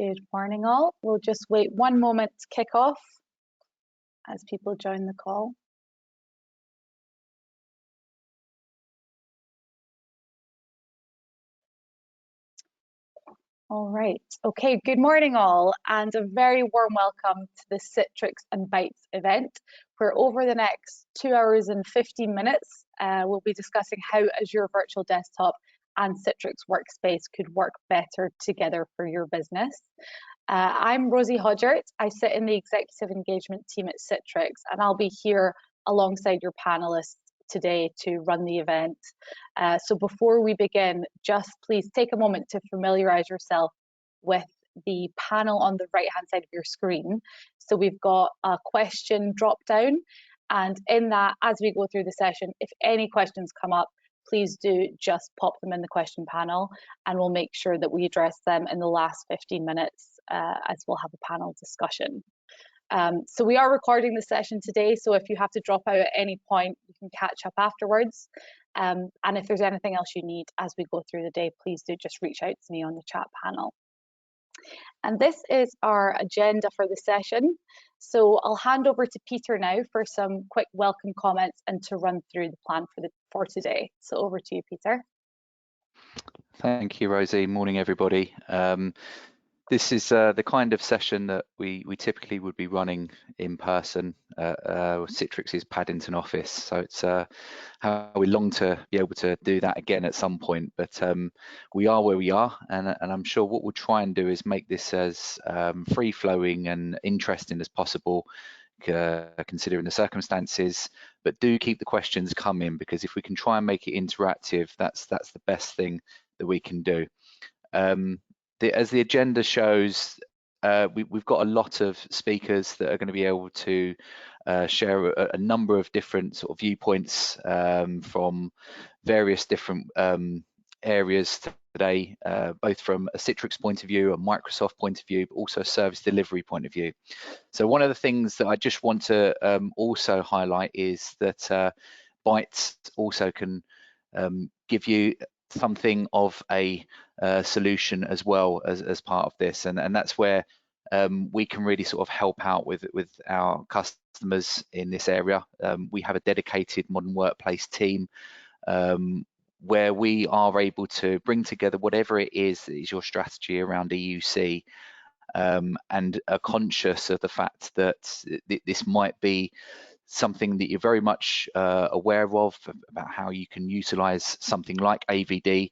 Good morning, all. We'll just wait one moment to kick off as people join the call. All right. Okay, good morning, all, and a very warm welcome to the Citrix and Bytes event, where over the next 2 hours and 15 minutes, we'll be discussing how Azure Virtual Desktop and Citrix Workspace could work better together for your business. I'm Rosie Hodgert. I sit in the executive engagement team at Citrix, and I'll be here alongside your panelists today to run the event. So before we begin, just please take a moment to familiarize yourself with the panel on the right-hand side of your screen. So we've got a question drop down, and in that, as we go through the session, if any questions come up, please do just pop them in the question panel, and we'll make sure that we address them in the last 15 minutes as we'll have a panel discussion. So we are recording the session today, so if you have to drop out at any point, you can catch up afterwards. And if there's anything else you need as we go through the day, please do just reach out to me on the chat panel. And this is our agenda for the session. So I'll hand over to Peter now for some quick welcome comments and to run through the plan for today. So over to you, Peter. Thank you, Rosie. Morning, everybody. This is the kind of session that we typically would be running in person at Citrix's Paddington office. So it's how we long to be able to do that again at some point. But we are where we are, and I'm sure what we'll try and do is make this as free-flowing and interesting as possible, considering the circumstances. But do keep the questions coming, because if we can try and make it interactive, that's the best thing that we can do. As the agenda shows, we've got a lot of speakers that are going to be able to share a number of different sort of viewpoints from various different areas today, both from a Citrix point of view, a Microsoft point of view, but also a service delivery point of view. So one of the things that I just want to also highlight is that Bytes also can give you something of a solution as well as part of this, and that's where we can really sort of help out with our customers in this area. We have a dedicated modern workplace team where we are able to bring together whatever it is that is your strategy around EUC, and are conscious of the fact that this might be something that you're very much aware of about how you can utilize something like AVD,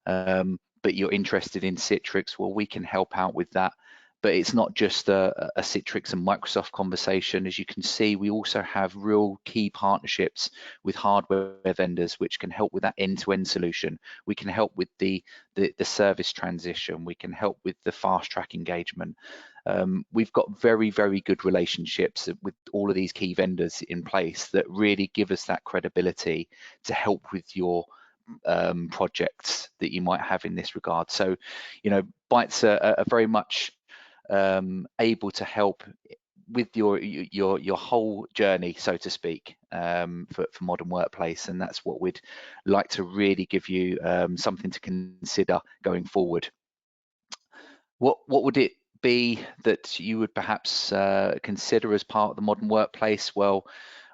but you're interested in Citrix. Well, we can help out with that. But it's not just a Citrix and Microsoft conversation. As you can see, we also have real key partnerships with hardware vendors, which can help with that end-to-end solution. We can help with the service transition. We can help with the fast-track engagement. We've got very, very good relationships with all of these key vendors in place that really give us that credibility to help with your projects that you might have in this regard. So, you know, Bytes are very much able to help with your whole journey, so to speak, for modern workplace, and that's what we'd like to really give you something to consider going forward. What would it be that you would perhaps consider as part of the modern workplace? Well,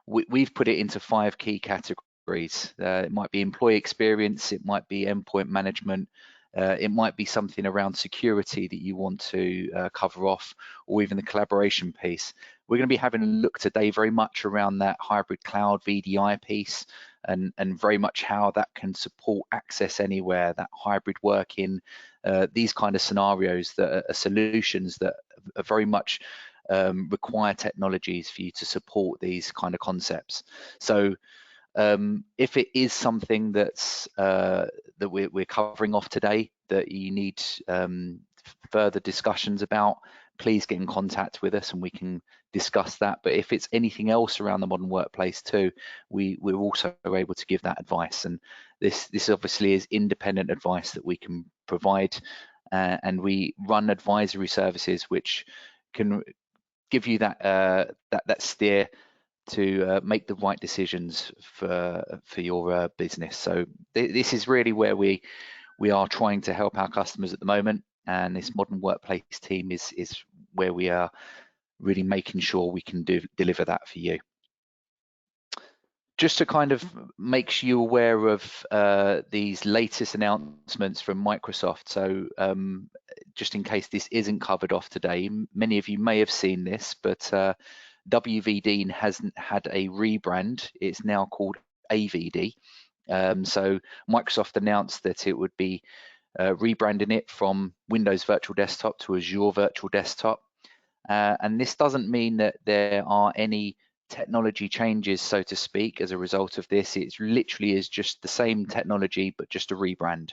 we've put it into 5 key categories. It might be employee experience, it might be endpoint management, it might be something around security that you want to cover off, or even the collaboration piece. We're going to be having a look today very much around that hybrid cloud VDI piece, and very much how that can support access anywhere, that hybrid working, these kind of scenarios that are solutions that are very much require technologies for you to support these kind of concepts. So if it is something that's that we're covering off today that you need further discussions about, please get in contact with us and we can discuss that. But if it's anything else around the modern workplace too, we're also able to give that advice. And this obviously is independent advice that we can provide, and we run advisory services which can give you that steer to make the right decisions for your business. So this is really where we are trying to help our customers at the moment. and this modern workplace team is where we are really making sure we can deliver that for you. Just to kind of make you aware of these latest announcements from Microsoft. So just in case this isn't covered off today, many of you may have seen this, but WVD hasn't had a rebrand. It's now called AVD. So Microsoft announced that it would be rebranding it from Windows Virtual Desktop to Azure Virtual Desktop. And this doesn't mean that there are any technology changes, so to speak, as a result of this. It literally is just the same technology, but just a rebrand.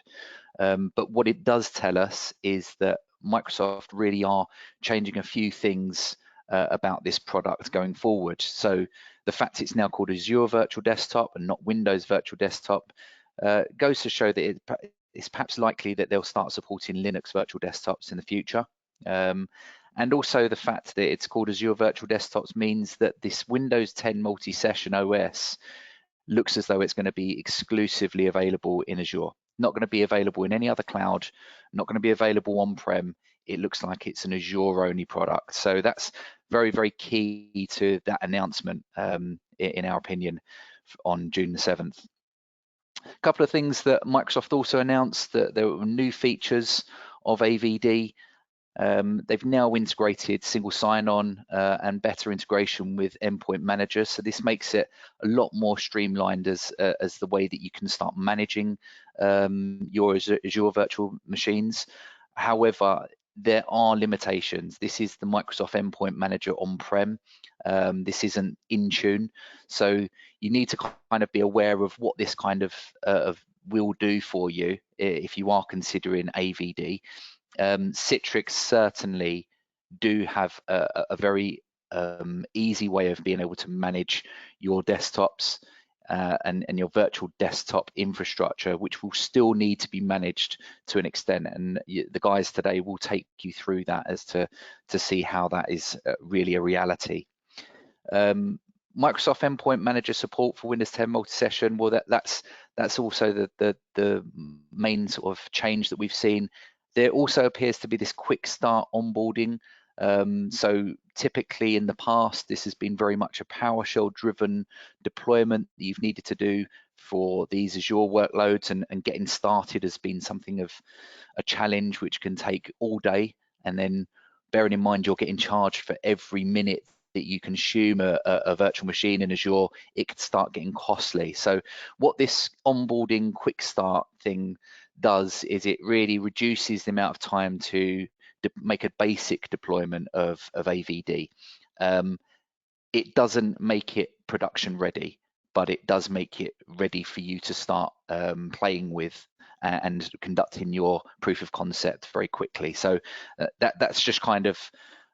But what it does tell us is that Microsoft really are changing a few things about this product going forward. So the fact it's now called Azure Virtual Desktop and not Windows Virtual Desktop goes to show that it's perhaps likely that they'll start supporting Linux virtual desktops in the future. And also the fact that it's called Azure Virtual Desktops means that this Windows 10 multi-session OS looks as though it's going to be exclusively available in Azure. Not going to be available in any other cloud, not going to be available on-prem. It looks like it's an Azure-only product. So that's very, very key to that announcement, in our opinion, on June the 7th. A couple of things that Microsoft also announced, that there were new features of AVD. They've now integrated single sign-on and better integration with Endpoint Manager. So this makes it a lot more streamlined as the way that you can start managing your Azure virtual machines. However, there are limitations. This is the Microsoft Endpoint Manager on-prem. This isn't Intune. So you need to kind of be aware of what this kind of will do for you if you are considering AVD. Citrix certainly do have a very easy way of being able to manage your desktops and your virtual desktop infrastructure, which will still need to be managed to an extent. And the guys today will take you through that as to see how that is really a reality. Microsoft Endpoint Manager support for Windows 10 multi-session. Well, that's also the main sort of change that we've seen. There also appears to be this quick start onboarding. So typically in the past, this has been very much a PowerShell driven deployment that you've needed to do for these Azure workloads, and getting started has been something of a challenge which can take all day. And then bearing in mind you're getting charged for every minute that you consume a virtual machine in Azure, it could start getting costly. So what this onboarding quick start thing does is it really reduces the amount of time to make a basic deployment of AVD. It doesn't make it production ready, but it does make it ready for you to start playing with and conducting your proof of concept very quickly. So that's just kind of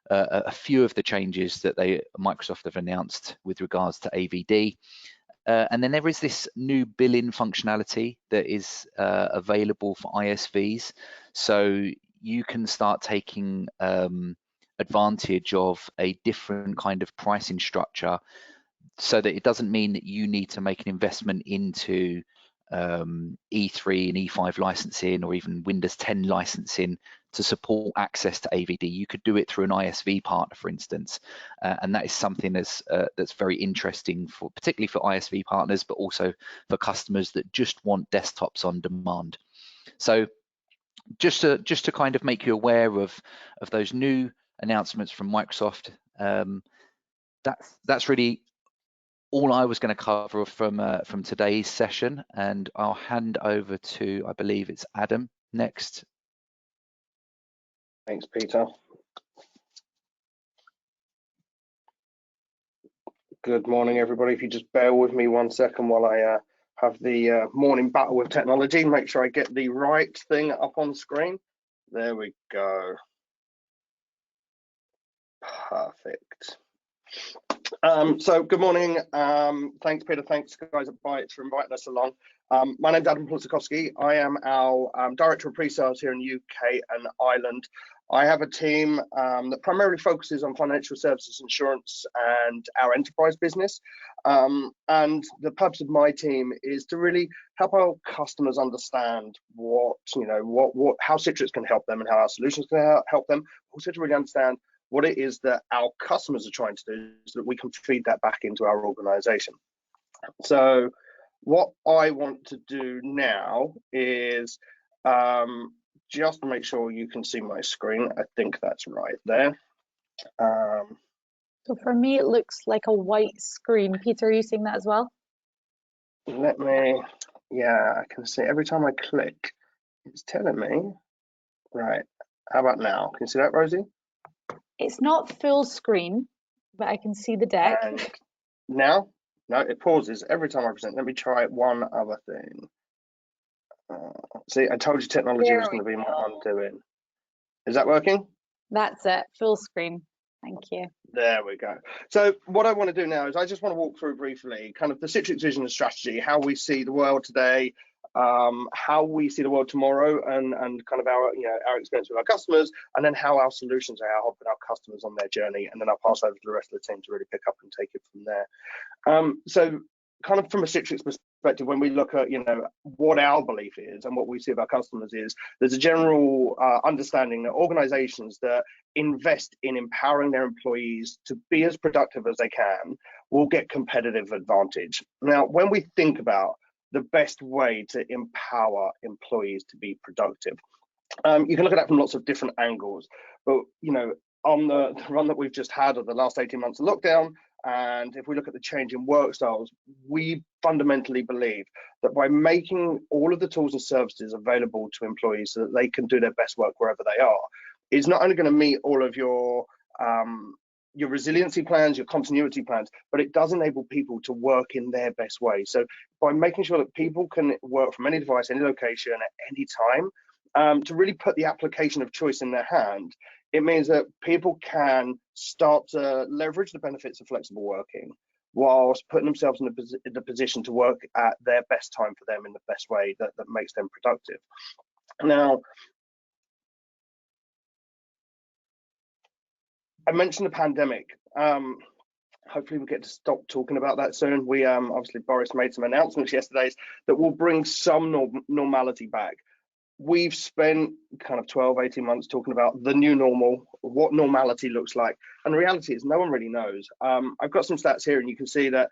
a few of the changes that Microsoft have announced with regards to AVD. And then there is this new billing functionality that is available for ISVs. So you can start taking advantage of a different kind of pricing structure, so that it doesn't mean that you need to make an investment into E3 and E5 licensing, or even Windows 10 licensing to support access to AVD. You could do it through an ISV partner, for instance, and that is something that's very interesting, particularly for ISV partners, but also for customers that just want desktops on demand. So just to kind of make you aware of those new announcements from Microsoft, that's really all I was going to cover from today's session, and I'll hand over to, I believe it's Adam next. Thanks, Peter. Good morning, everybody. If you just bear with me 1 second while I have the morning battle with technology, make sure I get the right thing up on screen. There we go. Perfect. So good morning. Thanks, Peter. Thanks, guys at Bytes, for inviting us along. My name's Adam Polsakowski. I am our Director of Pre-Sales here in the UK and Ireland. I have a team that primarily focuses on financial services, insurance, and our enterprise business. And the purpose of my team is to really help our customers understand how Citrix can help them and how our solutions can help them. Also to really understand what it is that our customers are trying to do so that we can feed that back into our organization. So what I want to do now is just to make sure you can see my screen. I think that's right there. So for me, it looks like a white screen. Peter, are you seeing that as well? Yeah, I can see every time I click, it's telling me. Right, how about now? Can you see that, Rosie? It's not full screen, but I can see the deck. And now? No, it pauses every time I present. Let me try one other thing. See, I told you technology was going to be my undoing. Is that working? That's it, full screen. Thank you. There we go. So what I want to do now is I just want to walk through briefly kind of the Citrix vision and strategy, how we see the world today, how we see the world tomorrow, and kind of our experience with our customers, and then how our solutions are helping our customers on their journey. And then I'll pass over to the rest of the team to really pick up and take it from there. So kind of from a Citrix perspective, when we look at what our belief is and what we see of our customers is, there's a general understanding that organizations that invest in empowering their employees to be as productive as they can will get competitive advantage. Now, when we think about the best way to empower employees to be productive, you can look at that from lots of different angles, but on the run that we've just had of the last 18 months of lockdown, and if we look at the change in work styles, we fundamentally believe that by making all of the tools and services available to employees so that they can do their best work wherever they are, is not only going to meet all of your resiliency plans, your continuity plans, but it does enable people to work in their best way. So by making sure that people can work from any device, any location, at any time, to really put the application of choice in their hand, it means that people can start to leverage the benefits of flexible working whilst putting themselves in the position to work at their best time for them in the best way that makes them productive. Now, I mentioned the pandemic. Hopefully we get to stop talking about that soon. We obviously Boris made some announcements yesterday that will bring some normality back. We've spent kind of 12-18 months talking about the new normal, what normality looks like, and the reality is no one really knows. I've got some stats here, and you can see that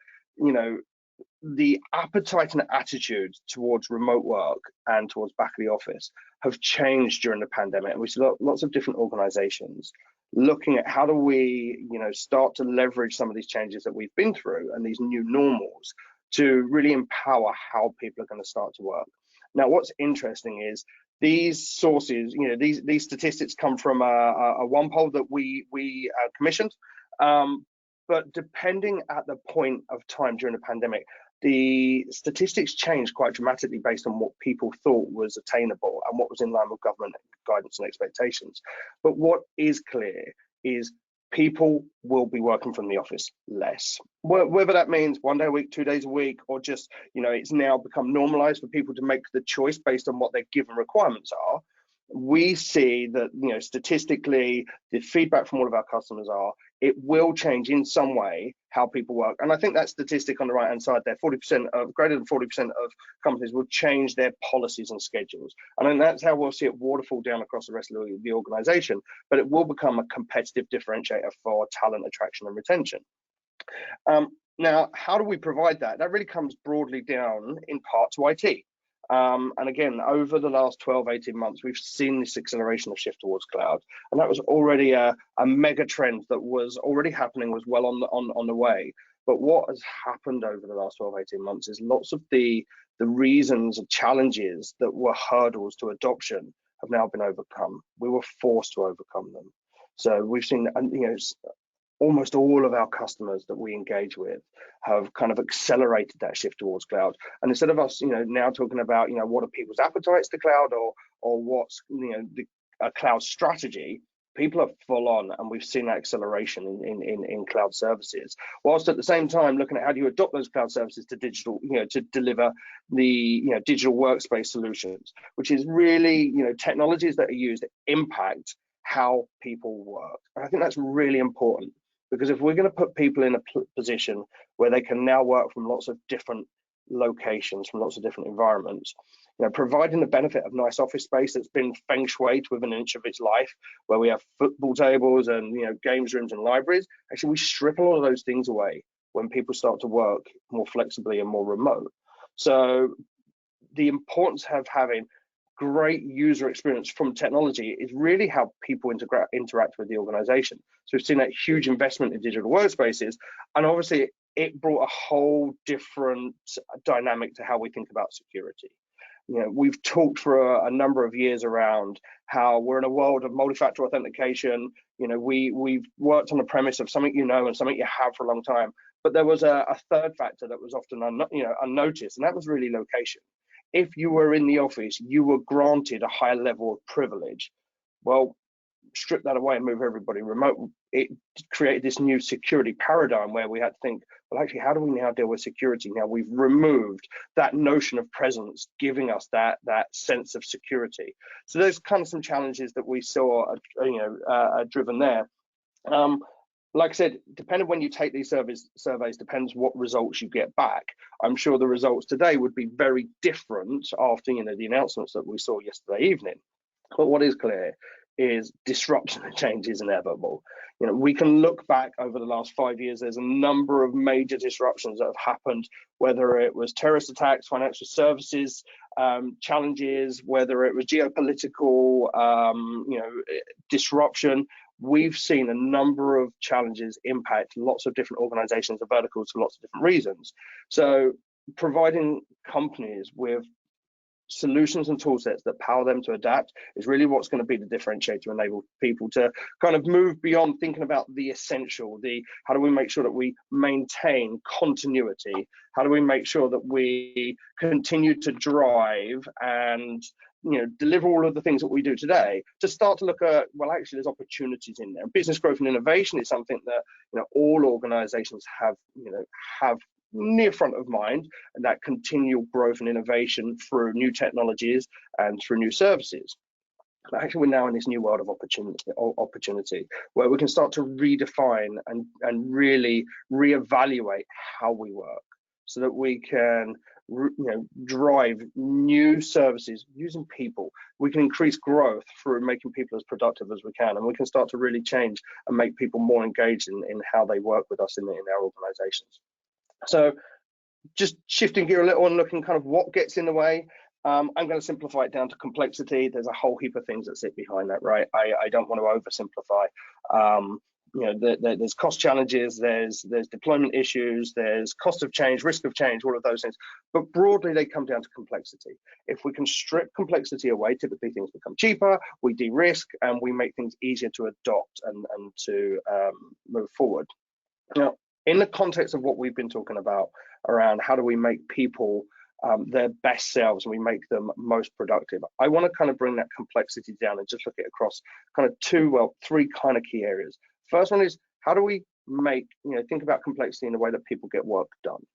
the appetite and attitude towards remote work and towards back of the office have changed during the pandemic, and we see lots of different organizations looking at how do we start to leverage some of these changes that we've been through and these new normals to really empower how people are going to start to work. Now, what's interesting is these sources, these statistics come from a one poll that we commissioned, but depending at the point of time during the pandemic, the statistics changed quite dramatically based on what people thought was attainable and what was in line with government guidance and expectations. But what is clear is people will be working from the office less. Whether that means 1 day a week, 2 days a week, or just, it's now become normalized for people to make the choice based on what their given requirements are. We see that, statistically, the feedback from all of our customers are, it will change in some way how people work. And I think that statistic on the right-hand side there, greater than 40% of companies will change their policies and schedules. And then that's how we'll see it waterfall down across the rest of the organization, but it will become a competitive differentiator for talent attraction and retention. Now, how do we provide that? That really comes broadly down in part to IT. And again, over the last 12-18 months, we've seen this acceleration of shift towards cloud, and that was already a mega trend that was already happening, was well on the way. But what has happened over the last 12-18 months is lots of the reasons and challenges that were hurdles to adoption have now been overcome. We were forced to overcome them. So we've seen, almost all of our customers that we engage with have kind of accelerated that shift towards cloud. And instead of us, now talking about, what are people's appetites to cloud or what's, a cloud strategy, people are full on, and we've seen that acceleration in cloud services. Whilst at the same time looking at how do you adopt those cloud services to digital, to deliver the, digital workspace solutions, which is really, technologies that are used to impact how people work. And I think that's really important, because if we're going to put people in a position where they can now work from lots of different locations, from lots of different environments, providing the benefit of nice office space that's been feng shuied within an inch of its life, where we have football tables and games rooms and libraries, actually we strip all of those things away when people start to work more flexibly and more remote. So the importance of having great user experience from technology is really how people interact with the organization. So we've seen that huge investment in digital workspaces, and obviously it brought a whole different dynamic to how we think about security. We've talked for a number of years around how we're in a world of multi-factor authentication. We've worked on the premise of something and something you have for a long time, but there was a third factor that was often unnoticed, and that was really location. If you were in the office, you were granted a high level of privilege. Well, strip that away and move everybody remote. It created this new security paradigm where we had to think, well, actually, how do we now deal with security? Now we've removed that notion of presence, giving us that sense of security. So there's kind of some challenges that we saw, driven there. Like I said, depending when you take these surveys, depends what results you get back. I'm sure the results today would be very different after the announcements that we saw yesterday evening. But what is clear is disruption and change is inevitable. We can look back over the last 5 years. There's a number of major disruptions that have happened, whether it was terrorist attacks, financial services challenges, whether it was geopolitical disruption. We've seen a number of challenges impact lots of different organizations and verticals for lots of different reasons. So providing companies with solutions and tool sets that power them to adapt is really what's going to be the differentiator, enable people to kind of move beyond thinking about the essential, how do we make sure that we maintain continuity, how do we make sure that we continue to drive and deliver all of the things that we do today, to start to look at, well, actually there's opportunities in there. Business growth and innovation is something that all organizations have near front of mind, and that continual growth and innovation through new technologies and through new services. But actually, we're now in this new world of opportunity where we can start to redefine and really reevaluate how we work, so that we can drive new services using people. We can increase growth through making people as productive as we can, and we can start to really change and make people more engaged in how they work with us in our organizations. So just shifting gear a little and looking kind of what gets in the way. I'm going to simplify it down to complexity. There's a whole heap of things that sit behind that, right? I don't want to oversimplify. There's cost challenges, there's deployment issues, there's cost of change, risk of change, all of those things. But broadly, they come down to complexity. If we can strip complexity away, typically things become cheaper, we de-risk, and we make things easier to adopt and to move forward. Now, in the context of what we've been talking about around how do we make people their best selves and we make them most productive, I want to kind of bring that complexity down and just look at it across kind of three kind of key areas. First one is, how do we make, think about complexity in the way that people get work done.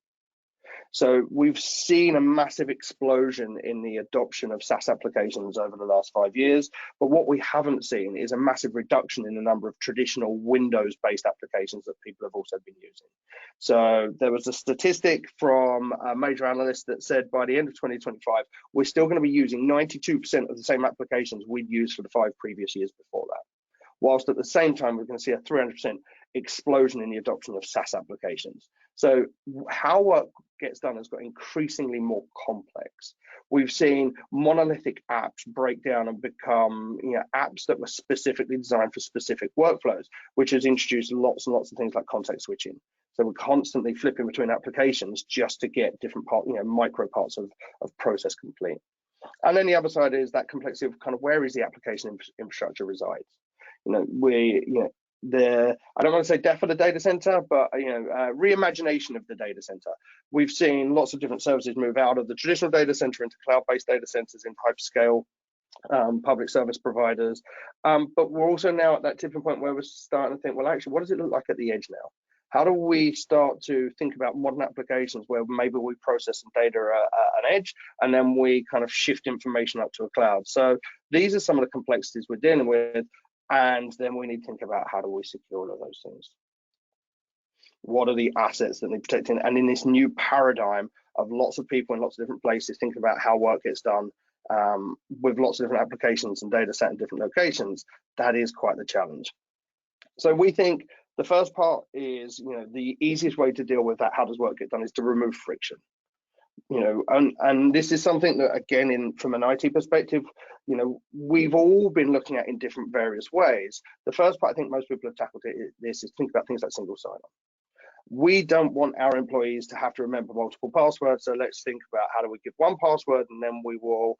So we've seen a massive explosion in the adoption of SaaS applications over the last 5 years, but what we haven't seen is a massive reduction in the number of traditional Windows-based applications that people have also been using. So there was a statistic from a major analyst that said by the end of 2025, we're still going to be using 92% of the same applications we'd used for the 5 previous years before that. Whilst at the same time, we're going to see a 300% explosion in the adoption of SaaS applications. So how work gets done has got increasingly more complex. We've seen monolithic apps break down and become apps that were specifically designed for specific workflows, which has introduced lots and lots of things like context switching. So we're constantly flipping between applications just to get different micro parts of process complete. And then the other side is that complexity of kind of where is the application infrastructure resides. I don't want to say death of the data center, but reimagination of the data center. We've seen lots of different services move out of the traditional data center into cloud-based data centers, into hyperscale public service providers. But we're also now at that tipping point where we're starting to think, well, actually, what does it look like at the edge now? How do we start to think about modern applications where maybe we process some data at an edge and then we kind of shift information up to a cloud? So these are some of the complexities we're dealing with. And then we need to think about how do we secure all of those things. What are the assets that need protecting? And in this new paradigm of lots of people in lots of different places thinking about how work gets done with lots of different applications and data set in different locations, that is quite the challenge. So we think the first part is, the easiest way to deal with that, how does work get done, is to remove friction. And this is something that, again, from an IT perspective, we've all been looking at in different various ways. The first part I think most people have tackled this is think about things like single sign-on. We don't want our employees to have to remember multiple passwords, so let's think about how do we give one password and then we will,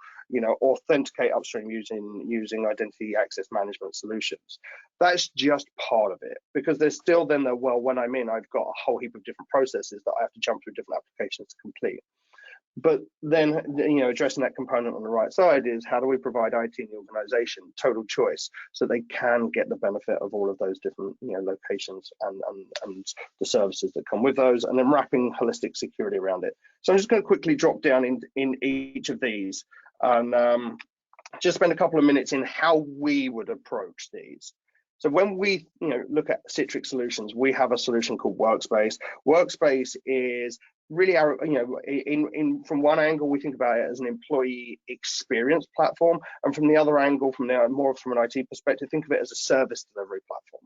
authenticate upstream using identity access management solutions. That's just part of it, because there's still then when I'm in, I've got a whole heap of different processes that I have to jump through different applications to complete. But then, addressing that component on the right side is how do we provide IT in the organization total choice so they can get the benefit of all of those different, locations and the services that come with those, and then wrapping holistic security around it. So I'm just going to quickly drop down in each of these and just spend a couple of minutes in how we would approach these. So when we look at Citrix solutions, we have a solution called Workspace. Workspace is really our, from one angle, we think about it as an employee experience platform, and from the other angle, more from an IT perspective, think of it as a service delivery platform.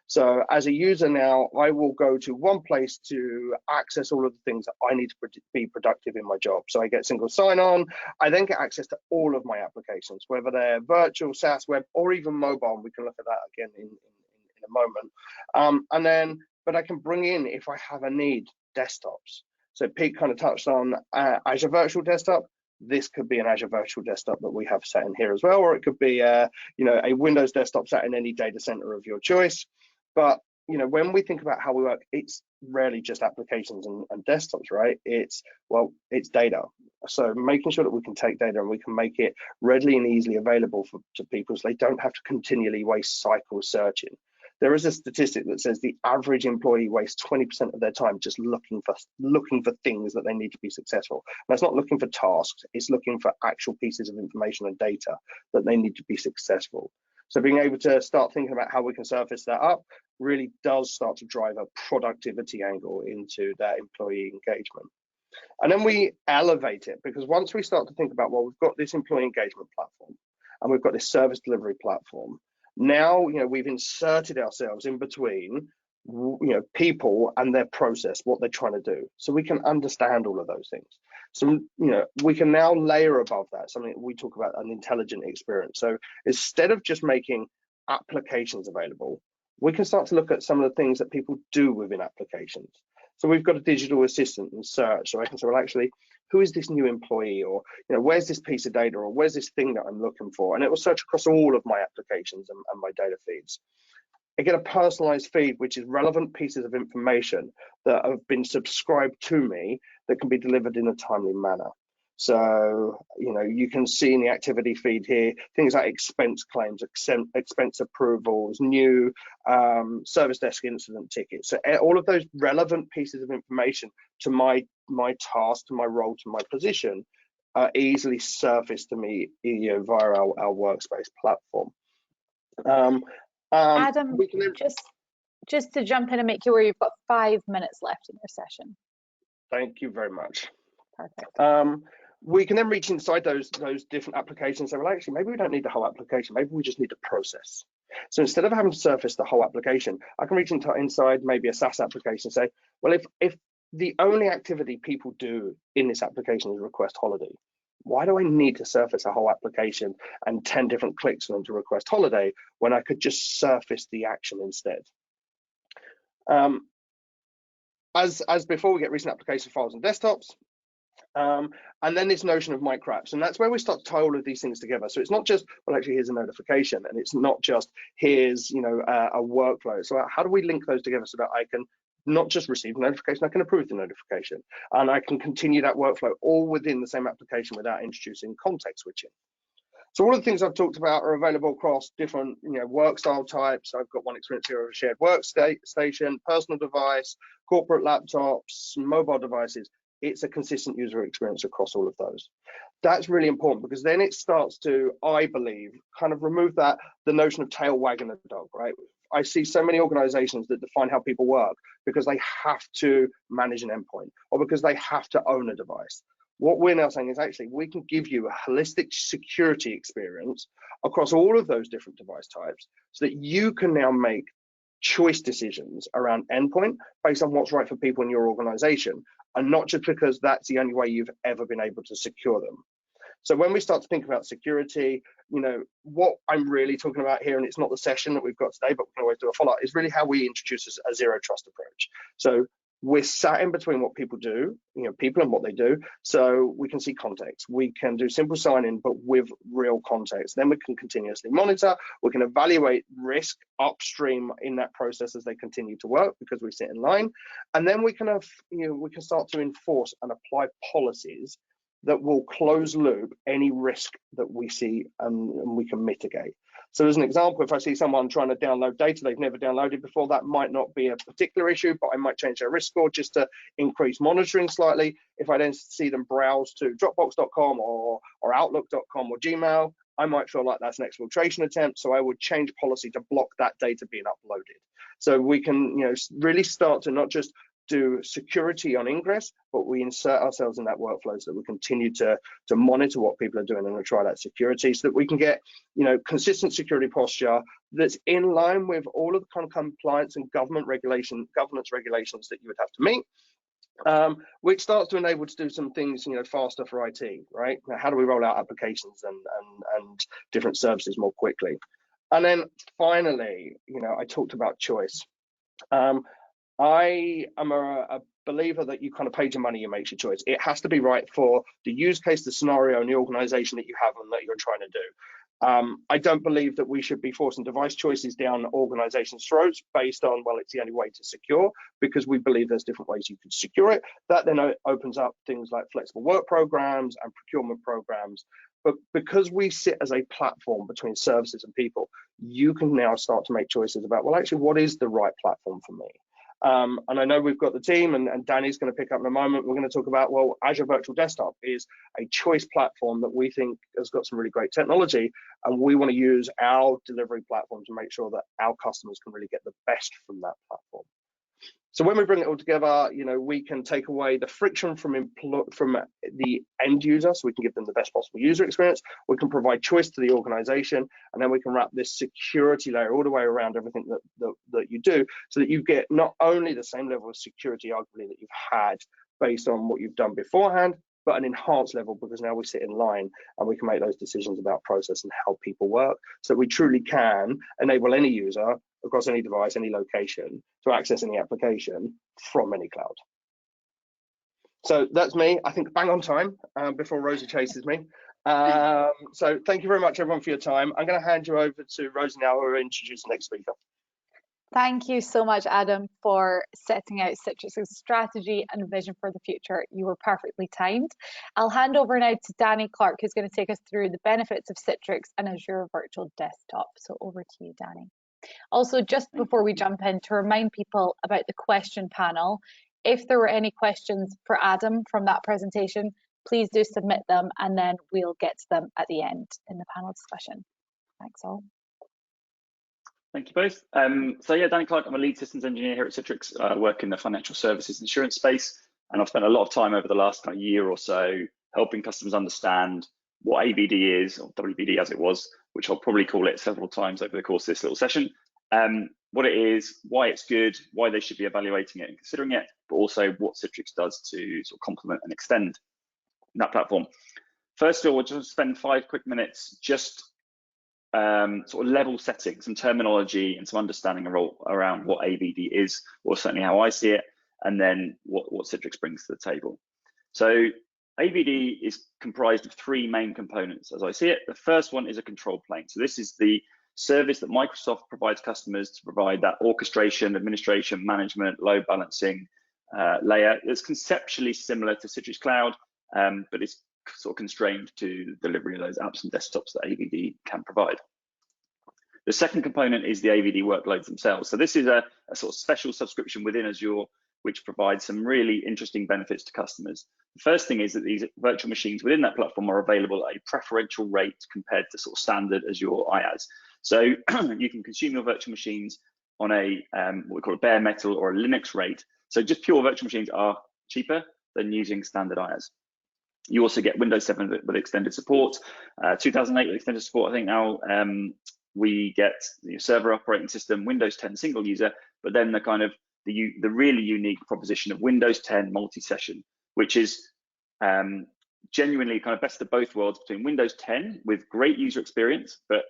So as a user now, I will go to one place to access all of the things that I need to be productive in my job. So I get single sign-on. I then get access to all of my applications, whether they're virtual, SaaS, web, or even mobile. We can look at that again in a moment. But I can bring in, if I have a need, desktops. So Pete kind of touched on Azure Virtual Desktop. This could be an Azure Virtual Desktop that we have set in here as well, or it could be a Windows desktop set in any data center of your choice. But when we think about how we work, it's rarely just applications and desktops, right? It's data. So making sure that we can take data and we can make it readily and easily available to people so they don't have to continually waste cycles searching. There is a statistic that says the average employee wastes 20% of their time just looking for things that they need to be successful. And that's not looking for tasks, it's looking for actual pieces of information and data that they need to be successful. So being able to start thinking about how we can surface that up really does start to drive a productivity angle into that employee engagement. And then we elevate it, because once we start to think about, well, we've got this employee engagement platform and we've got this service delivery platform. Now, we've inserted ourselves in between, people and their process, what they're trying to do, so we can understand all of those things. So, we can now layer above that something we talk about, an intelligent experience. So instead of just making applications available, we can start to look at some of the things that people do within applications. So we've got a digital assistant and search, so I can say, well, actually, who is this new employee, or where's this piece of data, or where's this thing that I'm looking for, and it will search across all of my applications and my data feeds. I get a personalized feed, which is relevant pieces of information that have been subscribed to me that can be delivered in a timely manner. So, you can see in the activity feed here, things like expense claims, expense approvals, new service desk incident tickets. So all of those relevant pieces of information to my task, to my role, to my position are easily surfaced to me via our Workspace platform. Adam, just to jump in and make you aware, you've got 5 minutes left in your session. Thank you very much. Perfect. We can then reach inside those different applications and say, well, actually, maybe we don't need the whole application. Maybe we just need a process. So instead of having to surface the whole application, I can reach inside maybe a SaaS application and say, well, if the only activity people do in this application is request holiday, why do I need to surface a whole application and 10 different clicks for them to request holiday when I could just surface the action instead? As before, we get recent application files and desktops. And then this notion of micro apps, and that's where we start to tie all of these things together. So it's not just, well, actually, here's a notification, and it's not just here's a workflow. So how do we link those together so that I can not just receive the notification, I can approve the notification, and I can continue that workflow all within the same application without introducing context switching. So all of the things I've talked about are available across different work style types. I've got one experience here of a shared workstation, personal device, corporate laptops, mobile devices. It's a consistent user experience across all of those. That's really important, because then it starts to, I believe, kind of remove the notion of tail wagging the dog, right? I see so many organizations that define how people work because they have to manage an endpoint or because they have to own a device. What we're now saying is actually we can give you a holistic security experience across all of those different device types so that you can now make choice decisions around endpoint based on what's right for people in your organization, and not just because that's the only way you've ever been able to secure them. So when we start to think about security, what I'm really talking about here, and it's not the session that we've got today, but we can always do a follow-up, is really how we introduce a zero trust approach. So we're sat in between what people do, people and what they do, so we can see context. We can do simple sign-in, but with real context. Then we can continuously monitor. We can evaluate risk upstream in that process as they continue to work because we sit in line. And then we can we can start to enforce and apply policies that will close loop any risk that we see, and we can mitigate. So as an example, if I see someone trying to download data they've never downloaded before, that might not be a particular issue, but I might change their risk score just to increase monitoring slightly. If I then see them browse to dropbox.com or outlook.com or Gmail, I might feel like that's an exfiltration attempt, so I would change policy to block that data being uploaded. So we can really start to not just do security on ingress, but we insert ourselves in that workflow so that we continue to monitor what people are doing and try that security, so that we can get consistent security posture that's in line with all of the kind of compliance and governance regulations that you would have to meet, which starts to enable to do some things faster for IT, right? Now, how do we roll out applications and different services more quickly? And then finally, I talked about choice. I am a believer that you kind of pay your money, you make your choice. It has to be right for the use case, the scenario, and the organization that you have and that you're trying to do. I don't believe that we should be forcing device choices down organizations' throats based on, well, it's the only way to secure, because we believe there's different ways you could secure it. That then opens up things like flexible work programs and procurement programs. But because we sit as a platform between services and people, you can now start to make choices about, well, actually, what is the right platform for me? And I know we've got the team, and Danny's going to pick up in a moment. We're going to talk about, well, Azure Virtual Desktop is a choice platform that we think has got some really great technology, and we want to use our delivery platform to make sure that our customers can really get the best from that platform. So when we bring it all together, we can take away the friction from the end user, so we can give them the best possible user experience. We can provide choice to the organization, and then we can wrap this security layer all the way around everything that you do, so that you get not only the same level of security, arguably, that you've had based on what you've done beforehand, but an enhanced level, because now we sit in line and we can make those decisions about process and how people work, so we truly can enable any user across any device, any location, to access any application from any cloud. So that's me, I think, bang on time before Rosie chases me. So thank you very much, everyone, for your time. I'm going to hand you over to Rosie now, who will introduce the next speaker. Thank you so much, Adam, for setting out Citrix's strategy and vision for the future. You were perfectly timed. I'll hand over now to Danny Clark, who's going to take us through the benefits of Citrix and Azure Virtual Desktop. So over to you, Danny. Also, just before we jump in, to remind people about the question panel, if there were any questions for Adam from that presentation, please do submit them, and then we'll get to them at the end in the panel discussion. Thanks all. Thank you both. So yeah, Danny Clark, I'm a lead systems engineer here at Citrix, work in the financial services insurance space, and I've spent a lot of time over the last year or so helping customers understand what AVD is, or WVD as it was, which I'll probably call it several times over the course of this little session, what it is, why it's good, why they should be evaluating it and considering it, but also what Citrix does to sort of complement and extend that platform. First of all, we'll just spend 5 quick minutes just sort of level setting, some terminology and some understanding around what AVD is, or certainly how I see it, and then what Citrix brings to the table. So AVD is comprised of 3 main components, as I see it. The first one is a control plane. So this is the service that Microsoft provides customers to provide that orchestration, administration, management, load balancing layer. It's conceptually similar to Citrix Cloud, but it's sort of constrained to the delivery of those apps and desktops that AVD can provide. The second component is the AVD workloads themselves. So this is a sort of special subscription within Azure which provides some really interesting benefits to customers. The first thing is that these virtual machines within that platform are available at a preferential rate compared to sort of standard Azure IaaS. So you can consume your virtual machines on a what we call a bare metal or a Linux rate. So just pure virtual machines are cheaper than using standard IaaS. You also get Windows 7 with extended support, 2008 with extended support. I think now we get the server operating system, Windows 10 single user, but then the kind of the really unique proposition of Windows 10 multi-session, which is genuinely kind of best of both worlds between Windows 10 with great user experience, but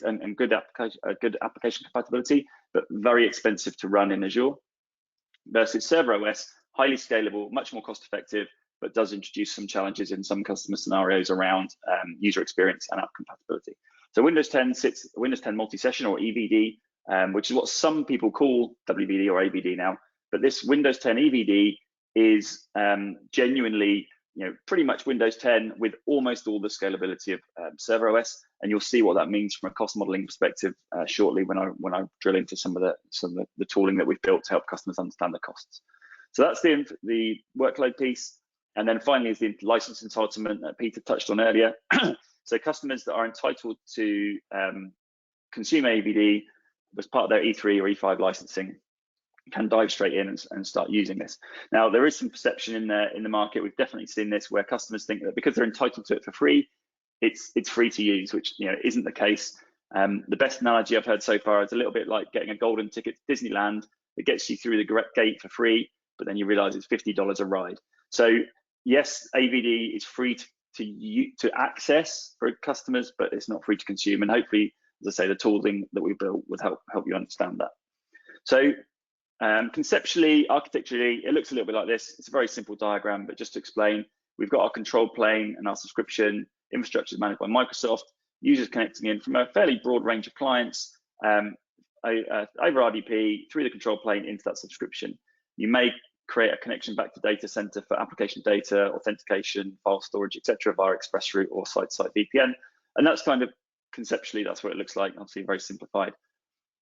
and good application compatibility, but very expensive to run in Azure, versus Server OS, highly scalable, much more cost effective, but does introduce some challenges in some customer scenarios around user experience and app compatibility. So Windows 10 sits Windows 10 multi-session or EVD, which is what some people call WVD or AVD now. But this Windows 10 EVD is genuinely, pretty much Windows 10 with almost all the scalability of Server OS, and you'll see what that means from a cost modeling perspective shortly when I drill into some of the tooling that we've built to help customers understand the costs. So that's the workload piece. And then finally is the license entitlement that Peter touched on earlier. So customers that are entitled to consume AVD as part of their E3 or E5 licensing can dive straight in and start using this. Now, there is some perception in the market. We've definitely seen this where customers think that because they're entitled to it for free, it's free to use, which isn't the case. The best analogy I've heard so far is a little bit like getting a golden ticket to Disneyland that gets you through the gate for free, but then you realize it's $50 a ride. So yes, AVD is free to access for customers, but it's not free to consume. And hopefully, as I say, the tooling that we built would help you understand that. So conceptually, architecturally, it looks a little bit like this. It's a very simple diagram, but just to explain, we've got our control plane and our subscription. Infrastructure is managed by Microsoft. Users connecting in from a fairly broad range of clients over RDP through the control plane into that subscription. You may create a connection back to data center for application data, authentication, file storage, etc. via express route or site-to-site VPN. And that's kind of conceptually, that's what it looks like, obviously very simplified.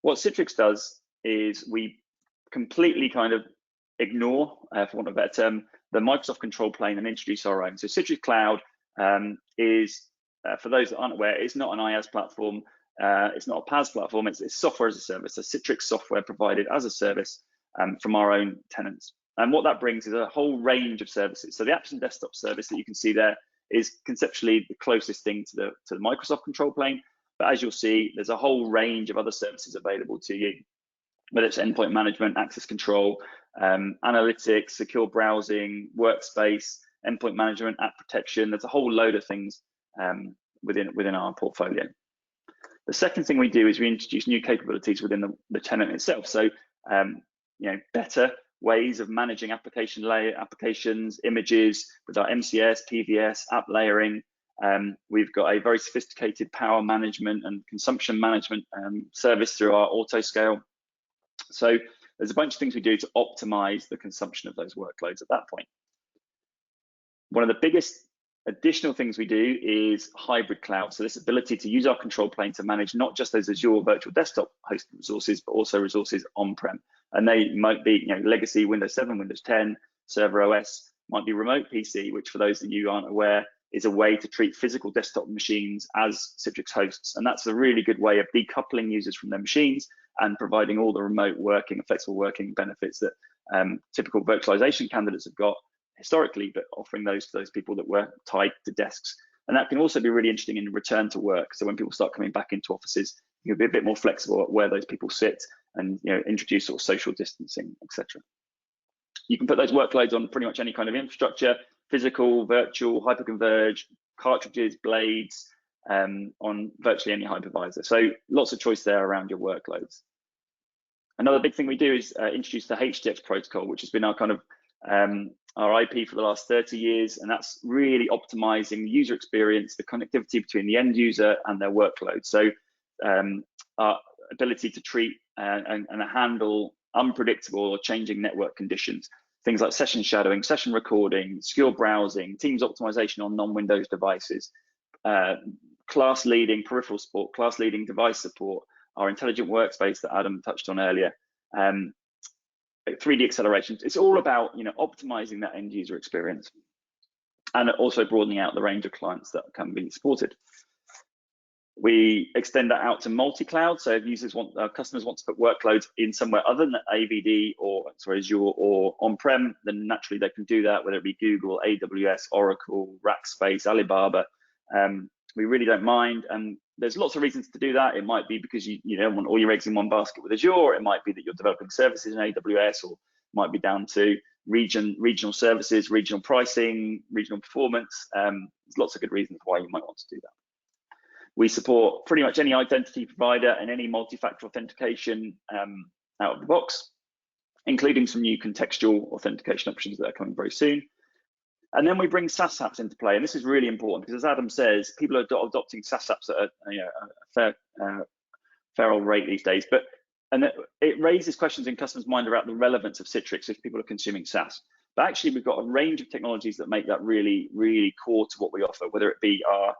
What Citrix does is we completely kind of ignore, for want of a better term, the Microsoft control plane and introduce our own. So Citrix Cloud is, for those that aren't aware, it's not an IaaS platform. It's not a PaaS platform. It's software as a service. So Citrix software provided as a service from our own tenants. And what that brings is a whole range of services. So the apps and desktop service that you can see there is conceptually the closest thing to the Microsoft control plane. But as you'll see, there's a whole range of other services available to you, whether it's endpoint management, access control, analytics, secure browsing, workspace, endpoint management, app protection. There's a whole load of things within our portfolio. The second thing we do is we introduce new capabilities within the tenant itself. So better ways of managing application layer, applications, images with our MCS, PVS, app layering. We've got a very sophisticated power management and consumption management service through our autoscale. So there's a bunch of things we do to optimize the consumption of those workloads at that point. One of the biggest additional things we do is hybrid cloud. So this ability to use our control plane to manage not just those Azure Virtual Desktop hosted resources, but also resources on-prem. And they might be legacy Windows 7, Windows 10, Server OS, might be remote PC, which for those of you who aren't aware, is a way to treat physical desktop machines as Citrix hosts. And that's a really good way of decoupling users from their machines and providing all the remote working and flexible working benefits that typical virtualization candidates have got historically, but offering those to those people that were tied to desks. And that can also be really interesting in return to work. So when people start coming back into offices, you can be a bit more flexible at where those people sit and introduce sort of social distancing, etc. You can put those workloads on pretty much any kind of infrastructure, physical, virtual, hyperconverged, cartridges, blades, on virtually any hypervisor. So lots of choice there around your workloads. Another big thing we do is introduce the HDX protocol, which has been our kind of our IP for the last 30 years, and that's really optimizing the user experience, the connectivity between the end user and their workload. So our ability to treat and handle unpredictable or changing network conditions, things like session shadowing, session recording, secure browsing, Teams optimization on non-Windows devices, class-leading peripheral support, class-leading device support, our intelligent workspace that Adam touched on earlier. 3D acceleration. It's all about optimizing that end user experience, and also broadening out the range of clients that can be supported. We extend that out to multi-cloud. So if customers want to put workloads in somewhere other than AVD or Azure or on-prem, then naturally they can do that, whether it be Google, AWS, Oracle, Rackspace, Alibaba. We really don't mind, and there's lots of reasons to do that. It might be because you don't want all your eggs in one basket with Azure. It might be that you're developing services in AWS, or it might be down to regional services, regional pricing, regional performance. There's lots of good reasons why you might want to do that. We support pretty much any identity provider and any multi-factor authentication out of the box, including some new contextual authentication options that are coming very soon. And then we bring SaaS apps into play, and this is really important because, as Adam says, people are adopting SaaS apps at a fair old rate these days. And it raises questions in customers' mind about the relevance of Citrix if people are consuming SaaS. But actually, we've got a range of technologies that make that really, really core to what we offer, whether it be our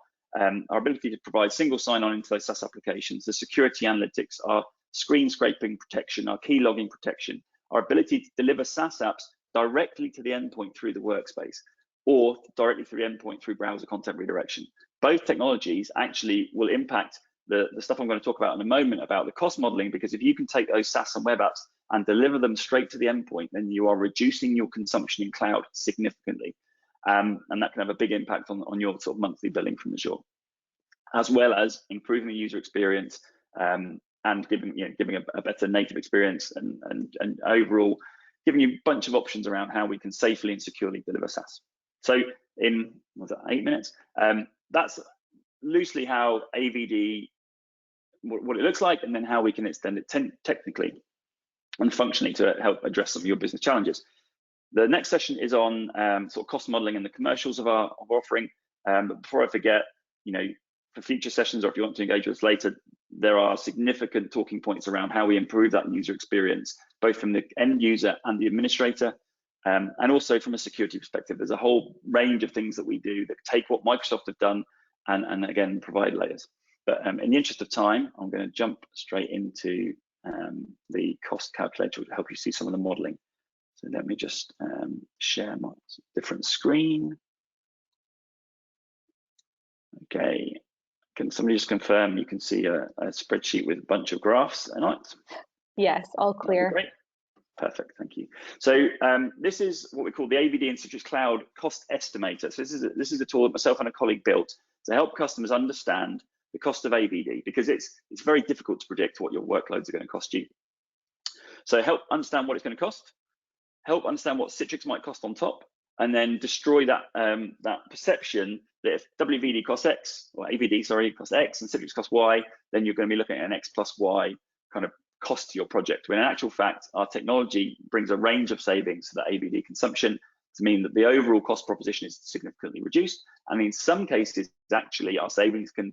ability to provide single sign-on into those SaaS applications, the security analytics, our screen scraping protection, our key logging protection, our ability to deliver SaaS apps directly to the endpoint through the workspace, or directly through the endpoint through browser content redirection. Both technologies actually will impact the stuff I'm going to talk about in a moment about the cost modeling, because if you can take those SaaS and web apps and deliver them straight to the endpoint, then you are reducing your consumption in cloud significantly. And that can have a big impact on your sort of monthly billing from Azure, as well as improving the user experience and giving a better native experience and overall giving you a bunch of options around how we can safely and securely deliver SaaS. So in 8 minutes, that's loosely how AVD, what it looks like, and then how we can extend it technically and functionally to help address some of your business challenges. The next session is on sort of cost modeling and the commercials of our offering. But before I forget, for future sessions, or if you want to engage with us later, there are significant talking points around how we improve that user experience, both from the end user and the administrator, and also from a security perspective. There's a whole range of things that we do that take what Microsoft have done and again, provide layers. But in the interest of time, I'm going to jump straight into the cost calculator to help you see some of the modeling. So let me just share my different screen. Okay, can somebody just confirm you can see a spreadsheet with a bunch of graphs tonight? Yes, all clear. Great, perfect, thank you. So this is what we call the AVD and Citrix Cloud Cost Estimator. So this is a tool that myself and a colleague built to help customers understand the cost of AVD, because it's very difficult to predict what your workloads are going to cost you. So help understand what it's going to cost, help understand what Citrix might cost on top, and then destroy that that perception that if WVD costs X, or AVD, sorry, costs X and Citrix costs Y, then you're going to be looking at an X plus Y kind of cost to your project. When in actual fact, our technology brings a range of savings to that AVD consumption to mean that the overall cost proposition is significantly reduced. And in some cases, actually, our savings can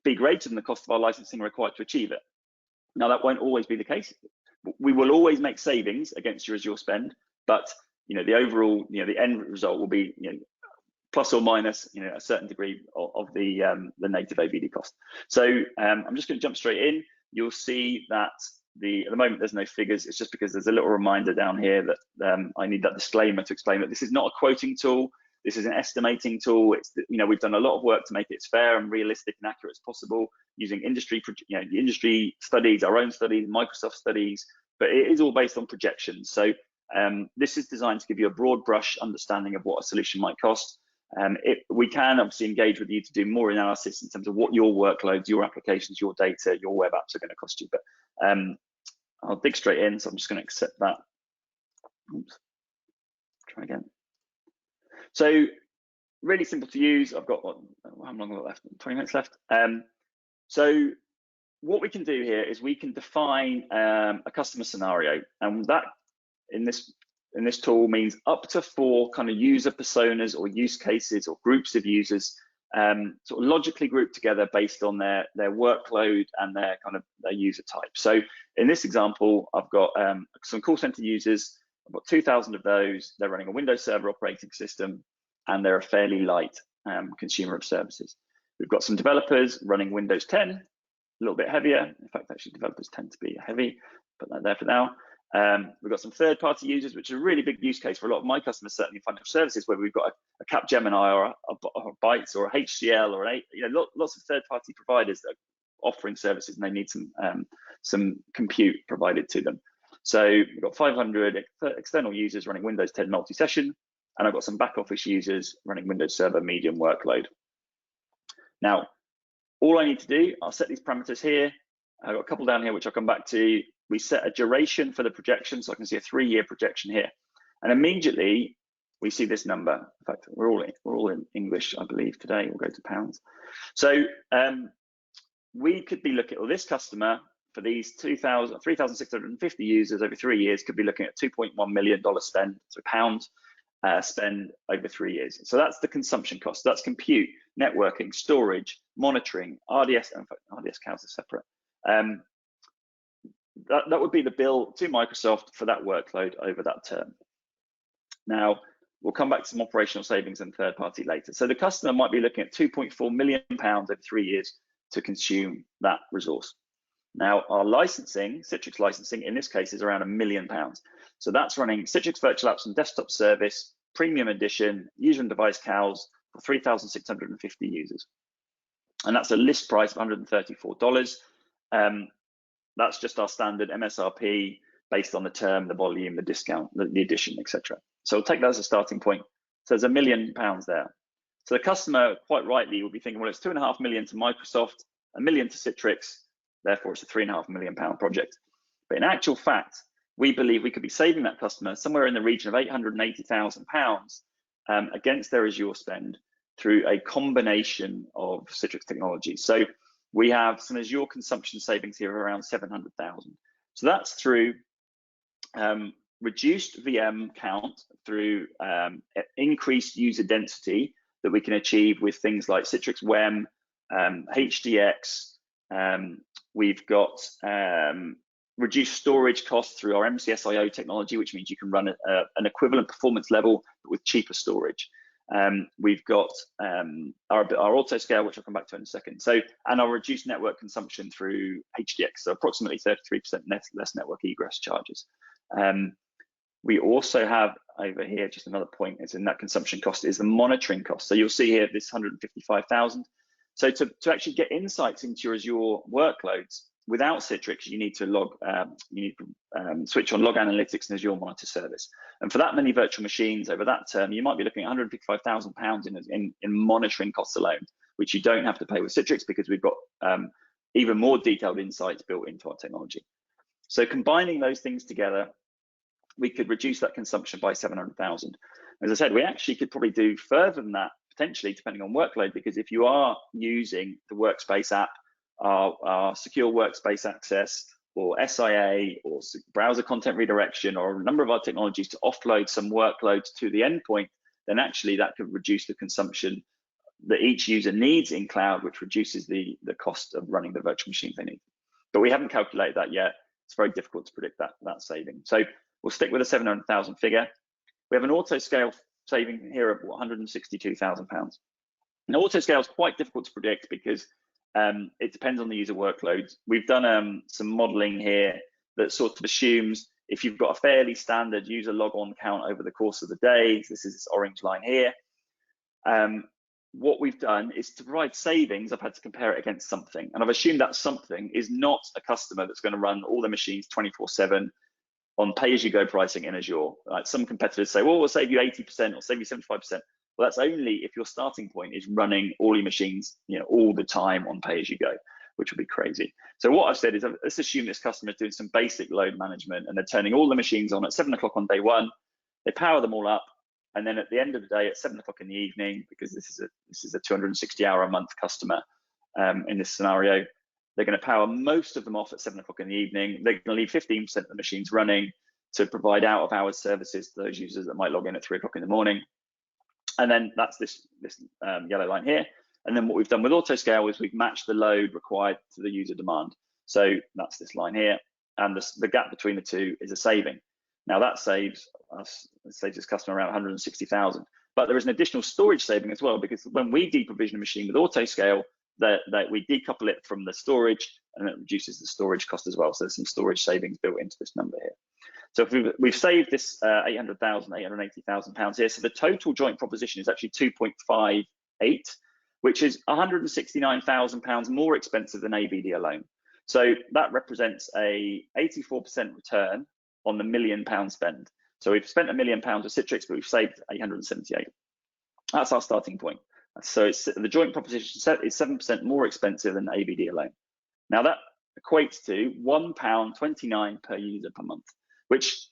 be greater than the cost of our licensing required to achieve it. Now, that won't always be the case. We will always make savings against your Azure spend, but the overall, the end result will be, plus or minus, a certain degree of the native AVD cost. So I'm just going to jump straight in. You'll see that at the moment there's no figures. It's just because there's a little reminder down here that I need that disclaimer to explain that this is not a quoting tool. This is an estimating tool. It's we've done a lot of work to make it as fair and realistic and accurate as possible using industry, the industry studies, our own studies, Microsoft studies, but it is all based on projections. So this is designed to give you a broad brush understanding of what a solution might cost. We can obviously engage with you to do more analysis in terms of what your workloads, your applications, your data, your web apps are going to cost you. But I'll dig straight in, so I'm just going to accept that. Oops. Try again. So really simple to use. I've got, how long have I got left? 20 minutes left. So what we can do here is we can define a customer scenario, and that in this tool means up to 4 kind of user personas or use cases or groups of users sort of logically grouped together based on their workload and their user type. So in this example, I've got some call center users. I've got 2,000 of those. They're running a Windows Server operating system, and they're a fairly light consumer of services. We've got some developers running Windows 10, a little bit heavier. In fact, actually, developers tend to be heavy, but they're there for now. We've got some third-party users, which is a really big use case for a lot of my customers, certainly in financial services, where we've got a Capgemini or a Bytes or a HCL or lots of third-party providers that are offering services, and they need some compute provided to them. So we've got 500 external users running Windows 10 multi-session, and I've got some back office users running Windows Server medium workload. Now, all I need to do, I'll set these parameters here. I've got a couple down here, which I'll come back to. We set a duration for the projection, so I can see a 3-year projection here. And immediately we see this number. In fact, we're all in English, I believe, today. We'll go to pounds. So we could be looking at, this customer for these 3,650 users over 3 years could be looking at $2.1 million spend, so pounds spend over 3 years. So that's the consumption cost. That's compute, networking, storage, monitoring, RDS. In fact, RDS counts as separate. That would be the bill to Microsoft for that workload over that term. Now, we'll come back to some operational savings and third party later. So the customer might be looking at £2.4 million over 3 years to consume that resource. Now, our licensing, Citrix licensing, in this case is around £1 million. So that's running Citrix Virtual Apps and Desktop Service, Premium Edition, user and device cows for 3,650 users. And that's a list price of $134. That's just our standard MSRP based on the term, the volume, the discount, the edition, etc. So we'll take that as a starting point. So there's £1 million there. So the customer, quite rightly, will be thinking, well, it's $2.5 million to Microsoft, $1 million to Citrix, therefore it's a £3.5 million project. But in actual fact, we believe we could be saving that customer somewhere in the region of £880,000 against their Azure spend through a combination of Citrix technologies. So we have some Azure consumption savings here of around 700,000. So that's through reduced VM count, through increased user density that we can achieve with things like Citrix WEM, HDX. We've got reduced storage costs through our MCSIO technology, which means you can run an equivalent performance level but with cheaper storage. We've got our auto scale, which I'll come back to in a second. So, and our reduced network consumption through HDX, so approximately 33% less network egress charges. We also have over here, just another point is in that consumption cost is the monitoring cost. So you'll see here this 155,000. So to actually get insights into your Azure workloads without Citrix, you need to switch on log analytics and Azure Monitor service. And for that many virtual machines over that term, you might be looking at £155,000 in monitoring costs alone, which you don't have to pay with Citrix because we've got even more detailed insights built into our technology. So combining those things together, we could reduce that consumption by 700,000. As I said, we actually could probably do further than that, potentially, depending on workload, because if you are using the Workspace app, our secure workspace access, or SIA, or browser content redirection, or a number of our technologies to offload some workloads to the endpoint, then actually that could reduce the consumption that each user needs in cloud, which reduces the cost of running the virtual machines they need. But we haven't calculated that yet. It's very difficult to predict that saving. So we'll stick with a 700,000 figure. We have an auto scale saving here of £162,000. Now, auto scale is quite difficult to predict because it depends on the user workloads. We've done some modeling here that sort of assumes if you've got a fairly standard user log-on count over the course of the day, this is this orange line here, what we've done is to provide savings, I've had to compare it against something. And I've assumed that something is not a customer that's going to run all their machines 24/7 on pay-as-you-go pricing in Azure. Like some competitors say, well, we'll save you 80% or save you 75%. Well, that's only if your starting point is running all your machines, all the time on pay-as-you-go, which would be crazy. So what I've said is, let's assume this customer is doing some basic load management and they're turning all the machines on at 7 o'clock on day one. They power them all up. And then at the end of the day, at 7 o'clock in the evening, because this is a 260-hour a month customer in this scenario, they're going to power most of them off at 7 o'clock in the evening. They're going to leave 15% of the machines running to provide out-of-hours services to those users that might log in at 3 o'clock in the morning. And then that's this yellow line here. And then what we've done with autoscale is we've matched the load required to the user demand. So that's this line here. And the gap between the two is a saving. Now that saves this customer around 160,000. But there is an additional storage saving as well, because when we deprovision a machine with autoscale, that we decouple it from the storage and it reduces the storage cost as well. So there's some storage savings built into this number here. So if we've saved this 800,000, 880,000 pounds here. So the total joint proposition is actually 2.58, which is 169,000 pounds more expensive than AVD alone. So that represents a 84% return on the £1 million spend. So we've spent £1 million with Citrix, but we've saved 878. That's our starting point. So the joint proposition is 7% more expensive than AVD alone. Now that equates to £1.29 per user per month, which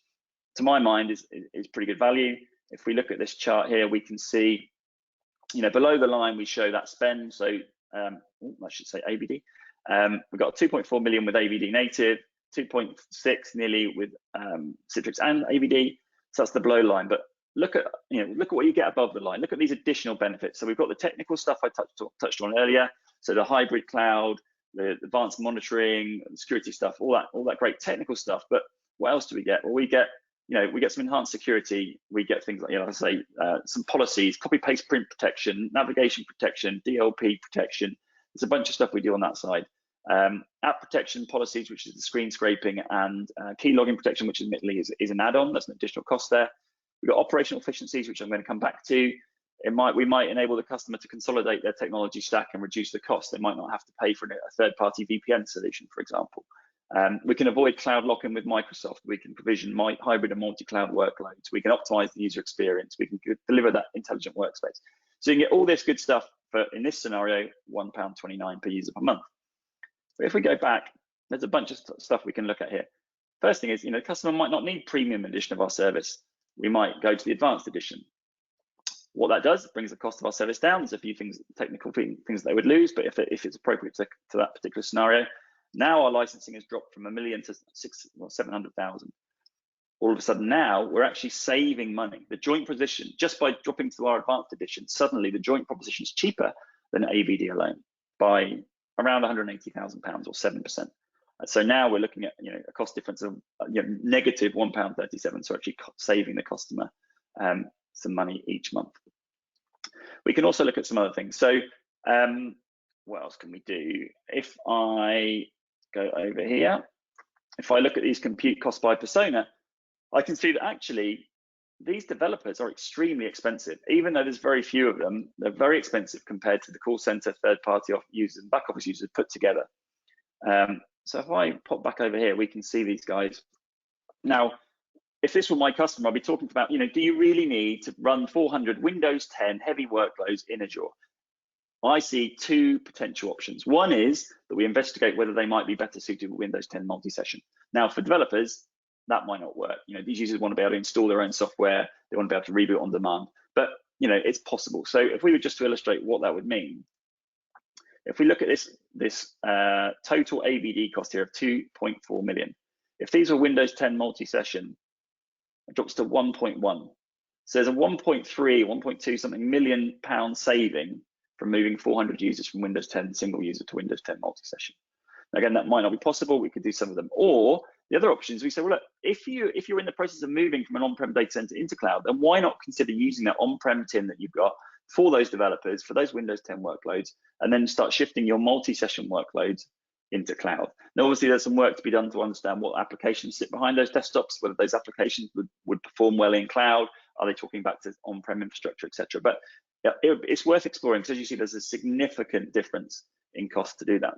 to my mind is pretty good value. If we look at this chart here, we can see, below the line we show that spend. So I should say AVD. We've got 2.4 million with AVD native, 2.6 nearly with Citrix and AVD. So that's the below line. But look at what you get above the line. Look at these additional benefits. So we've got the technical stuff I touched on earlier. So the hybrid cloud, the advanced monitoring, the security stuff, all that great technical stuff. But what else do we get? Well, we get some enhanced security. We get things like, some policies, copy paste print protection, navigation protection, DLP protection. There's a bunch of stuff we do on that side. App protection policies, which is the screen scraping, and key logging protection, which admittedly is an add-on. That's an additional cost there. We've got operational efficiencies, which I'm going to come back to. We might enable the customer to consolidate their technology stack and reduce the cost. They might not have to pay for a third-party VPN solution, for example. We can avoid cloud lock-in with Microsoft. We can provision hybrid and multi-cloud workloads. We can optimize the user experience. We can deliver that intelligent workspace. So you can get all this good stuff for, in this scenario, £1.29 per user per month. But if we go back, there's a bunch of stuff we can look at here. First thing is, the customer might not need premium edition of our service. We might go to the advanced edition. What that does, it brings the cost of our service down. There's a few technical things they would lose, but if it's appropriate to that particular scenario, now our licensing has dropped from 1 million to 700,000. All of a sudden now we're actually saving money. The joint proposition, just by dropping to our advanced edition, suddenly the joint proposition is cheaper than AVD alone by around £180,000 or 7%. So now we're looking at a cost difference of negative £1.37. So actually saving the customer some money each month. We can also look at some other things. So what else can we do? If I go over here, if I look at these compute costs by persona, I can see that actually these developers are extremely expensive. Even though there's very few of them, they're very expensive compared to the call center, third-party users and back office users put together. So if I pop back over here, we can see these guys. Now, if this were my customer, I'd be talking about, do you really need to run 400 Windows 10 heavy workloads in Azure? I see two potential options. One is that we investigate whether they might be better suited with Windows 10 multi-session. Now, for developers, that might not work. These users want to be able to install their own software. They want to be able to reboot on demand. But, it's possible. So if we were just to illustrate what that would mean, if we look at this total AVD cost here of 2.4 million, if these were Windows 10 multi-session, it drops to 1.1. So there's a 1.2 something million pound saving from moving 400 users from Windows 10 single user to Windows 10 multi-session. Again, that might not be possible. We could do some of them. Or the other option is we say, well, look, if you're in the process of moving from an on-prem data center into cloud, then why not consider using that on-prem tin that you've got for those developers, for those Windows 10 workloads, and then start shifting your multi-session workloads into cloud. Now, obviously, there's some work to be done to understand what applications sit behind those desktops, whether those applications would perform well in cloud. Are they talking back to on-prem infrastructure, etc.? But yeah, it's worth exploring because, as you see, there's a significant difference in cost to do that.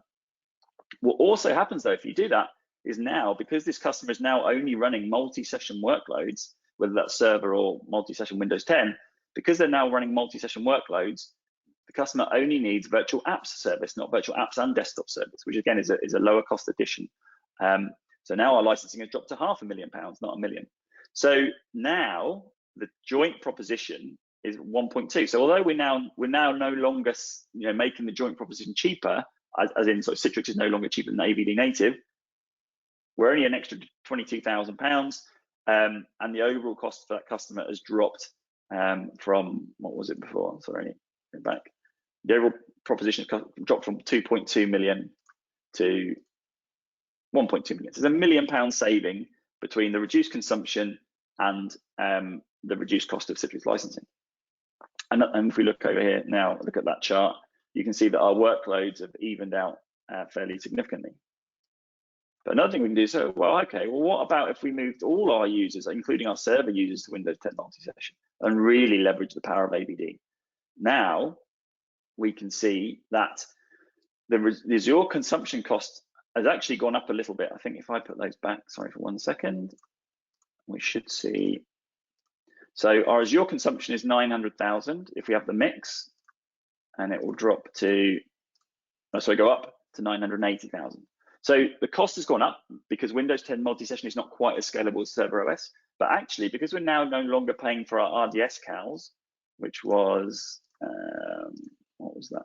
What also happens, though, if you do that, is now, because this customer is now only running multi-session workloads, whether that's server or multi-session Windows 10, because they're now running multi-session workloads, the customer only needs virtual apps service, not virtual apps and desktop service, which again is a lower cost addition. So now our licensing has dropped to £500,000, not $1 million. So now the joint proposition is 1.2. So although we're now no longer making the joint proposition cheaper, as in so Citrix is no longer cheaper than AVD native, we're only an extra £22,000, and the overall cost for that customer has dropped from, what was it before? Sorry, go back. The overall proposition dropped from 2.2 million to 1.2 million. So there's £1 million saving between the reduced consumption and the reduced cost of Citrix licensing. And if we look over here now, look at that chart, you can see that our workloads have evened out fairly significantly. But another thing we can do, so, well, okay, well, what about if we moved all our users, including our server users, to Windows 10 multi-session and really leverage the power of AVD? Now we can see that the Azure consumption cost has actually gone up a little bit. I think if I put those back, sorry for 1 second, we should see. So our Azure consumption is 900,000 if we have the mix, and it will drop to, go up to 980,000. So the cost has gone up because Windows 10 multi-session is not quite as scalable as Server OS, but actually because we're now no longer paying for our RDS CALs, which was, what was that?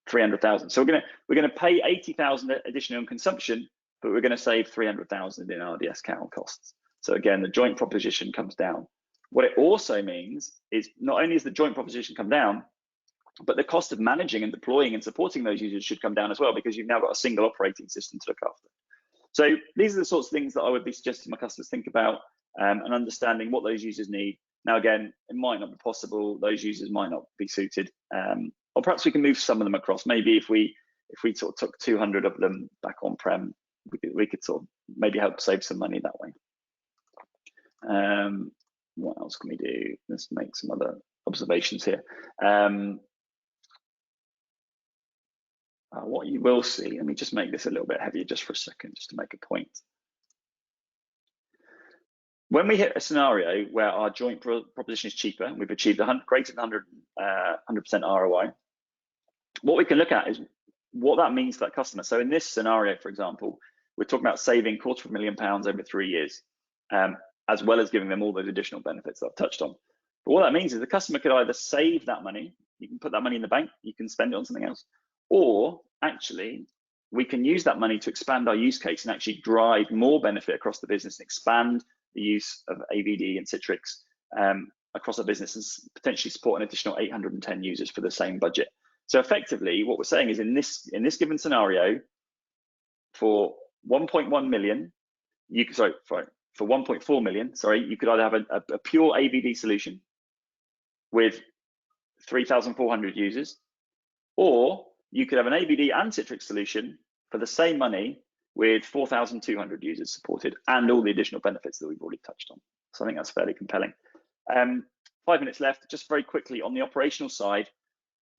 300,000. So we're gonna pay 80,000 additional in consumption, but we're gonna save 300,000 in RDS CAL costs. So again, the joint proposition comes down. What it also means is not only is the joint proposition come down, but the cost of managing and deploying and supporting those users should come down as well, because you've now got a single operating system to look after. So these are the sorts of things that I would be suggesting my customers think about, and understanding what those users need. Now, again, it might not be possible. Those users might not be suited, or perhaps we can move some of them across. Maybe if we sort of took 200 of them back on-prem, we could sort of maybe help save some money that way. What else can we do? Let's make some other observations here. What you will see, let me just make this a little bit heavier just for a second, just to make a point. When we hit a scenario where our joint proposition is cheaper, and we've achieved greater than 100% ROI, what we can look at is what that means for that customer. So in this scenario, for example, we're talking about saving £250,000 over 3 years, as well as giving them all those additional benefits that I've touched on. But what that means is the customer could either save that money, you can put that money in the bank, you can spend it on something else, or actually we can use that money to expand our use case and actually drive more benefit across the business and expand the use of AVD and Citrix across our business and potentially support an additional 810 users for the same budget. So effectively, what we're saying is in this given scenario, for 1.1 million, for 1.4 million, you could either have a pure AVD solution with 3,400 users, or you could have an AVD and Citrix solution for the same money with 4,200 users supported and all the additional benefits that we've already touched on. So I think that's fairly compelling. 5 minutes left. Just very quickly on the operational side,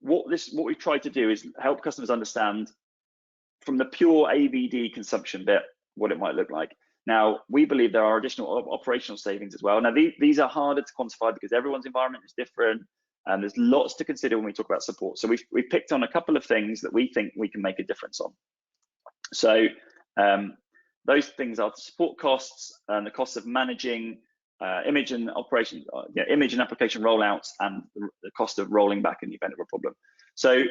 what we've tried to do is help customers understand from the pure AVD consumption bit what it might look like. Now, we believe there are additional operational savings as well. Now, these are harder to quantify because everyone's environment is different, and there's lots to consider when we talk about support. So we've picked on a couple of things that we think we can make a difference on. So those things are the support costs and the costs of managing image and application rollouts, and the cost of rolling back in the event of a problem. So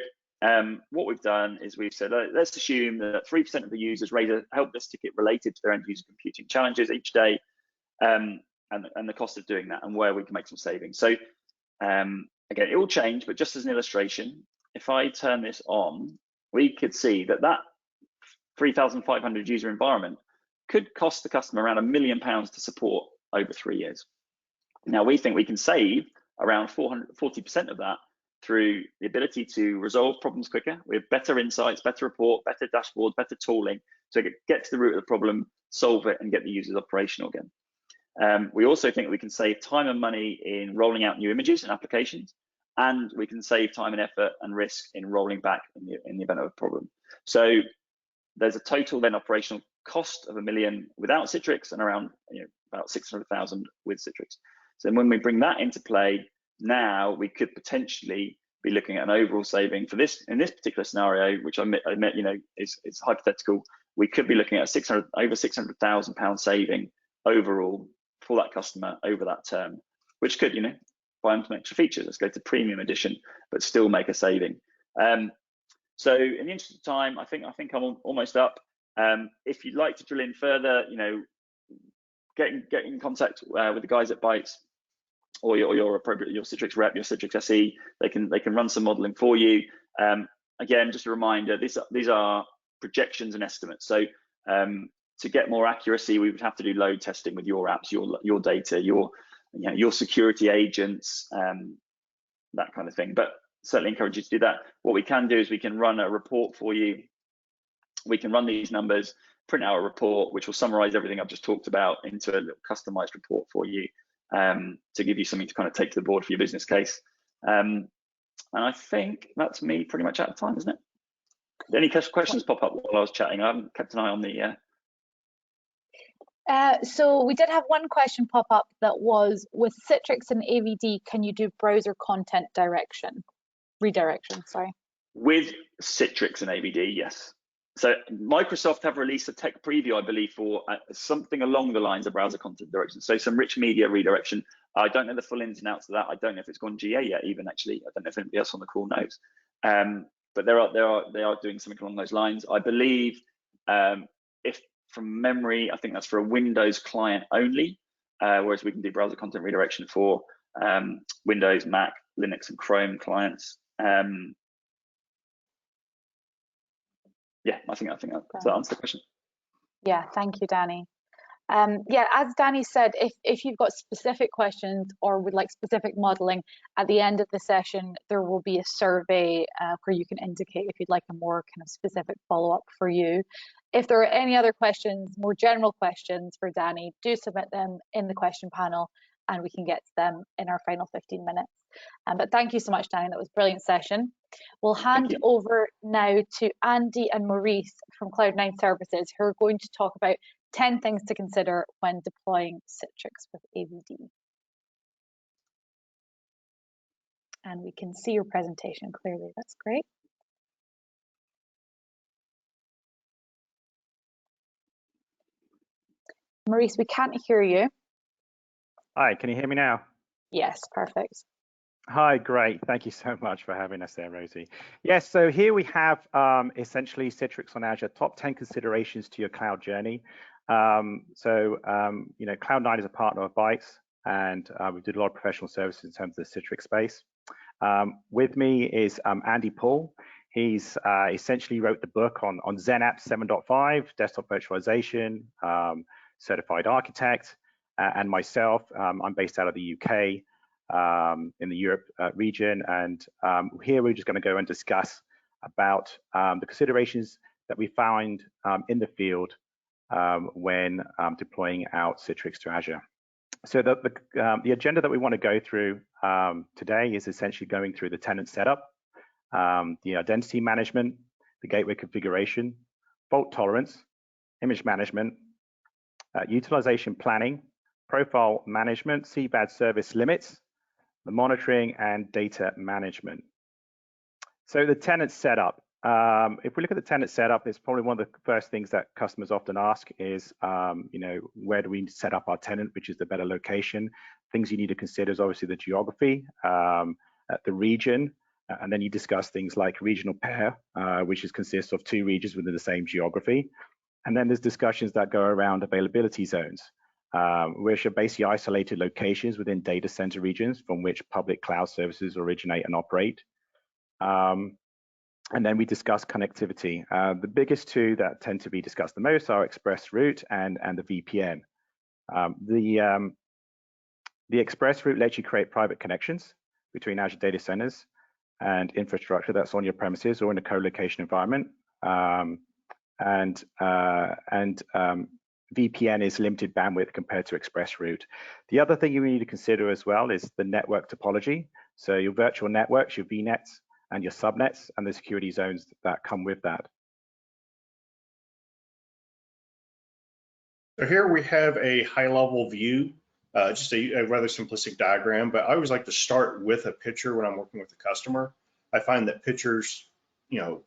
what we've done is we've said, let's assume that 3% of the users raise a help desk ticket related to their end user computing challenges each day, and the cost of doing that and where we can make some savings. So again, it will change, but just as an illustration, if I turn this on, we could see that 3,500 user environment could cost the customer around £1 million to support over 3 years. Now, we think we can save around 40% of that through the ability to resolve problems quicker with better insights, better report, better dashboards, better tooling to get to the root of the problem, solve it, and get the users operational again. We also think we can save time and money in rolling out new images and applications, and we can save time and effort and risk in rolling back in the event of a problem. So there's a total then operational cost of $1 million without Citrix and around about 600,000 with Citrix. So when we bring that into play, now we could potentially be looking at an overall saving for this in this particular scenario, which I admit is hypothetical. We could be looking at over £600,000 saving overall for that customer over that term, which could buy them some extra features. Let's go to premium edition, but still make a saving. So in the interest of time, I think I'm almost up. If you'd like to drill in further, get in contact with the guys at Bytes or your Citrix rep, your Citrix SE. They can run some modeling for you. Again, just a reminder, these are projections and estimates. So to get more accuracy, we would have to do load testing with your apps, your data, your security agents, that kind of thing. But certainly encourage you to do that. What we can do is we can run a report for you we can run these numbers, print out a report, which will summarize everything I've just talked about into a little customized report for you, to give you something to kind of take to the board for your business case. And I think that's me pretty much out of time, isn't it? Did any questions pop up while I was chatting? I haven't kept an eye on the... So we did have one question pop up that was, with Citrix and AVD, can you do browser content redirection, sorry. With Citrix and AVD, yes. So Microsoft have released a tech preview, I believe, for something along the lines of browser content direction. So some rich media redirection. I don't know the full ins and outs of that. I don't know if it's gone GA yet, even actually. I don't know if anybody else on the call knows. But they are doing something along those lines. I believe, if from memory, I think that's for a Windows client only, whereas we can do browser content redirection for Windows, Mac, Linux, and Chrome clients. Yeah, I think that does that answer the question. Yeah, thank you, Danny. Yeah, as Danny said, if you've got specific questions or would like specific modeling, at the end of the session, there will be a survey where you can indicate if you'd like a more kind of specific follow-up for you. If there are any other questions, more general questions for Danny, do submit them in the question panel and we can get to them in our final 15 minutes. But thank you so much, Danny. That was a brilliant session. We'll hand over now to Andy and Maurice from Cloud9 Services, who are going to talk about 10 things to consider when deploying Citrix with AVD. And we can see your presentation clearly. That's great. Maurice, we can't hear you. Hi, can you hear me now? Yes, perfect. Hi, great. Thank you so much for having us there, Rosie. Yes, so here we have essentially Citrix on Azure, top 10 considerations to your cloud journey. You know, Cloud9 is a partner of Bytes, and we did a lot of professional services in terms of the Citrix space. With me is Andy Paul. He's essentially wrote the book on XenApp 7.5, desktop virtualization, certified architect, and myself. I'm based out of the UK. In the Europe region, and here we're just going to go and discuss about the considerations that we find in the field when deploying out Citrix to Azure. So the agenda that we want to go through today is essentially going through the tenant setup, the identity management, the gateway configuration, fault tolerance, image management, utilization planning, profile management, CVAD service limits, the monitoring and data management. So the tenant setup, if we look at the tenant setup, it's probably one of the first things that customers often ask is, you know, where do we set up our tenant, which is the better location? Things you need to consider is obviously the geography, the region, and then you discuss things like regional pair, which consists of two regions within the same geography. And then there's discussions that go around availability zones, which are basically isolated locations within data center regions from which public cloud services originate and operate. And then we discuss connectivity. The biggest two that tend to be discussed the most are Express Route and the VPN. The Express Route lets you create private connections between Azure data centers and infrastructure that's on your premises or in a co-location environment. VPN is limited bandwidth compared to Express Route. The other thing you need to consider as well is the network topology. So your virtual networks, your VNets, and your subnets, and the security zones that come with that. So here we have a high-level view, just a rather simplistic diagram, but I always like to start with a picture when I'm working with a customer. I find that pictures, you know,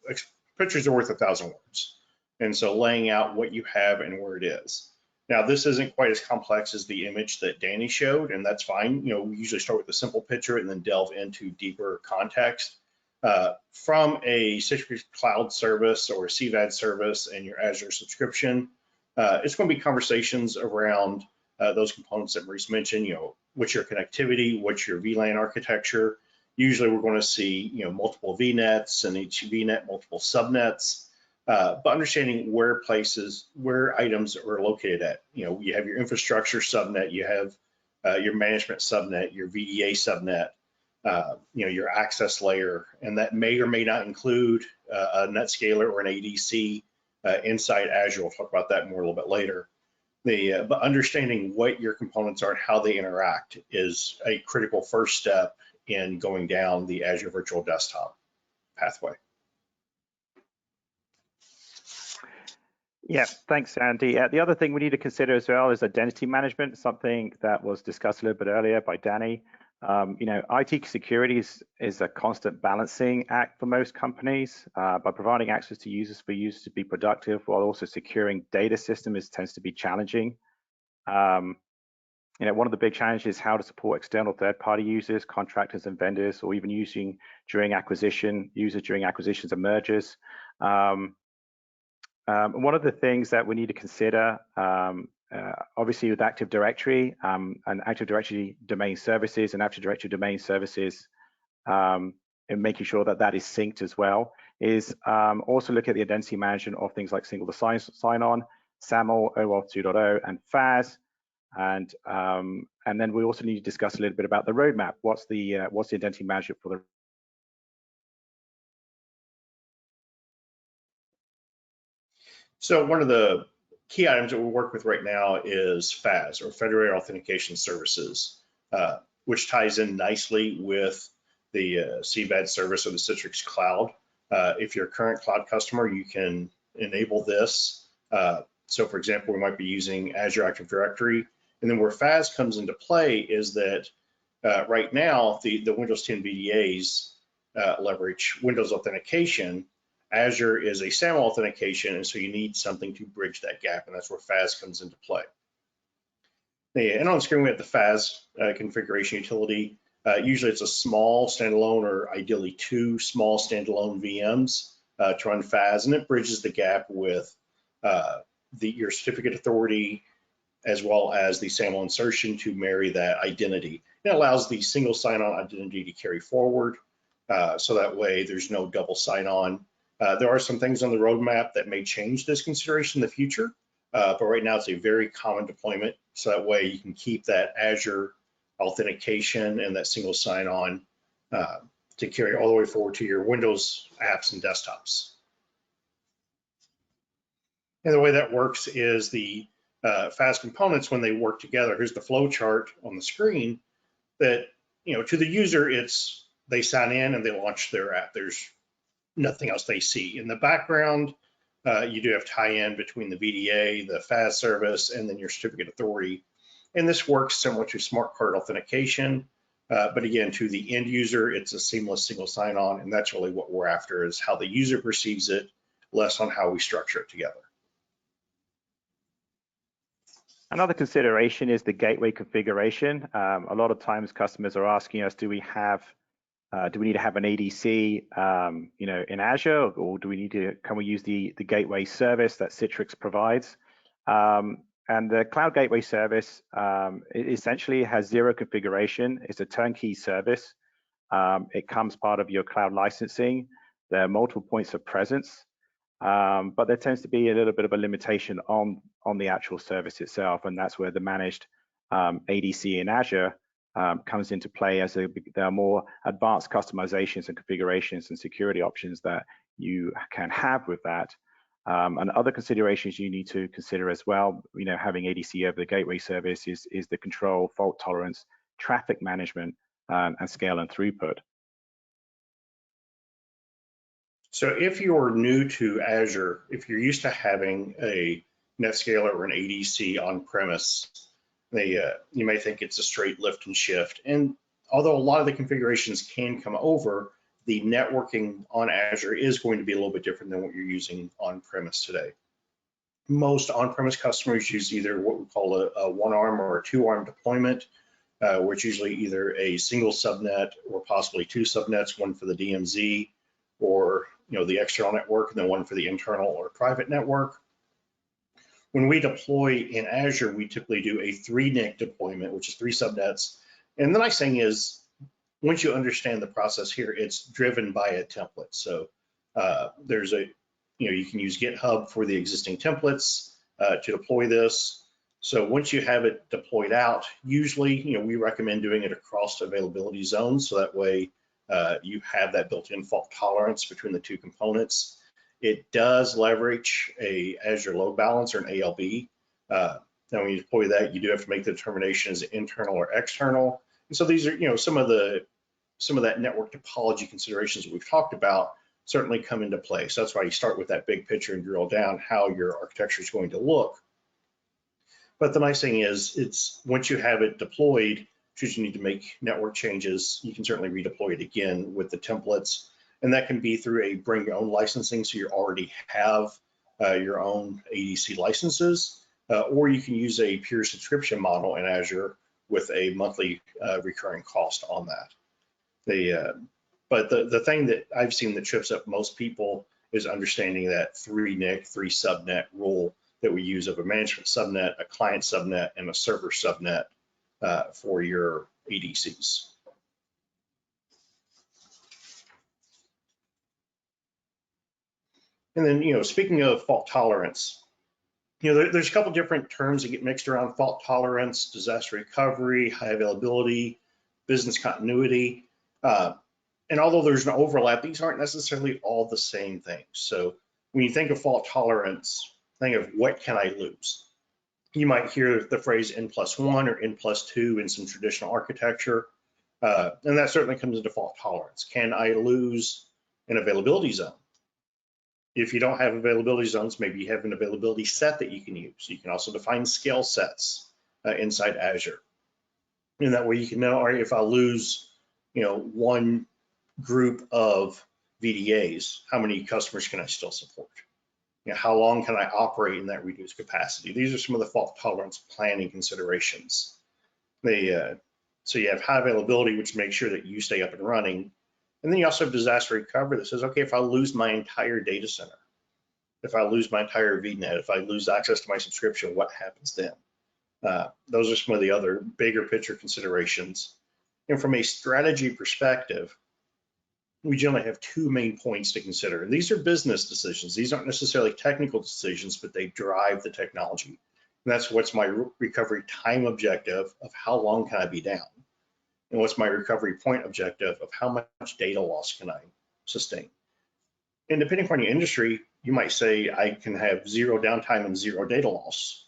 pictures are worth 1,000 words. And so laying out what you have and where it is. Now, this isn't quite as complex as the image that Danny showed, and that's fine. You know, we usually start with a simple picture and then delve into deeper context. From a Citrix cloud service or a CVAD service and your Azure subscription, it's going to be conversations around those components that Maurice mentioned. You know, what's your connectivity, what's your VLAN architecture. Usually, we're going to see, you know, multiple VNets and each VNet multiple subnets. But understanding where items are located at. You know, you have your infrastructure subnet, you have your management subnet, your VDA subnet, you know, your access layer, and that may or may not include a NetScaler or an ADC inside Azure. We'll talk about that more a little bit later. But understanding what your components are and how they interact is a critical first step in going down the Azure Virtual Desktop pathway. Yeah, thanks, Andy. The other thing we need to consider as well is identity management, something that was discussed a little bit earlier by Danny. IT security is a constant balancing act for most companies. By providing access to users for users to be productive while also securing data systems tends to be challenging. One of the big challenges is how to support external third-party users, contractors and vendors, or even users during acquisitions and mergers. One of the things that we need to consider, obviously with Active Directory and Active Directory domain services and Active Directory domain services, and making sure that that is synced as well, is also look at the identity management of things like single sign-on, SAML, OAuth 2.0, and FAS. And then we also need to discuss a little bit about the roadmap. What's the identity management for the So one of the key items that we work with right now is FAS, or Federated Authentication Services, which ties in nicely with the CVAD service or the Citrix Cloud. If you're a current cloud customer, you can enable this. So for example, we might be using Azure Active Directory. And then where FAS comes into play is that right now, the Windows 10 VDAs leverage Windows authentication. Azure is a SAML authentication, and so you need something to bridge that gap, and that's where FAS comes into play. And on the screen, we have the FAS configuration utility. Usually it's a small standalone, or ideally two small standalone VMs to run FAS, and it bridges the gap with your certificate authority as well as the SAML insertion to marry that identity. It allows the single sign-on identity to carry forward, so that way there's no double sign-on. There are some things on the roadmap that may change this consideration in the future, but right now it's a very common deployment, so that way you can keep that Azure authentication and that single sign-on to carry all the way forward to your Windows apps and desktops. And the way that works is the FAS components, when they work together, here's the flow chart on the screen, that to the user, they sign in and they launch their app. There's nothing else they see. In the background, you do have tie-in between the VDA, the FAS service, and then your certificate authority. And this works similar to smart card authentication, but again, to the end user, it's a seamless single sign-on, and that's really what we're after, is how the user perceives it, less on how we structure it together. Another consideration is the gateway configuration. A lot of times customers are asking us, do we need to have an ADC, in Azure, or can we use the gateway service that Citrix provides? And the Cloud Gateway service, it essentially has zero configuration. It's a turnkey service. It comes part of your cloud licensing. There are multiple points of presence, but there tends to be a little bit of a limitation on the actual service itself, and that's where the managed ADC in Azure comes into play, as there are more advanced customizations and configurations and security options that you can have with that. And other considerations you need to consider as well, having ADC over the gateway service is the control, fault tolerance, traffic management, and scale and throughput. So if you're new to Azure, if you're used to having a NetScaler or an ADC on-premise, you may think it's a straight lift and shift. And although a lot of the configurations can come over, the networking on Azure is going to be a little bit different than what you're using on-premise today. Most on-premise customers use either what we call a one-arm or a two-arm deployment, where it's usually either a single subnet or possibly two subnets, one for the DMZ or the external network, and then one for the internal or private network. When we deploy in Azure, we typically do a 3-NIC deployment, which is 3 subnets. And the nice thing is, once you understand the process here, it's driven by a template. So there's you can use GitHub for the existing templates to deploy this. So once you have it deployed out, usually, we recommend doing it across availability zones, so that way you have that built-in fault tolerance between the two components. It does leverage a Azure Load Balancer, an ALB. Now, when you deploy that, you do have to make the determination as internal or external. And so these are, you know, some of that network topology considerations that we've talked about certainly come into play. So that's why you start with that big picture and drill down how your architecture is going to look. But the nice thing is, it's once you have it deployed, should you need to make network changes, you can certainly redeploy it again with the templates. And that can be through a bring your own licensing, so you already have your own ADC licenses, or you can use a pure subscription model in Azure with a monthly recurring cost on that. But the thing that I've seen that trips up most people is understanding that 3 NIC, 3 subnet rule that we use of a management subnet, a client subnet, and a server subnet for your ADCs. And then, you know, speaking of fault tolerance, you know, there's a couple different terms that get mixed around: fault tolerance, disaster recovery, high availability, business continuity. And although there's an overlap, these aren't necessarily all the same thing. So when you think of fault tolerance, think of what can I lose? You might hear the phrase N+1 or N+2 in some traditional architecture. And that certainly comes into fault tolerance. Can I lose an availability zone? If you don't have availability zones, maybe you have an availability set that you can use. You can also define scale sets inside Azure. And that way you can know, all right, if I lose, you know, one group of VDAs, how many customers can I still support? You know, how long can I operate in that reduced capacity? These are some of the fault tolerance planning considerations. So you have high availability, which makes sure that you stay up and running. And then you also have disaster recovery that says, okay, if I lose my entire data center, if I lose my entire VNet, if I lose access to my subscription, what happens then? Those are some of the other bigger picture considerations. And from a strategy perspective, we generally have 2 main points to consider. And these are business decisions. These aren't necessarily technical decisions, but they drive the technology. And that's what's my recovery time objective of how long can I be down? And what's my recovery point objective of how much data loss can I sustain? And depending upon your industry, you might say I can have 0 downtime and 0 data loss.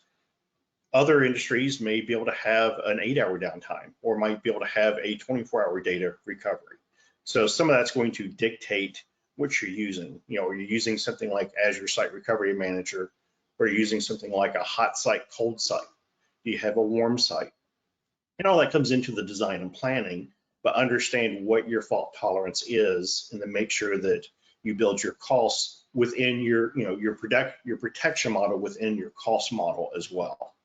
Other industries may be able to have an 8-hour downtime, or might be able to have a 24-hour data recovery. So some of that's going to dictate what you're using. You know, are you using something like Azure Site Recovery Manager, or are you using something like a hot site, cold site? Do you have a warm site? And all that comes into the design and planning, but understand what your fault tolerance is, and then make sure that you build your costs within your, you know, your protection model within your cost model as well.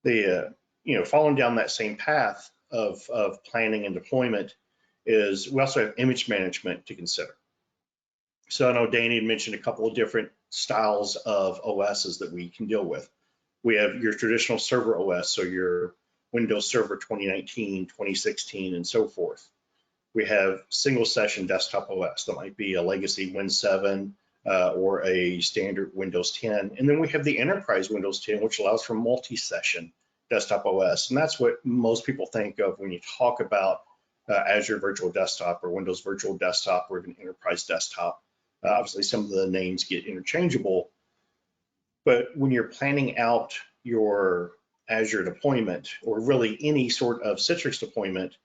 You know, following down that same path of planning and deployment is we also have image management to consider. So I know Danny had mentioned a couple of different styles of OSs that we can deal with. We have your traditional server OS, so your Windows Server 2019, 2016, and so forth. We have single session desktop OS that might be a legacy Win 7 or a standard Windows 10. And then we have the enterprise Windows 10, which allows for multi-session desktop OS. And that's what most people think of when you talk about Azure Virtual Desktop or Windows Virtual Desktop or even enterprise desktop. Obviously, some of the names get interchangeable, but when you're planning out your Azure deployment, or really any sort of Citrix deployment,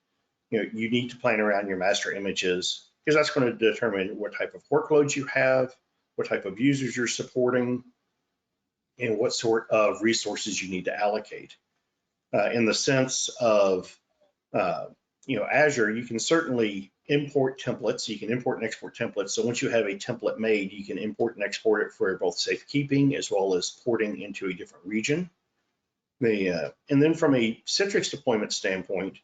you know, you need to plan around your master images, because that's going to determine what type of workloads you have, what type of users you're supporting, and what sort of resources you need to allocate. In the sense of you know, Azure, you can certainly import templates. You can import and export templates. So once you have a template made, you can import and export it for both safekeeping as well as porting into a different region. And then from a Citrix deployment standpoint,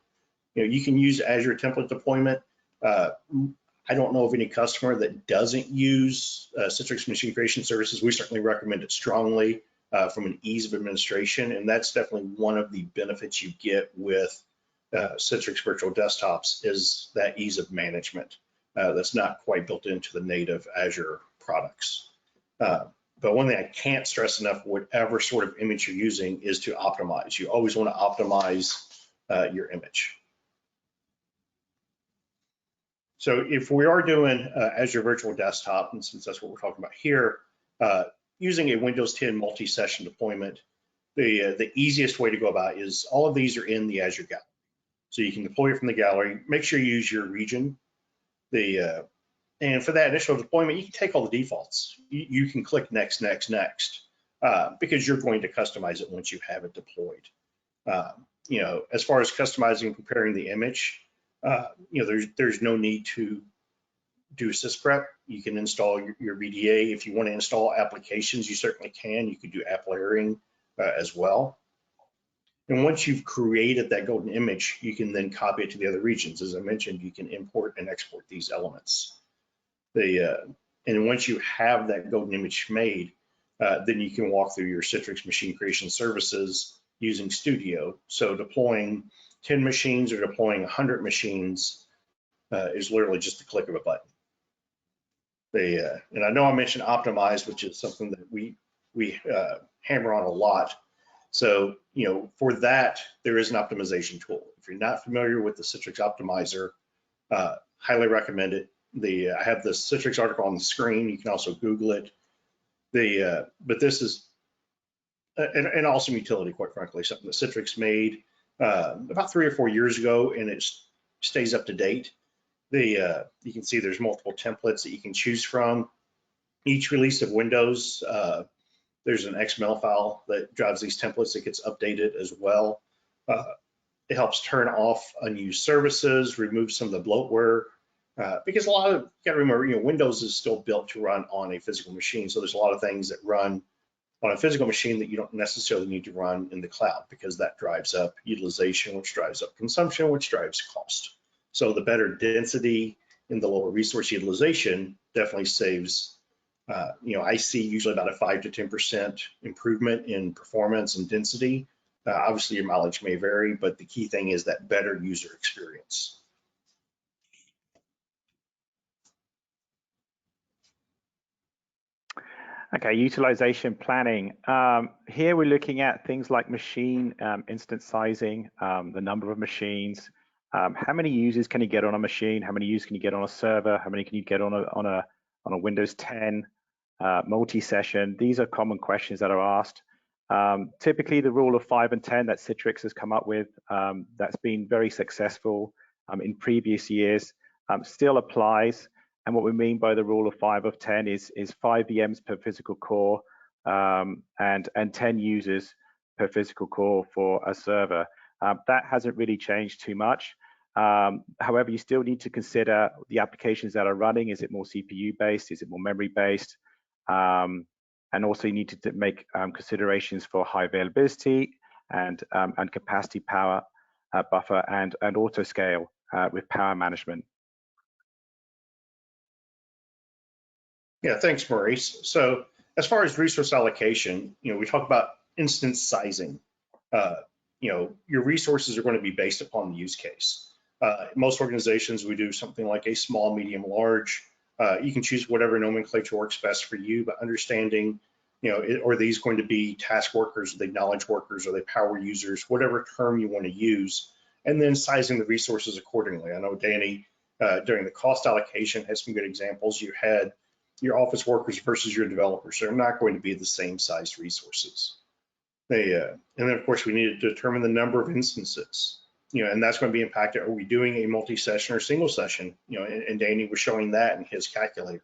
you know, you can use Azure template deployment. I don't know of any customer that doesn't use Citrix Machine Creation Services. We certainly recommend it strongly from an ease of administration, and that's definitely one of the benefits you get with Citrix Virtual Desktops is that ease of management that's not quite built into the native Azure products. But one thing I can't stress enough, whatever sort of image you're using, is to optimize. You always want to optimize your image. So if we are doing Azure Virtual Desktop, and since that's what we're talking about here, using a Windows 10 multi-session deployment, the easiest way to go about is all of these are in the Azure Gallery. So you can deploy it from the gallery. Make sure you use your region. And for that initial deployment, you can take all the defaults. You can click next, next, next, because you're going to customize it once you have it deployed. You know, as far as customizing and preparing the image, you know, there's no need to do sysprep. You can install your VDA. If you want to install applications, you certainly can. You could do app layering as well. And once you've created that golden image, you can then copy it to the other regions. As I mentioned, you can import and export these elements. And once you have that golden image made, then you can walk through your Citrix machine creation services using Studio. So deploying 10 machines or deploying 100 machines is literally just the click of a button. And I know I mentioned optimize, which is something that we hammer on a lot. So, you know, for that, there is an optimization tool. If you're not familiar with the Citrix Optimizer, highly recommend it. I have the Citrix article on the screen. You can also Google it. But this is an awesome utility, quite frankly, something that Citrix made about 3 or 4 years ago, and it stays up to date. You can see there's multiple templates that you can choose from. Each release of Windows, there's an XML file that drives these templates that gets updated as well. It helps turn off unused services, remove some of the bloatware, because you got to remember, you know, Windows is still built to run on a physical machine. So there's a lot of things that run on a physical machine that you don't necessarily need to run in the cloud, because that drives up utilization, which drives up consumption, which drives cost. So the better density and the lower resource utilization definitely saves. You know, I see usually about a 5 to 10% improvement in performance and density. Obviously, your mileage may vary, but the key thing is that better user experience. Okay, utilization planning. Here we're looking at things like machine instance sizing, the number of machines, how many users can you get on a machine, how many users can you get on a server, how many can you get on a Windows 10 multi-session. These are common questions that are asked. Typically, the rule of 5 and 10 that Citrix has come up with, that's been very successful in previous years, still applies. And what we mean by the rule of 5 of 10 is 5 VMs per physical core and 10 users per physical core for a server. That hasn't really changed too much. However, you still need to consider the applications that are running. Is it more CPU based? Is it more memory based? And also you need to make considerations for high availability and capacity, power, buffer, and auto scale with power management. Yeah, thanks, Maurice. So as far as resource allocation, you know, we talk about instance sizing. You know, your resources are going to be based upon the use case. Most organizations, we do something like a small, medium, large. You can choose whatever nomenclature works best for you, but understanding, you know, are these going to be task workers, are they knowledge workers, are they power users, whatever term you want to use, and then sizing the resources accordingly. I know Danny, during the cost allocation, has some good examples. You had your office workers versus your developers. They're not going to be the same size resources. And then of course we need to determine the number of instances, you know, and that's going to be impacted. Are we doing a multi-session or single session? You know, and Danny was showing that in his calculator.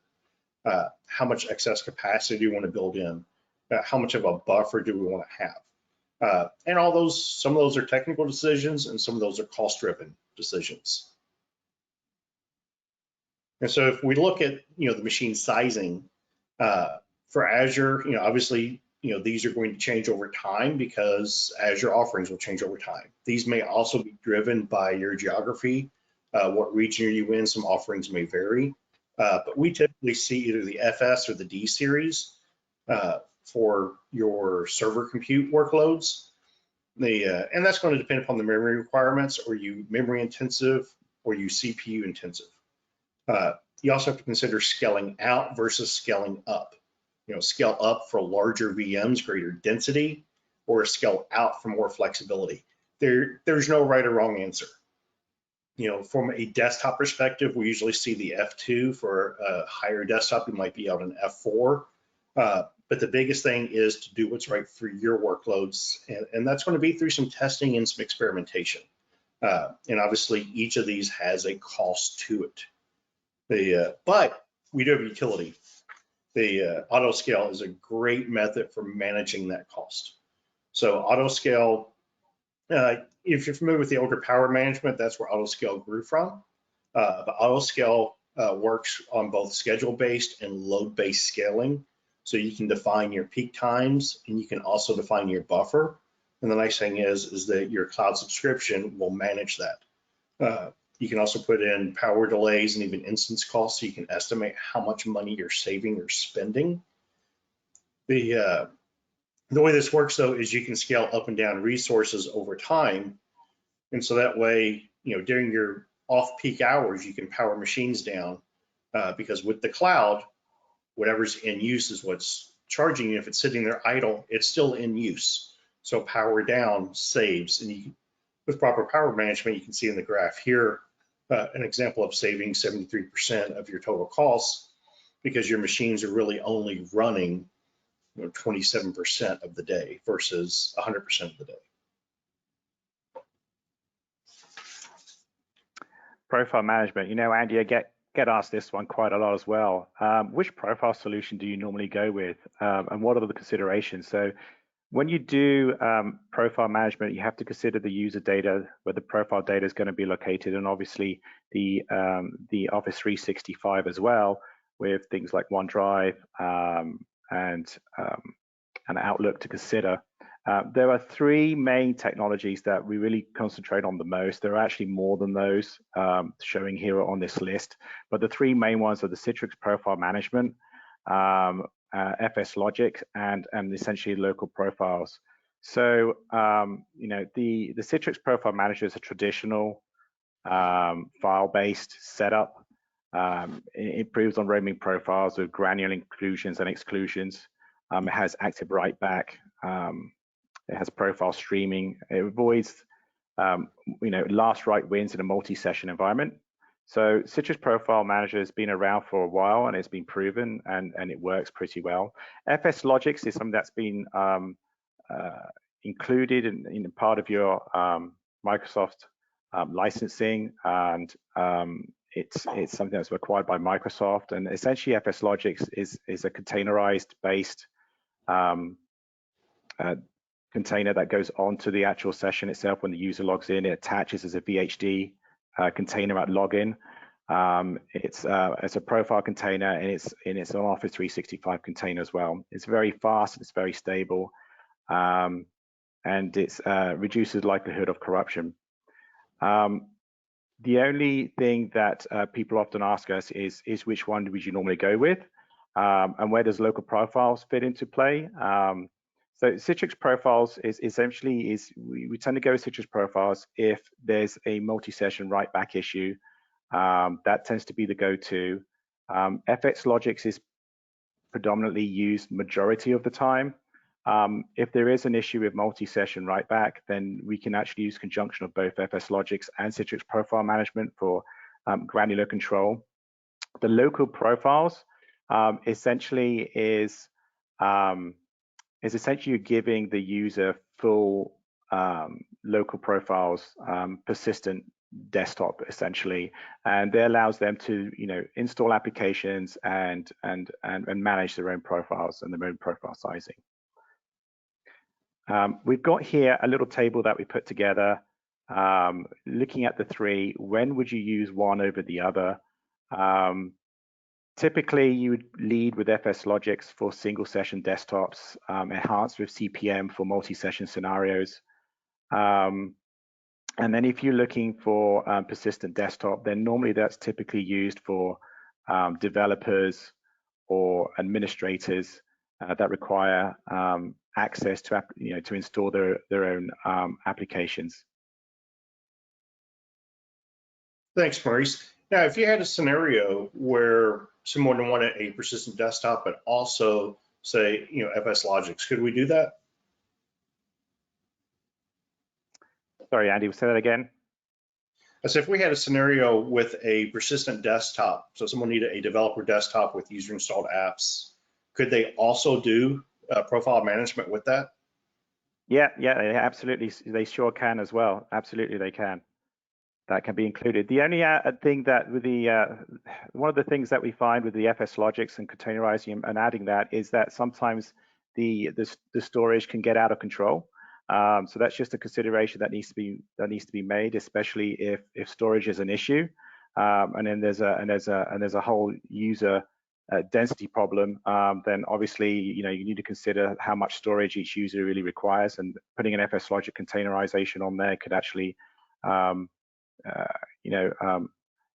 How much excess capacity do you want to build in? How much of a buffer do we want to have? And all those, some of those are technical decisions and some of those are cost-driven decisions. And so if we look at, you know, the machine sizing for Azure, you know, obviously, you know, these are going to change over time because Azure offerings will change over time. These may also be driven by your geography, what region are you in. Some offerings may vary, but we typically see either the FS or the D series for your server compute workloads. And that's going to depend upon the memory requirements. Are you memory intensive or you CPU intensive? You also have to consider scaling out versus scaling up. You know, scale up for larger VMs, greater density, or scale out for more flexibility. There's no right or wrong answer. From a desktop perspective, we usually see the F2. For a higher desktop, you might be out an F4. But the biggest thing is to do what's right for your workloads, and that's going to be through some testing and some experimentation. And obviously, each of these has a cost to it. But we do have utility. The auto scale is a great method for managing that cost. So auto scale, if you're familiar with the older power management, that's where auto scale grew from. But auto scale works on both schedule-based and load-based scaling. So you can define your peak times, and you can also define your buffer. And the nice thing is that your cloud subscription will manage that. You can also put in power delays and even instance costs, so you can estimate how much money you're saving or spending. The way this works, though, is you can scale up and down resources over time. And so that way, during your off-peak hours, you can power machines down, because with the cloud, whatever's in use is what's charging you. If it's sitting there idle, it's still in use. So power down saves. And with proper power management, you can see in the graph here an example of saving 73% of your total costs, because your machines are really only running 27% of the day versus 100% of the day. Profile management. Andy, I get asked this one quite a lot as well. Which profile solution do you normally go with, and what are the considerations? So when you do profile management, you have to consider the user data, where the profile data is going to be located, and obviously the Office 365 as well, with things like OneDrive and Outlook to consider. There are three main technologies that we really concentrate on the most. There are actually more than those showing here on this list, but the three main ones are the Citrix Profile Management, FS Logic, and essentially local profiles. So the Citrix Profile Manager is a traditional file-based setup. It improves on roaming profiles with granular inclusions and exclusions. It has active write back. It has profile streaming. It avoids last write wins in a multi-session environment. So Citrix Profile Manager has been around for a while, and it's been proven, and it works pretty well. FS Logics is something that's been included in part of your Microsoft licensing, and it's something that's required by Microsoft. And essentially, FS Logics is a containerized based container that goes onto the actual session itself. When the user logs in, it attaches as a VHD container at login. It's a profile container, and it's an Office 365 container as well. It's very fast, it's very stable, and it reduces likelihood of corruption. The only thing that people often ask us is which one would you normally go with, and where does local profiles fit into play? So Citrix Profiles is essentially we tend to go with Citrix Profiles if there's a multi-session write back issue. That tends to be the go-to. FX Logics is predominantly used majority of the time. If there is an issue with multi-session write back, then we can actually use conjunction of both FS Logics and Citrix Profile Management for granular control. The local profiles essentially is essentially giving the user full local profiles, persistent desktop essentially, and that allows them to install applications and manage their own profiles and their own profile sizing. We've got here a little table that we put together looking at the three. When would you use one over the other? Typically, you would lead with FS Logics for single session desktops, enhanced with CPM for multi-session scenarios. And then if you're looking for persistent desktop, then normally that's typically used for developers or administrators that require access to to install their own applications. Thanks, Maurice. Now, if you had a scenario where someone wanted a persistent desktop, but also say, FS Logics, could we do that? Sorry, Andy, say that again. So if we had a scenario with a persistent desktop, so someone needed a developer desktop with user installed apps, could they also do profile management with that? Yeah, absolutely. They sure can as well. Absolutely, they can. That can be included. The only thing that with the one of the things that we find with the FS logics and containerizing and adding that is that sometimes the storage can get out of control. So that's just a consideration that needs to be made, especially if storage is an issue. And then there's a whole user density problem. Then obviously you need to consider how much storage each user really requires, and putting an FS logic containerization on there could actually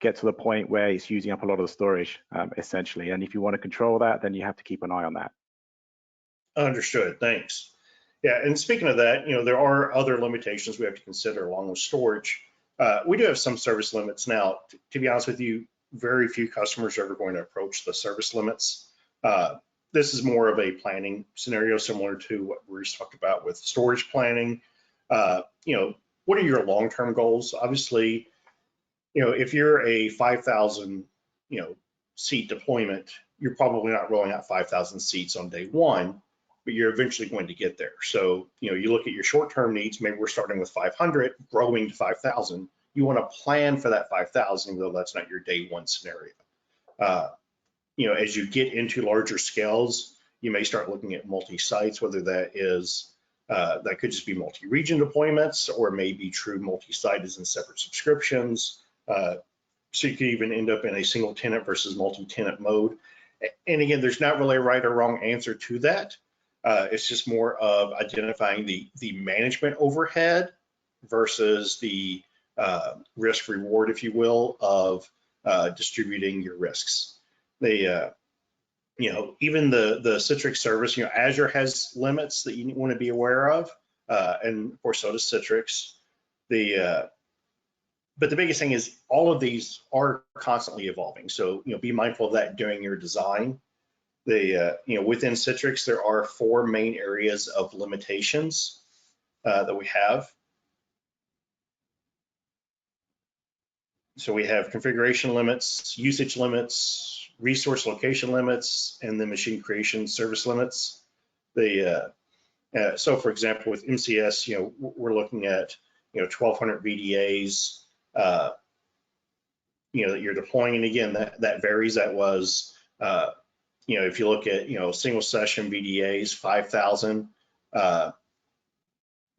get to the point where it's using up a lot of the storage, essentially. And if you want to control that, then you have to keep an eye on that. Understood. Thanks. Yeah, and speaking of that, there are other limitations we have to consider along with storage. We do have some service limits now. To be honest with you, very few customers are ever going to approach the service limits. This is more of a planning scenario, similar to what Bruce talked about with storage planning. What are your long-term goals? Obviously, if you're a 5,000, seat deployment, you're probably not rolling out 5,000 seats on day one, but you're eventually going to get there. So, you look at your short-term needs, maybe we're starting with 500, growing to 5,000. You want to plan for that 5,000, though that's not your day one scenario. As you get into larger scales, you may start looking at multi-sites, whether that is that could just be multi-region deployments, or maybe true multi-site is in separate subscriptions. So you could even end up in a single tenant versus multi-tenant mode. And again, there's not really a right or wrong answer to that. It's just more of identifying the management overhead versus the risk reward, if you will, of distributing your risks. Even the Citrix service, Azure has limits that you want to be aware of, and of course, so does Citrix. But the biggest thing is all of these are constantly evolving. So, be mindful of that during your design. Within Citrix, there are 4 main areas of limitations that we have. So we have configuration limits, usage limits, resource location limits, and the machine creation service limits. So for example, with MCS, we're looking at 1,200 VDAs that you're deploying, and again, that varies. That was if you look at single session VDAs, 5,000.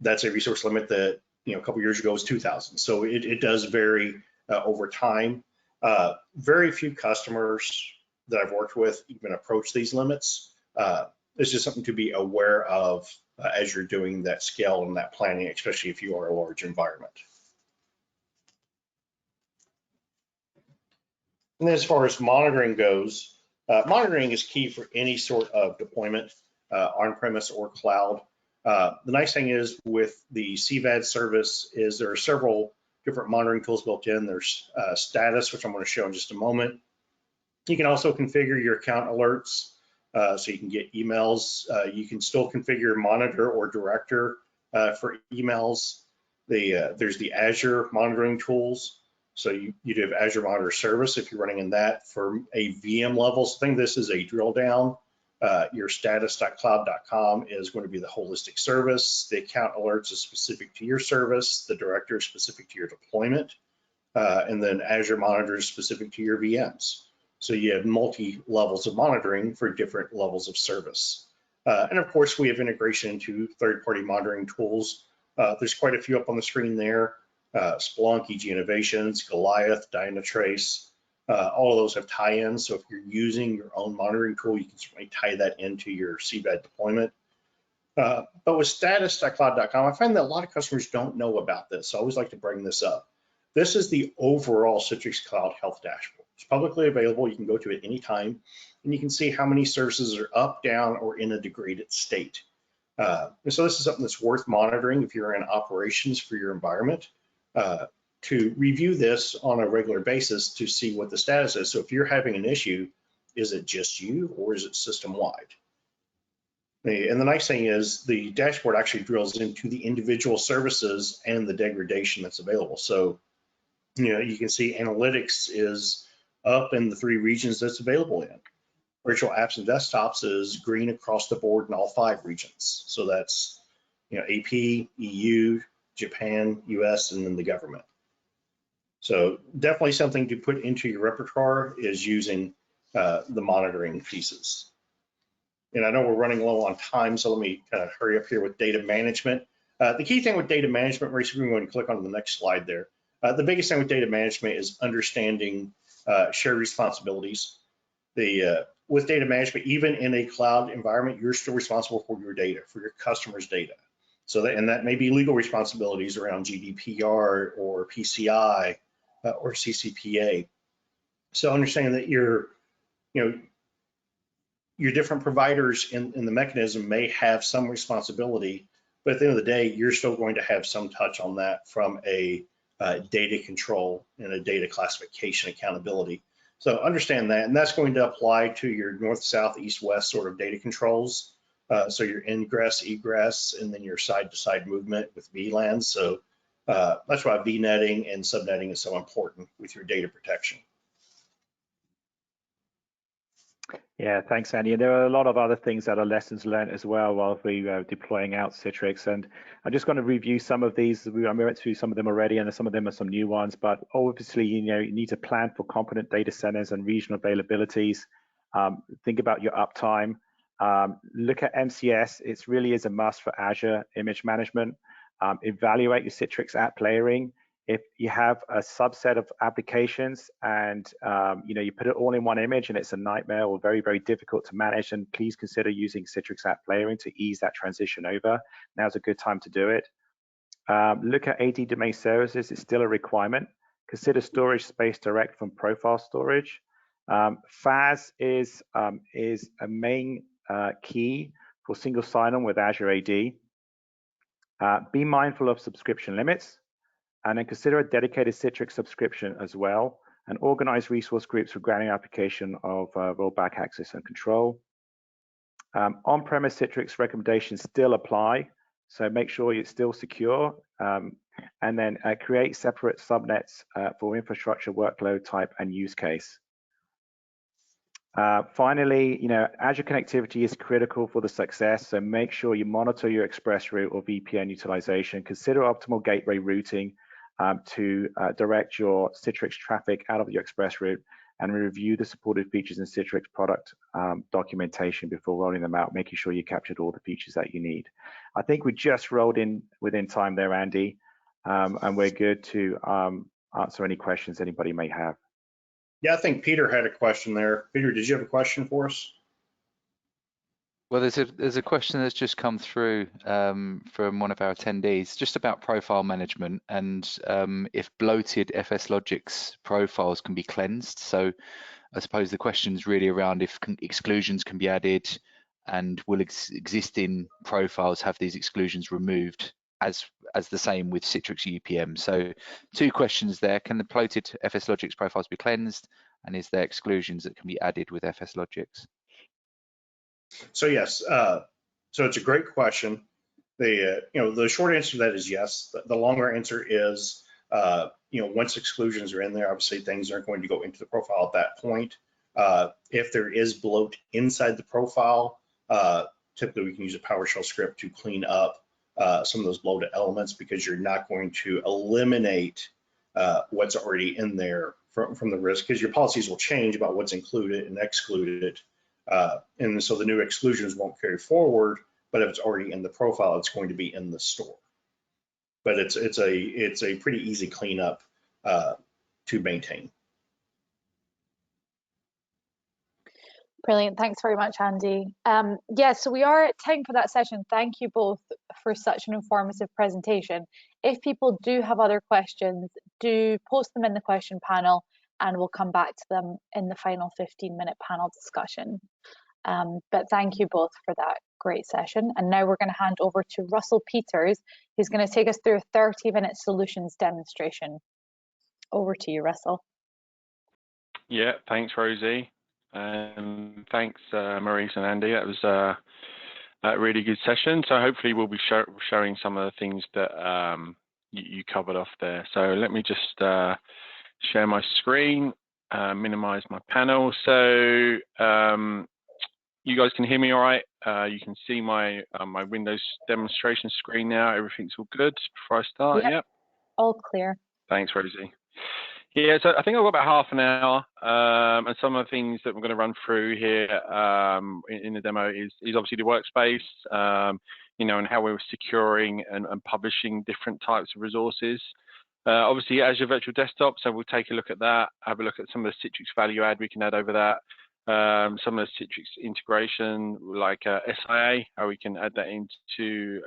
That's a resource limit that a couple years ago was 2,000. So it does vary over time. Very few customers that I've worked with even approach these limits. It's just something to be aware of as you're doing that scale and that planning, especially if you are a large environment. And then as far as monitoring goes, monitoring is key for any sort of deployment, on-premise or cloud. The nice thing is with the CVAD service is there are several different monitoring tools built in. There's status, which I'm going to show in just a moment. You can also configure your account alerts, so you can get emails. You can still configure monitor or director for emails. There's the Azure monitoring tools. So you do have Azure Monitor Service if you're running in that for a VM level. So I think this is a drill down. Your status.cloud.com is going to be the holistic service. The account alerts is specific to your service. The director is specific to your deployment. And then Azure Monitor is specific to your VMs. So you have multi-levels of monitoring for different levels of service. And of course, we have integration into third-party monitoring tools. There's quite a few up on the screen there. Splunk, EG Innovations, Goliath, Dynatrace, all of those have tie-ins. So if you're using your own monitoring tool, you can certainly tie that into your CVAD deployment. But with status.cloud.com, I find that a lot of customers don't know about this. So I always like to bring this up. This is the overall Citrix Cloud Health Dashboard. It's publicly available. You can go to it anytime, and you can see how many services are up, down, or in a degraded state. And so this is something that's worth monitoring if you're in operations for your environment. To review this on a regular basis to see what the status is. So if you're having an issue, is it just you or is it system-wide? And the nice thing is the dashboard actually drills into the individual services and the degradation that's available. So You can see analytics is up in the 3 regions that's available in. Virtual apps and desktops is green across the board in all 5 regions. So that's AP, EU, Japan, US, and then the government. So definitely something to put into your repertoire is using the monitoring pieces. And I know we're running low on time, so let me kind of hurry up here with data management. The key thing with data management, Maurice, we're going to click on the next slide there. The biggest thing with data management is understanding shared responsibilities. With data management, even in a cloud environment, you're still responsible for your data, for your customers' data. So that may be legal responsibilities around GDPR or PCI or CCPA. So understanding that your different providers in the mechanism may have some responsibility, but at the end of the day, you're still going to have some touch on that from a data control and a data classification accountability. So understand that, and that's going to apply to your north, south, east, west sort of data controls. So your ingress, egress, and then your side-to-side movement with VLANs. So that's why VNetting and subnetting is so important with your data protection. Yeah, thanks, Andy. And there are a lot of other things that are lessons learned as well while we are deploying out Citrix. And I'm just going to review some of these. We went through some of them already, and some of them are some new ones. But obviously, you need to plan for competent data centers and regional availabilities. Think about your uptime. Look at MCS. It really is a must for Azure image management. Evaluate your Citrix app layering. If you have a subset of applications and you put it all in one image and it's a nightmare or very, very difficult to manage, then please consider using Citrix app layering to ease that transition over. Now's a good time to do it. Look at AD domain services. It's still a requirement. Consider storage space direct from profile storage. FAS is a main key for single sign-on with Azure AD. Be mindful of subscription limits. And then consider a dedicated Citrix subscription as well, and organize resource groups for granting application of rollback access and control. On-premise Citrix recommendations still apply, so make sure it's still secure. And then create separate subnets for infrastructure workload type and use case. Finally, Azure connectivity is critical for the success, so make sure you monitor your express route or VPN utilization. Consider optimal gateway routing to direct your Citrix traffic out of your express route, and review the supported features in Citrix product documentation before rolling them out, making sure you captured all the features that you need. I think we just rolled in within time there, Andy, and we're good to answer any questions anybody may have. Yeah, I think Peter had a question there. Peter, did you have a question for us? Well, there's a question that's just come through from one of our attendees, just about profile management and if bloated FSLogix profiles can be cleansed. So I suppose the question is really around if exclusions can be added, and will existing profiles have these exclusions removed as the same with Citrix UPM. So 2 questions there. Can the bloated FSLogix profiles be cleansed, and is there exclusions that can be added with FSLogix? So yes, so it's a great question. The short answer to that is yes. The longer answer is, once exclusions are in there, obviously things aren't going to go into the profile at that point. If there is bloat inside the profile, typically we can use a PowerShell script to clean up some of those bloated elements, because you're not going to eliminate what's already in there from the risk, because your policies will change about what's included and excluded. And so the new exclusions won't carry forward, but if it's already in the profile, it's going to be in the store. But it's a pretty easy cleanup to maintain. Brilliant. Thanks very much, Andy. Yeah, so we are at time for that session. Thank you both for such an informative presentation. If people do have other questions, do post them in the question panel, and we'll come back to them in the final 15-minute panel discussion. But thank you both for that great session. And now we're going to hand over to Russell Peters, who's going to take us through a 30-minute solutions demonstration. Over to you, Russell. Yeah, thanks, Rosie. Thanks, Maurice and Andy. That was a really good session. So hopefully we'll be showing some of the things that you covered off there. So let me just share my screen, minimize my panel. So you guys can hear me all right? You can see my my Windows demonstration screen now. Everything's all good before I start. Yep. All clear. Thanks, Rosie. Yeah, so I think I've got about half an hour, and some of the things that we're going to run through here in the demo is obviously the workspace, you know, and how we're securing and publishing different types of resources. Obviously, Azure Virtual Desktop, so we'll take a look at that, have a look at some of the Citrix value add we can add over that, some of the Citrix integration like SIA, how we can add that into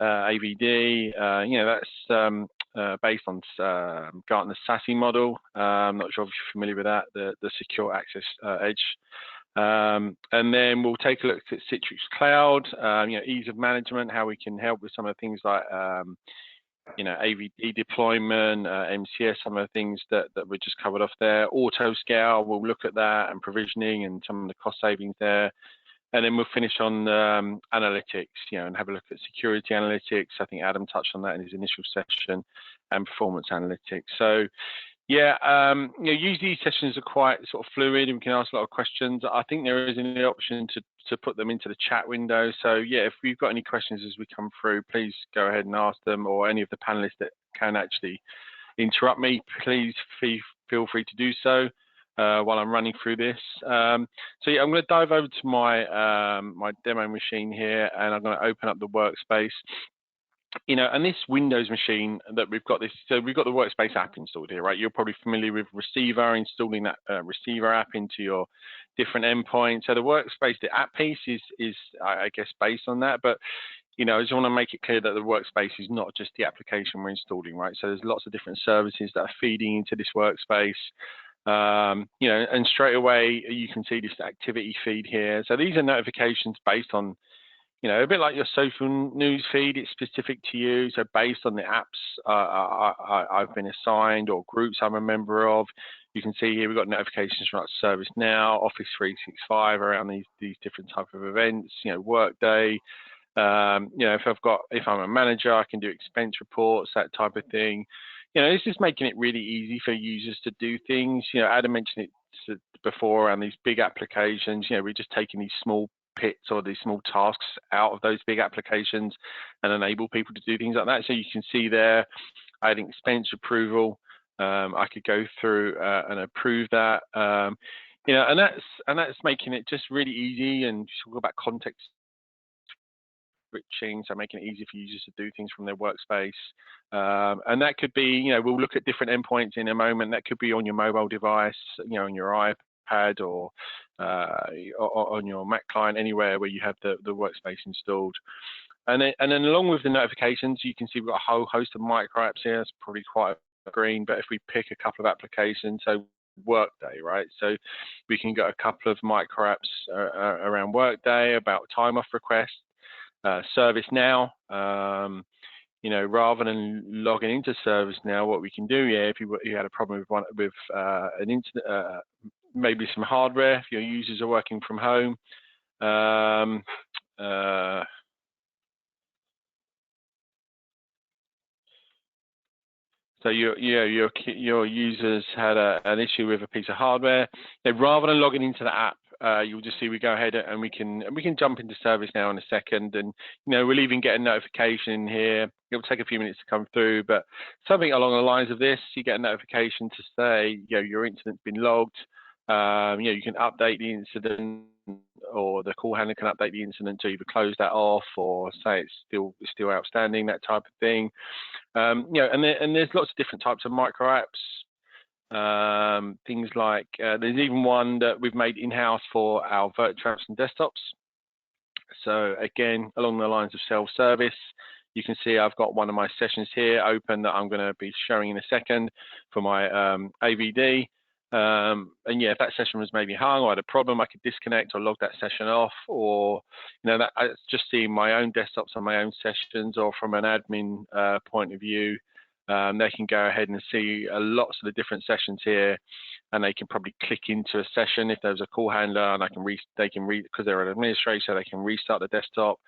AVD. You know, that's based on Gartner's SASE model. I'm not sure if you're familiar with that, the secure access edge. And then we'll take a look at Citrix Cloud, you know, ease of management, how we can help with some of the things like you know, AVD deployment, MCS, some of the things that we just covered off there. Auto scale, we'll look at that, and provisioning and some of the cost savings there. And then we'll finish on analytics, you know, and have a look at security analytics. I think Adam touched on that in his initial session, and performance analytics. So, yeah, you know, usually these sessions are quite sort of fluid, and we can ask a lot of questions. I think there is an option to put them into the chat window. So, yeah, if we've got any questions as we come through, please go ahead and ask them, or any of the panelists that can actually interrupt me, please feel free to do so while I'm running through this. So yeah, I'm going to dive over to my my demo machine here, and I'm going to open up the workspace. You know, and this Windows machine that we've got so we've got the Workspace app installed here, right? You're probably familiar with Receiver, installing that Receiver app into your different endpoints. So the Workspace, the app piece is I guess based on that, but you know, I just want to make it clear that the Workspace is not just the application we're installing, right? So there's lots of different services that are feeding into this Workspace. You know, and straight away you can see this activity feed here. So these are notifications based on, you know, a bit like your social news feed. It's specific to you. So based on the apps I've been assigned or groups I'm a member of, you can see here we've got notifications from like ServiceNow, Office 365 around these different type of events. You know, Workday. You know, if I'm a manager, I can do expense reports, that type of thing. You know, it's just making it really easy for users to do things. You know, Adam mentioned it before around these big applications. You know, we're just taking these small pits or these small tasks out of those big applications and enable people to do things like that. So you can see there, adding expense approval. I could go through and approve that. You know, and that's making it just really easy. And talk about context switching, so making it easy for users to do things from their workspace. And that could be, you know, we'll look at different endpoints in a moment. That could be on your mobile device, you know, on your iPad or on your Mac client, anywhere where you have the workspace installed. And then along with the notifications, you can see we've got a whole host of micro apps here. It's probably quite green, but if we pick a couple of applications, so Workday, right? So we can get a couple of micro apps around Workday, about time off requests. ServiceNow, you know, rather than logging into ServiceNow, what we can do, yeah, if you had a problem with an incident, maybe some hardware, if your users are working from home, so your users had an issue with a piece of hardware. Rather than logging into the app, you'll just see we go ahead and we can jump into ServiceNow in a second, and you know, we'll even get a notification in here. It'll take a few minutes to come through, but something along the lines of this, you get a notification to say, you know, your incident's been logged. You know, you can update the incident, or the call handler can update the incident to either close that off or say it's still outstanding, that type of thing. You know, and there's lots of different types of micro apps. Things like there's even one that we've made in-house for our virtual apps and desktops. So again, along the lines of self-service, you can see I've got one of my sessions here open that I'm going to be showing in a second for my AVD. And yeah, if that session was maybe hung or had a problem, I could disconnect or log that session off, or you know, that's just seeing my own desktops on my own sessions, or from an admin point of view, they can go ahead and see lots of the different sessions here, and they can probably click into a session if there's a call handler, and they can read because they're an administrator, so they can restart the desktop,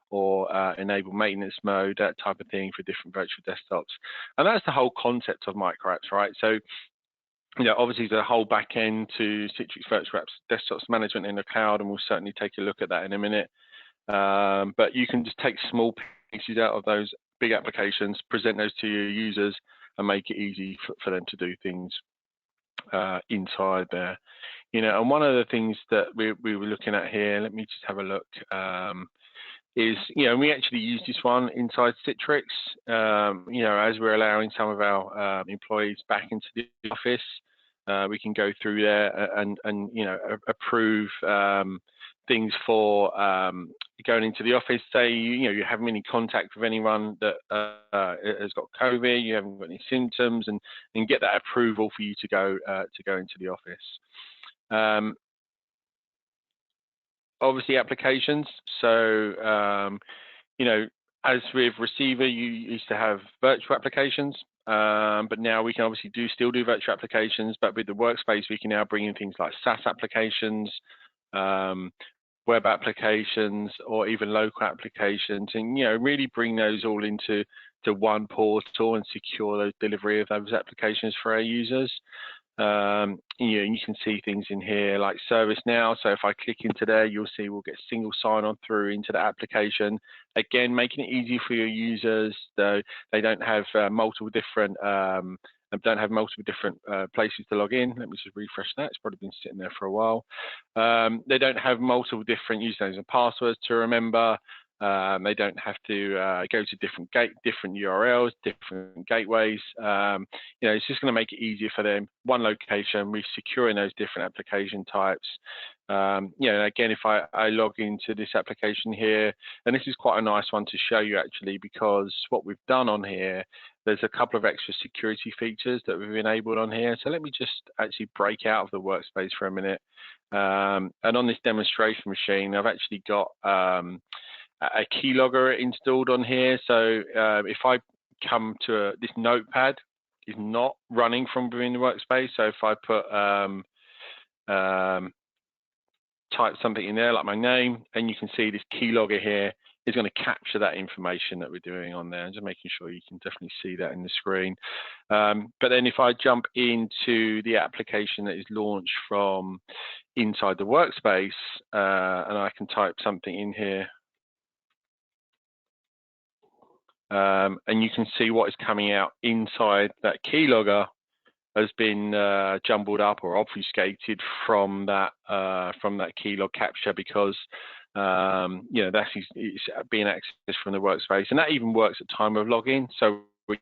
or enable maintenance mode, that type of thing for different virtual desktops. And that's the whole concept of micro apps, right? So, you know, obviously the whole back end to Citrix Virtual Apps Desktops management in the cloud, and we'll certainly take a look at that in a minute. But you can just take small pieces out of those big applications, present those to your users, and make it easy for them to do things inside there. You know, and one of the things that we were looking at here, let me just have a look, is, you know, we actually use this one inside Citrix, you know, as we're allowing some of our employees back into the office. We can go through there and you know, approve things for going into the office. Say, you know, you haven't any contact with anyone that has got COVID, you haven't got any symptoms, and get that approval for you to go into the office. Obviously applications. So, you know, as with Receiver, you used to have virtual applications, but now we can obviously still do virtual applications, but with the workspace, we can now bring in things like SaaS applications, web applications, or even local applications, and, you know, really bring those all into one portal and secure the delivery of those applications for our users. You know, you can see things in here like ServiceNow. So if I click into there, you'll see we'll get single sign-on through into the application. Again, making it easy for your users, though they don't have multiple different places to log in. Let me just refresh that. It's probably been sitting there for a while. They don't have multiple different usernames and passwords to remember. They don't have to go to different URLs, different gateways. You know, it's just going to make it easier for them. One location, we're securing those different application types. You know, again, if I log into this application here, and this is quite a nice one to show you actually, because what we've done on here, there's a couple of extra security features that we've enabled on here. So let me just actually break out of the workspace for a minute. And on this demonstration machine, I've actually got a keylogger installed on here. So if I come to this notepad, is not running from within the workspace. So if I put type something in there like my name, and you can see this keylogger here is going to capture that information that we're doing on there. Just making sure you can definitely see that in the screen. But then if I jump into the application that is launched from inside the workspace, and I can type something in here, and you can see what is coming out inside that keylogger has been jumbled up or obfuscated from that keylog capture, because you know, it's being accessed from the workspace, and that even works at time of login. So we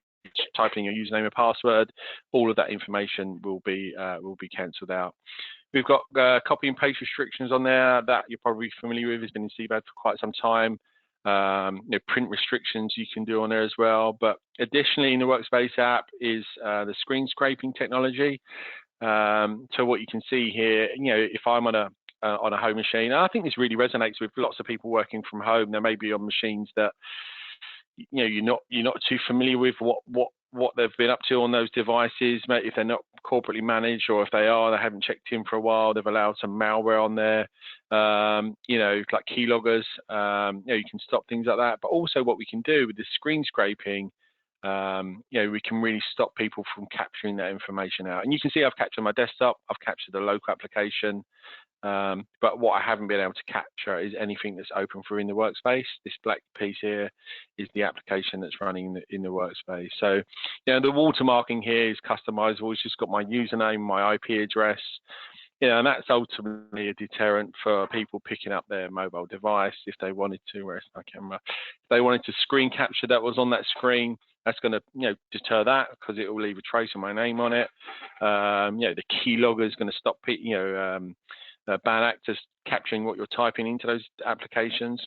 type in your username and password, all of that information will be cancelled out. We've got copy and paste restrictions on there that you're probably familiar with. It's been in CBAD for quite some time. You know, print restrictions you can do on there as well. But additionally, in the Workspace app is the screen scraping technology. So what you can see here, you know, if I'm on a home machine, and I think this really resonates with lots of people working from home. They may be on machines that, you know, you're not too familiar with what they've been up to on those devices, if they're not corporately managed, or if they are, they haven't checked in for a while, they've allowed some malware on there, you know, like keyloggers, you know, you can stop things like that. But also what we can do with the screen scraping, you know, we can really stop people from capturing that information out. And you can see I've captured my desktop, I've captured a local application, but what I haven't been able to capture is anything that's open through in the workspace. This black piece here is the application that's running in the workspace. So, you know, the watermarking here is customizable. It's just got my username, my IP address, you know, and that's ultimately a deterrent for people picking up their mobile device if they wanted to. Where's my camera? If they wanted to screen capture that was on that screen, that's going to, you know, deter that, because it will leave a trace of my name on it. You know, the keylogger is going to stop, you know, bad actors capturing what you're typing into those applications,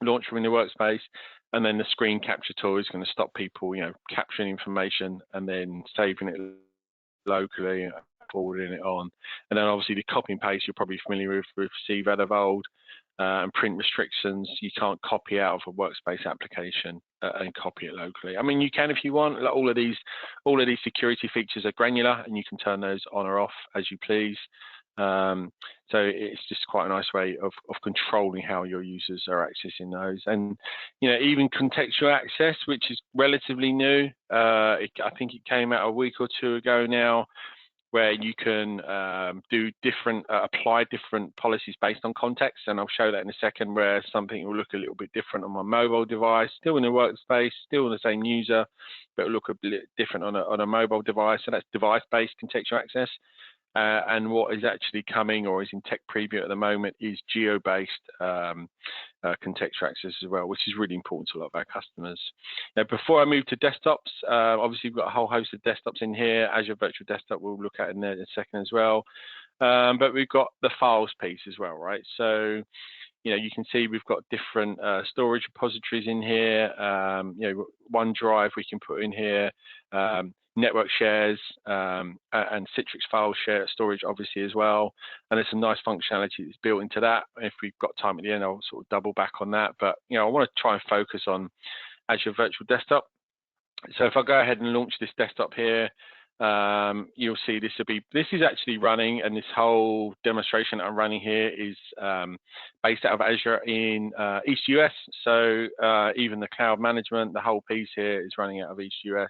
launch from the workspace, and then the screen capture tool is going to stop people, you know, capturing information and then saving it locally and forwarding it on. And then obviously the copy and paste you're probably familiar with CVAD of old, and print restrictions. You can't copy out of a workspace application and copy it locally. I mean, you can if you want. All of these security features are granular, and you can turn those on or off as you please. So it's just quite a nice way of controlling how your users are accessing those. And even contextual access, which is relatively new. I think it came out a week or two ago now, where you can do different, apply different policies based on context. And I'll show that in a second, where something will look a little bit different on my mobile device, still in the workspace, still the same user, but it'll look a bit different on a mobile device. So that's device-based contextual access. And what is actually coming, or is in tech preview at the moment, is geo-based contextual access as well, which is really important to a lot of our customers. Now, before I move to desktops, obviously we've got a whole host of desktops in here. Azure Virtual Desktop we'll look at in a second as well. But we've got the files piece as well, right? So you can see we've got different storage repositories in here. OneDrive we can put in here. Network shares and Citrix file share storage obviously as well, and there's some nice functionality that's built into that. If we've got time at the end, I'll sort of double back on that, but I want to try and focus on Azure Virtual Desktop. So if I go ahead and launch this desktop here, you'll see this is actually running, and this whole demonstration I'm running here is based out of Azure in East US. So even the cloud management, the whole piece here is running out of East US.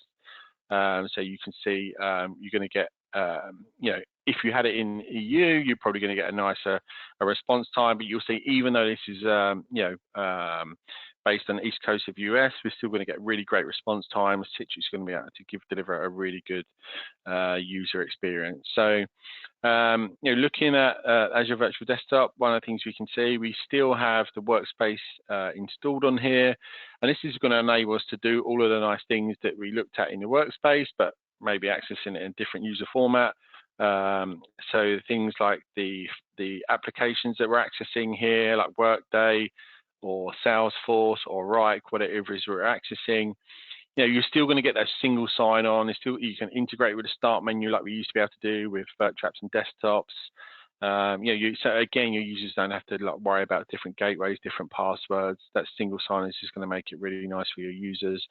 So you can see you're going to get, if you had it in EU, you're probably going to get a nicer response time. But you'll see, even though this is, based on the East Coast of US, we're still going to get really great response time. Citrix is going to be able to deliver a really good user experience. So, looking at Azure Virtual Desktop, one of the things we can see, we still have the workspace installed on here, and this is going to enable us to do all of the nice things that we looked at in the workspace, but maybe accessing it in a different user format. So things like the applications that we're accessing here, like Workday or Salesforce or Wrike, whatever it is we're accessing, you're still going to get that single sign-on. You can integrate with the start menu like we used to be able to do with virtual apps and desktops. So again, your users don't have to worry about different gateways, different passwords. That single sign-on is just going to make it really nice for your users.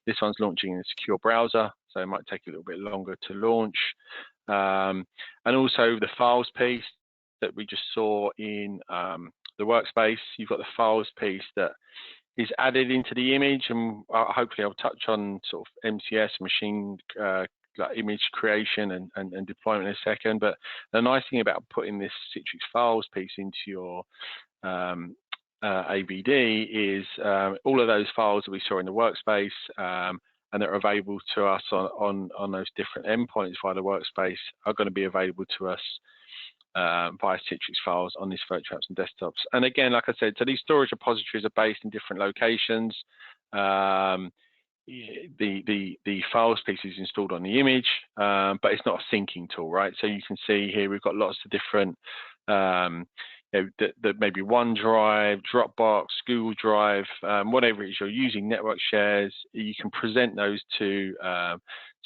This one's launching in a secure browser, so it might take a little bit longer to launch. And also the files piece that we just saw in the workspace, you've got the files piece that is added into the image, and hopefully I'll touch on sort of MCS, machine image creation and deployment in a second. But the nice thing about putting this Citrix files piece into your AVD is all of those files that we saw in the workspace and that are available to us on those different endpoints via the workspace are going to be available to us via Citrix files on these virtual apps and desktops. And again, like I said, so these storage repositories are based in different locations. The files piece is installed on the image, but it's not a syncing tool, right? So you can see here we've got lots of different, that maybe OneDrive, Dropbox, Google Drive, whatever it is you're using, network shares. You can present those to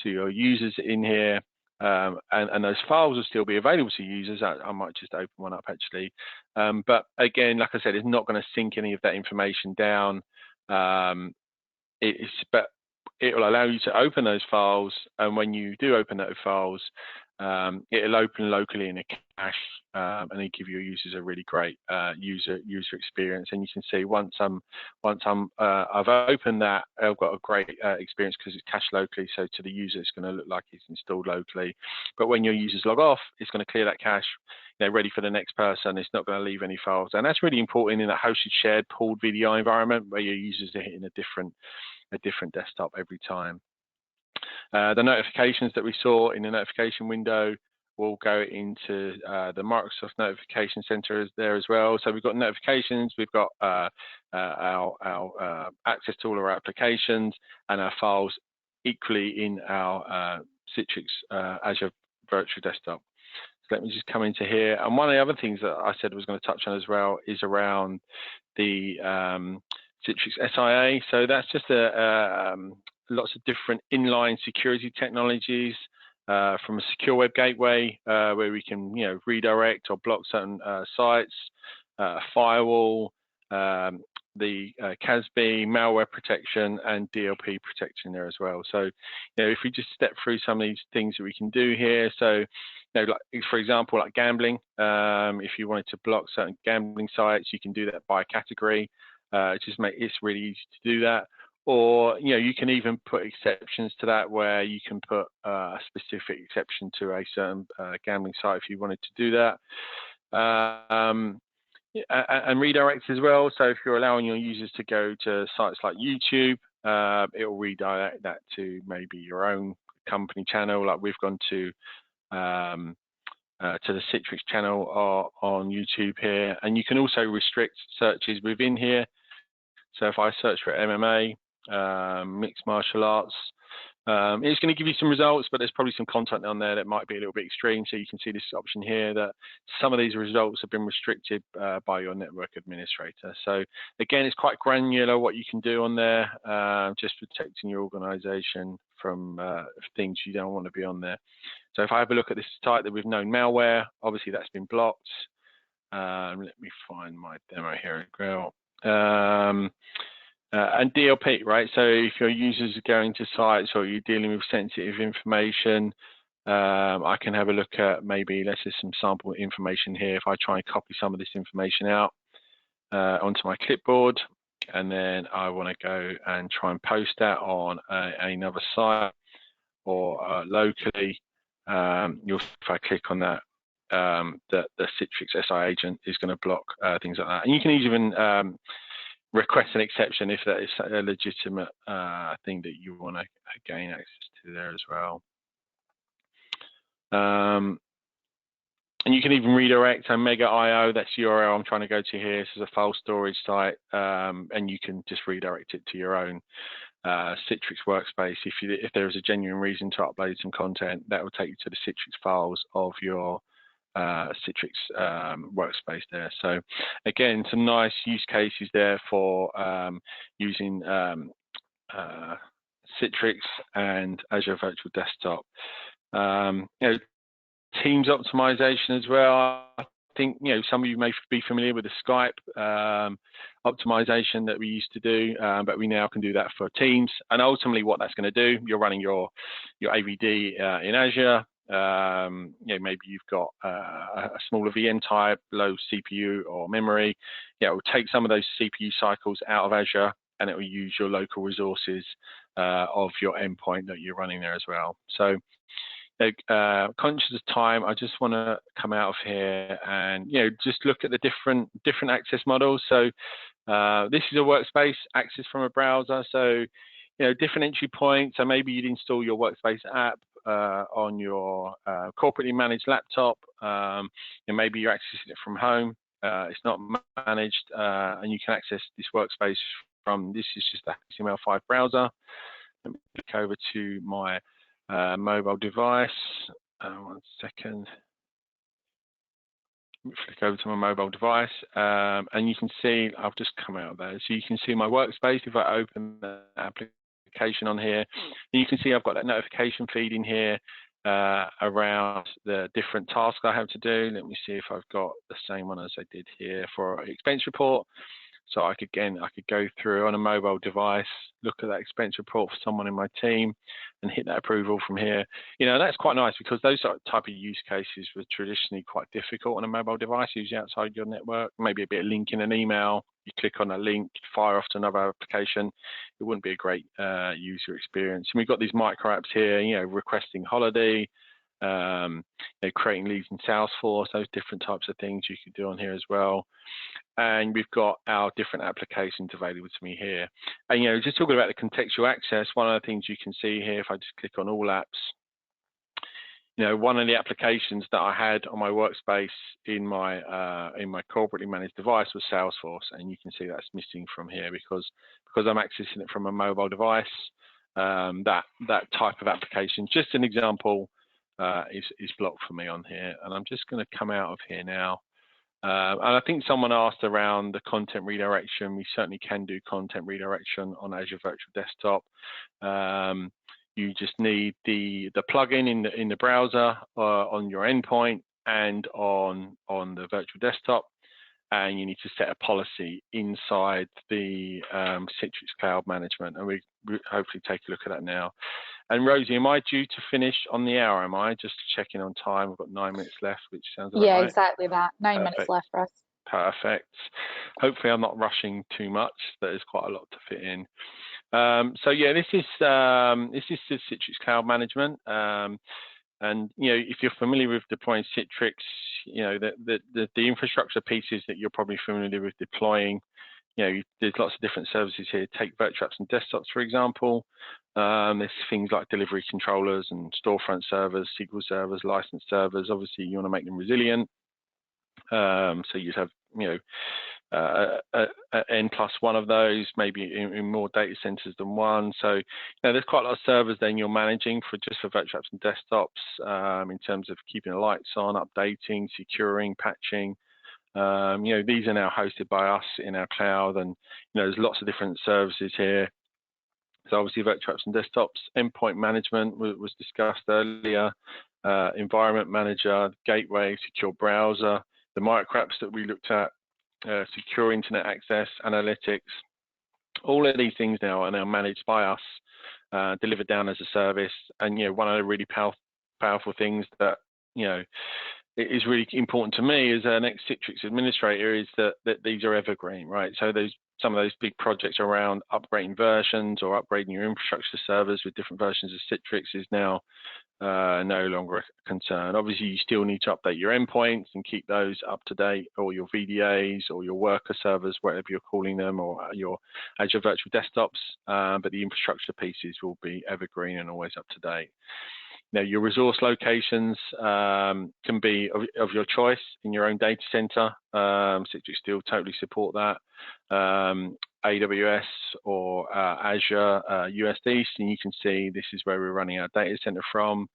your users in here. And those files will still be available to users. I might just open one up actually. But again, like I said, it's not going to sync any of that information down. But it will allow you to open those files, and when you do open those files, it'll open locally in a cache, and it'll give your users a really great user experience. And you can see once I've opened that, I've got a great experience because it's cached locally. So to the user, it's going to look like it's installed locally. But when your users log off, it's going to clear that cache. Ready for the next person. It's not going to leave any files, and that's really important in that hosted, shared, pooled VDI environment where your users are hitting a different desktop every time. The notifications that we saw in the notification window will go into the Microsoft Notification Center there as well. So we've got notifications, we've got our access to all our applications and our files equally in our Citrix Azure Virtual Desktop. So let me just come into here. And one of the other things that I said I was going to touch on as well is around the Citrix SIA. So that's just lots of different inline security technologies from a secure web gateway where we can redirect or block certain sites, a firewall, the CASB, malware protection, and DLP protection there as well. So, if we just step through some of these things that we can do here. So, like for example, like gambling. If you wanted to block certain gambling sites, you can do that by category. It's really easy to do that. Or, you can even put exceptions to that, where you can put a specific exception to a certain gambling site if you wanted to do that. And redirects as well. So if you're allowing your users to go to sites like YouTube, it will redirect that to maybe your own company channel. Like we've gone to the Citrix channel on YouTube here, and you can also restrict searches within here. So if I search for MMA, mixed martial arts, it's going to give you some results, but there's probably some content on there that might be a little bit extreme. So you can see this option here that some of these results have been restricted by your network administrator. So again, it's quite granular what you can do on there, just protecting your organization from things you don't want to be on there. So if I have a look at this site that we've known malware, obviously that's been blocked. Let me find my demo here as well. And DLP, right? So if your users are going to sites or you're dealing with sensitive information, I can have a look at maybe, let's say, some sample information here. If I try and copy some of this information out onto my clipboard, and then I want to go and try and post that on another site or locally, if I click on that, the Citrix SI agent is going to block things like that. And you can even request an exception if that is a legitimate thing that you want to gain access to there as well. And you can even redirect a Mega IO, that's the URL I'm trying to go to here. This is a file storage site, and you can just redirect it to your own Citrix Workspace. If there is a genuine reason to upload some content, that will take you to the Citrix files of your Citrix Workspace there. So again, some nice use cases there for using Citrix and Azure Virtual Desktop. Teams optimization as well. I think some of you may be familiar with the Skype optimization that we used to do, but we now can do that for Teams. And ultimately, what that's going to do, you're running your AVD in Azure. Maybe you've got a smaller VM type, low CPU or memory. It will take some of those CPU cycles out of Azure, and it will use your local resources of your endpoint that you're running there as well. So, conscious of time, I just want to come out of here and just look at the different access models. So this is a workspace access from a browser. So different entry points. So maybe you'd install your workspace app on your corporately managed laptop, and maybe you're accessing it from home. It's not managed, and you can access this workspace from, this is just a HTML5 browser. Let me click over to my mobile device. 1 second. Flick over to my mobile device, and you can see I've just come out of there. So you can see my workspace. If I open the application on here, and you can see I've got that notification feed in here around the different tasks I have to do. Let me see if I've got the same one as I did here for expense report. So I could go through on a mobile device, look at that expense report for someone in my team, and hit that approval from here. That's quite nice, because those type of use cases were traditionally quite difficult on a mobile device, usually outside your network. Maybe a bit of link in an email. You click on a link, fire off to another application. It wouldn't be a great user experience. And we've got these micro apps here, requesting holiday, creating leads in Salesforce, those different types of things you could do on here as well. And we've got our different applications available to me here. And just talking about the contextual access, one of the things you can see here, if I just click on all apps, one of the applications that I had on my workspace in my corporately managed device was Salesforce, and you can see that's missing from here because I'm accessing it from a mobile device. That type of application, just an example, is blocked for me on here. And I'm just going to come out of here now. And I think someone asked around the content redirection. We certainly can do content redirection on Azure Virtual Desktop. You just need the plugin in the browser on your endpoint and on the virtual desktop. and you need to set a policy inside the Citrix Cloud Management, and we hopefully take a look at that now. And Rosie, am I due to finish on the hour? Am I just checking on time? We've got 9 minutes left, which sounds about Yeah, right. exactly that. 9 Perfect. minutes left for us. Perfect. Hopefully, I'm not rushing too much. There's quite a lot to fit in. So yeah, this is the Citrix Cloud Management. And if you're familiar with deploying Citrix, the infrastructure pieces that you're probably familiar with deploying. There's lots of different services here. Take virtual apps and desktops, for example. There's things like delivery controllers and storefront servers, SQL servers, license servers. Obviously, you want to make them resilient. So you'd have, n+1 of those, maybe in more data centers than one. So there's quite a lot of servers then you're managing just for virtual apps and desktops, in terms of keeping the lights on, updating, securing, patching. These are now hosted by us in our cloud, and there's lots of different services here. So obviously virtual apps and desktops, endpoint management was discussed earlier, environment manager, gateway, secure browser, the micro apps that we looked at, secure internet access, analytics. All of these things now are now managed by us, delivered down as a service. And one of the really powerful things that it is really important to me as an ex-Citrix administrator is that these are evergreen, right? So some of those big projects around upgrading versions or upgrading your infrastructure servers with different versions of Citrix is now no longer a concern. Obviously, you still need to update your endpoints and keep those up to date, or your VDAs or your worker servers, whatever you're calling them, or your Azure Virtual Desktops, but the infrastructure pieces will be evergreen and always up to date. Now, your resource locations can be of your choice in your own data center. Citrix still totally support that. AWS or Azure US East, and you can see this is where we're running our data center from.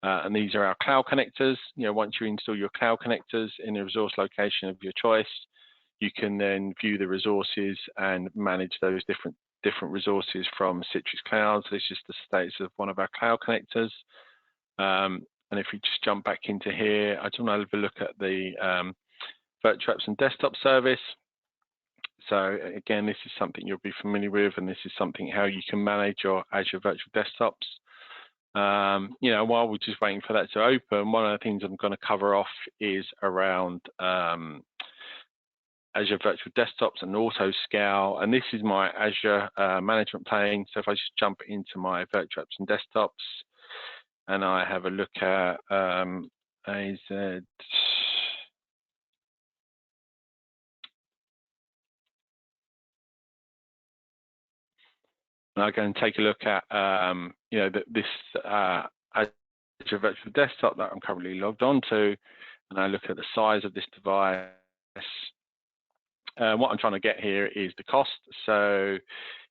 And these are our cloud connectors. Once you install your cloud connectors in a resource location of your choice, you can then view the resources and manage those different resources from Citrix Cloud. So this is the status of one of our cloud connectors. And if we just jump back into here, I just want to have a look at the virtual apps and desktop service. So again, this is something you'll be familiar with, and this is something how you can manage your Azure Virtual Desktops. While we're just waiting for that to open, one of the things I'm going to cover off is around Azure Virtual Desktops and auto scale. And this is my Azure management plane. So if I just jump into my virtual apps and desktops, and I have a look at AZ. And I go and take a look at this Azure Virtual Desktop that I'm currently logged onto, and I look at the size of this device. What I'm trying to get here is the cost. So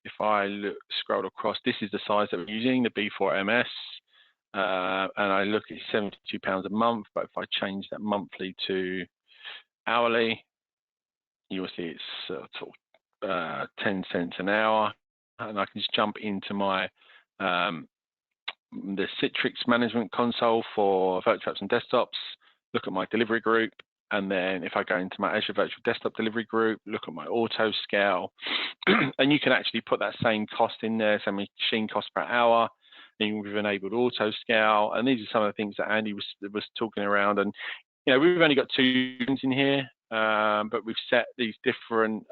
if I scroll across, this is the size that we're using, the B4MS. And I look at £72 a month, but if I change that monthly to hourly, you will see it's 10 cents an hour, and I can just jump into my the Citrix Management Console for virtual apps and desktops, look at my delivery group, and then if I go into my Azure Virtual Desktop delivery group, look at my auto scale, and you can actually put that same cost in there, so machine cost per hour. We've enabled auto scale, and these are some of the things that Andy was talking around. And we've only got 2 things in here, but we've set these different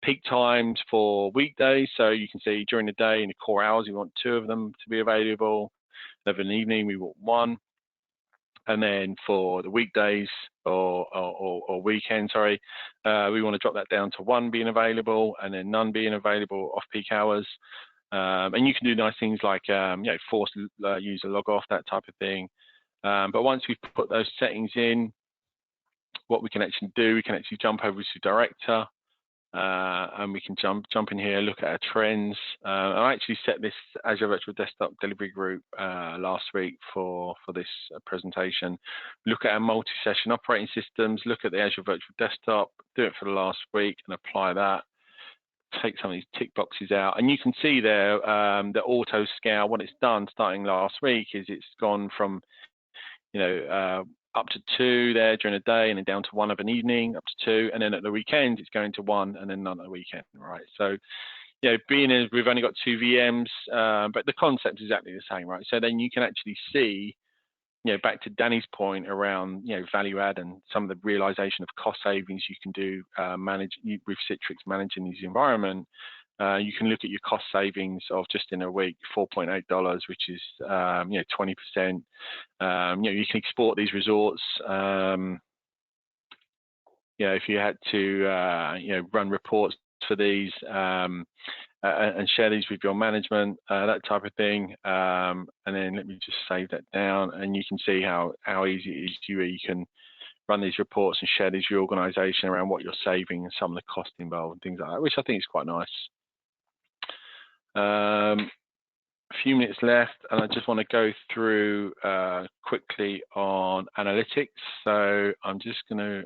peak times for weekdays. So you can see during the day in the core hours, we want 2 of them to be available. Then in the evening, we want 1. And then for the weekdays or weekends, we want to drop that down to 1 being available, and then none being available off peak hours. And you can do nice things like force user log off, that type of thing. But once we've put those settings in, what we can actually do, we can actually jump over to Director, and we can jump in here, look at our trends. I actually set this Azure Virtual Desktop delivery group last week for this presentation. Look at our multi-session operating systems, look at the Azure Virtual Desktop, do it for the last week and apply that. Take some of these tick boxes out, and you can see there the auto scale. What it's done starting last week is it's gone from up to 2 there during the day, and then down to 1 of an evening, up to 2, and then at the weekend it's going to 1, and then none at the weekend, right? So, you know, being as we've only got 2 VMs, but the concept is exactly the same, right? So then you can actually see, you know, back to Danny's point around, you know, value add and some of the realization of cost savings you can do with Citrix managing these environment. You can look at your cost savings of just in a week, $4.8, which is, you know, 20%. You know, you can export these resorts. You know, if you had to, you know, run reports for these and share these with your management, that type of thing. And then let me just save that down, and you can see how easy it is you can run these reports and share these reorganization around what you're saving and some of the cost involved and things like that, which I think is quite nice. A few minutes left, and I just want to go through quickly on analytics. So I'm just going to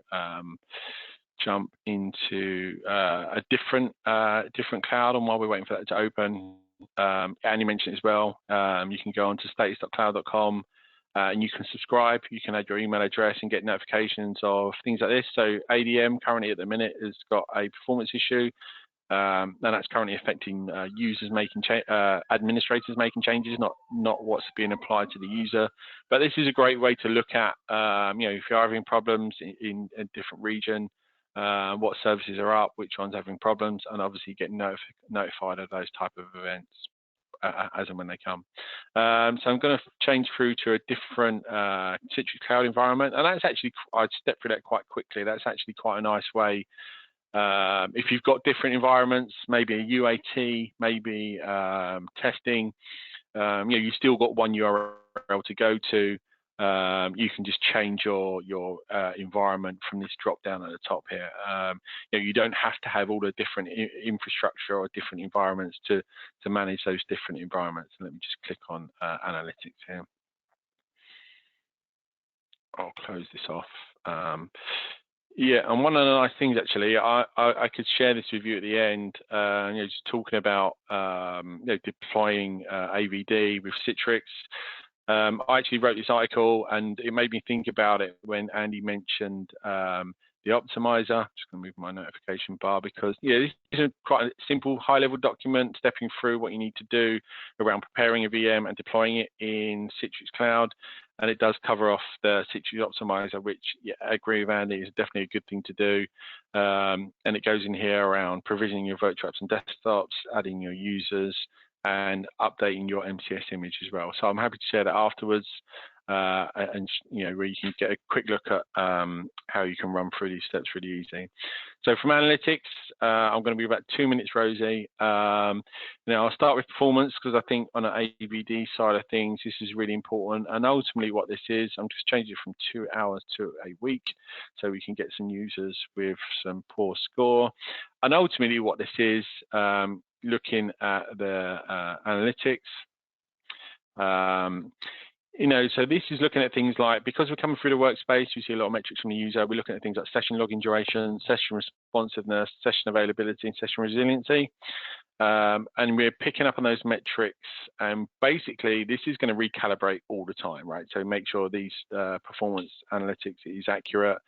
jump into a different cloud, and while we're waiting for that to open, Andy mentioned as well, you can go on to status.cloud.com and you can subscribe. You can add your email address and get notifications of things like this. So ADM currently at the minute has got a performance issue. And that's currently affecting users making administrators making changes, not what's being applied to the user. But this is a great way to look at, you know, if you're having problems in a different region, what services are up, which ones are having problems, and obviously get notified of those type of events as and when they come. So I'm going to change through to a different Citrix Cloud environment, and that's actually, I'd step through that quite quickly. That's actually quite a nice way. If you've got different environments, maybe a UAT, maybe testing, you know, you've still got one URL to go to. You can just change your environment from this drop down at the top here. You know, you don't have to have all the different infrastructure or different environments to manage those different environments. Let me just click on analytics here. I'll close this off. Yeah, and one of the nice things actually, I could share this with you at the end. You know, just talking about you know, deploying AVD with Citrix. I actually wrote this article, and it made me think about it when Andy mentioned the optimizer. I'm just going to move my notification bar because, yeah, this is quite a simple high-level document stepping through what you need to do around preparing a VM and deploying it in Citrix Cloud. And it does cover off the Citrix optimizer, which, yeah, I agree with Andy, is definitely a good thing to do. And it goes in here around provisioning your virtual apps and desktops, adding your users, and updating your MCS image as well. So I'm happy to share that afterwards, and you know, where you can get a quick look at how you can run through these steps really easy. So from analytics, I'm going to be about 2 minutes, Rosie. Now I'll start with performance because I think on an AVD side of things, this is really important. And ultimately what this is, I'm just changing it from 2 hours to a week so we can get some users with some poor score. And ultimately what this is, looking at the analytics, you know, so this is looking at things like, because we're coming through the workspace, we see a lot of metrics from the user. We're looking at things like session login duration, session responsiveness, session availability, and session resiliency. And we're picking up on those metrics, and basically this is going to recalibrate all the time, right? So make sure these performance analytics is accurate,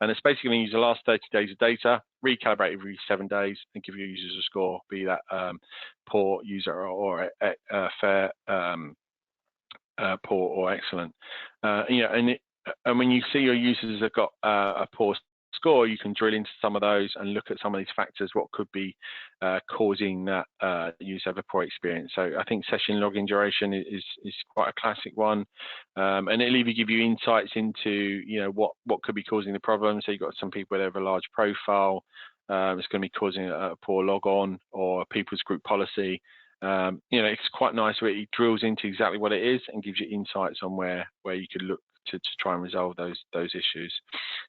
and it's basically going to use the last 30 days of data, recalibrate every 7 days, and give your users a score, be that poor user or fair, poor or excellent. You know, and when you see your users have got a poor score, you can drill into some of those and look at some of these factors, what could be causing that user have a poor experience. So I think session login duration is quite a classic one, and it'll either give you insights into, you know, what could be causing the problem. So you've got some people that have a large profile, it's going to be causing a poor log on, or people's group policy. You know, it's quite nice where it drills into exactly what it is and gives you insights on where you could look to try and resolve those issues.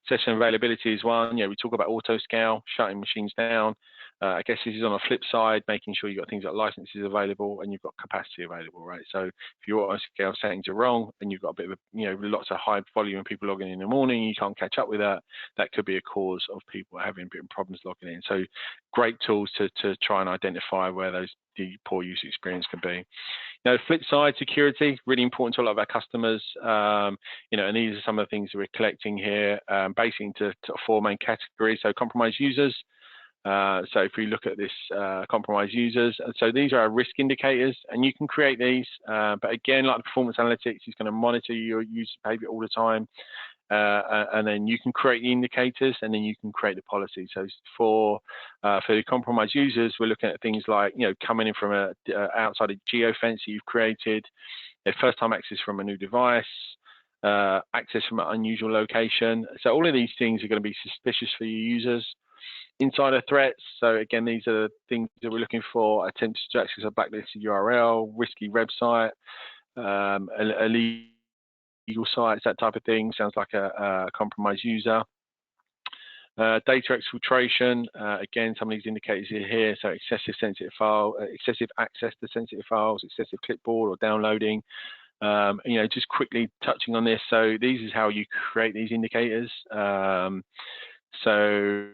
Session availability is one. You know, we talk about auto scale, shutting machines down. I guess this is on a flip side, making sure you've got things like licenses available and you've got capacity available, right? So if your scale settings are wrong and you've got a bit of, lots of high volume of people logging in the morning, you can't catch up with that, that could be a cause of people having a bit of problems logging in. So great tools to try and identify where the poor user experience can be. Now, the flip side, security, really important to a lot of our customers. And these are some of the things that we're collecting here, basically into 4 main categories. So compromised users. So if we look at this compromised users, so these are our risk indicators, and you can create these, but again, like the performance analytics, it's going to monitor your user behavior all the time, and then you can create the indicators, and then you can create the policy. So for the compromised users, we're looking at things like, coming in from outside a geo fence that you've created, their first time access from a new device, access from an unusual location. So all of these things are going to be suspicious for your users. Insider threats, so again, these are the things that we're looking for: attempts to access a blacklisted URL, risky website, illegal sites, that type of thing. Sounds like a compromised user. Data exfiltration, again, some of these indicators are here. So excessive excessive access to sensitive files, excessive clipboard or downloading. Just quickly touching on this. So these is how you create these indicators. So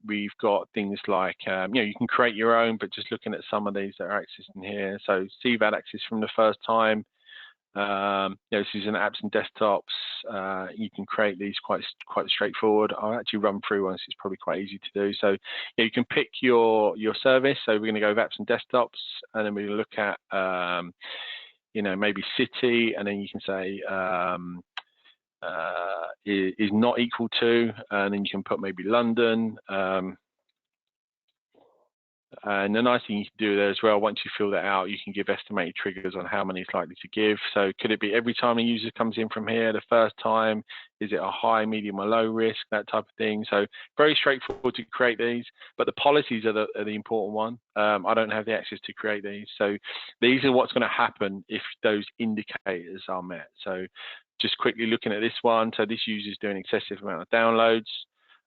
we've got things like, you can create your own, but just looking at some of these that are accessing here. So CVAD access from the first time. This is in apps and desktops. You can create these quite straightforward. I'll actually run through ones. It's probably quite easy to do. So you can pick your service. So we're going to go with apps and desktops, and then we look at, maybe city, and then you can say, is not equal to, and then you can put maybe London. And the nice thing you can do there as well, once you fill that out, you can give estimated triggers on how many it's likely to give. So could it be every time a user comes in from here, the first time? Is it a high, medium, or low risk, that type of thing? So very straightforward to create these, but the policies are the important one. I don't have the access to create these. So these are what's going to happen if those indicators are met. So just quickly looking at this one, so this user is doing excessive amount of downloads.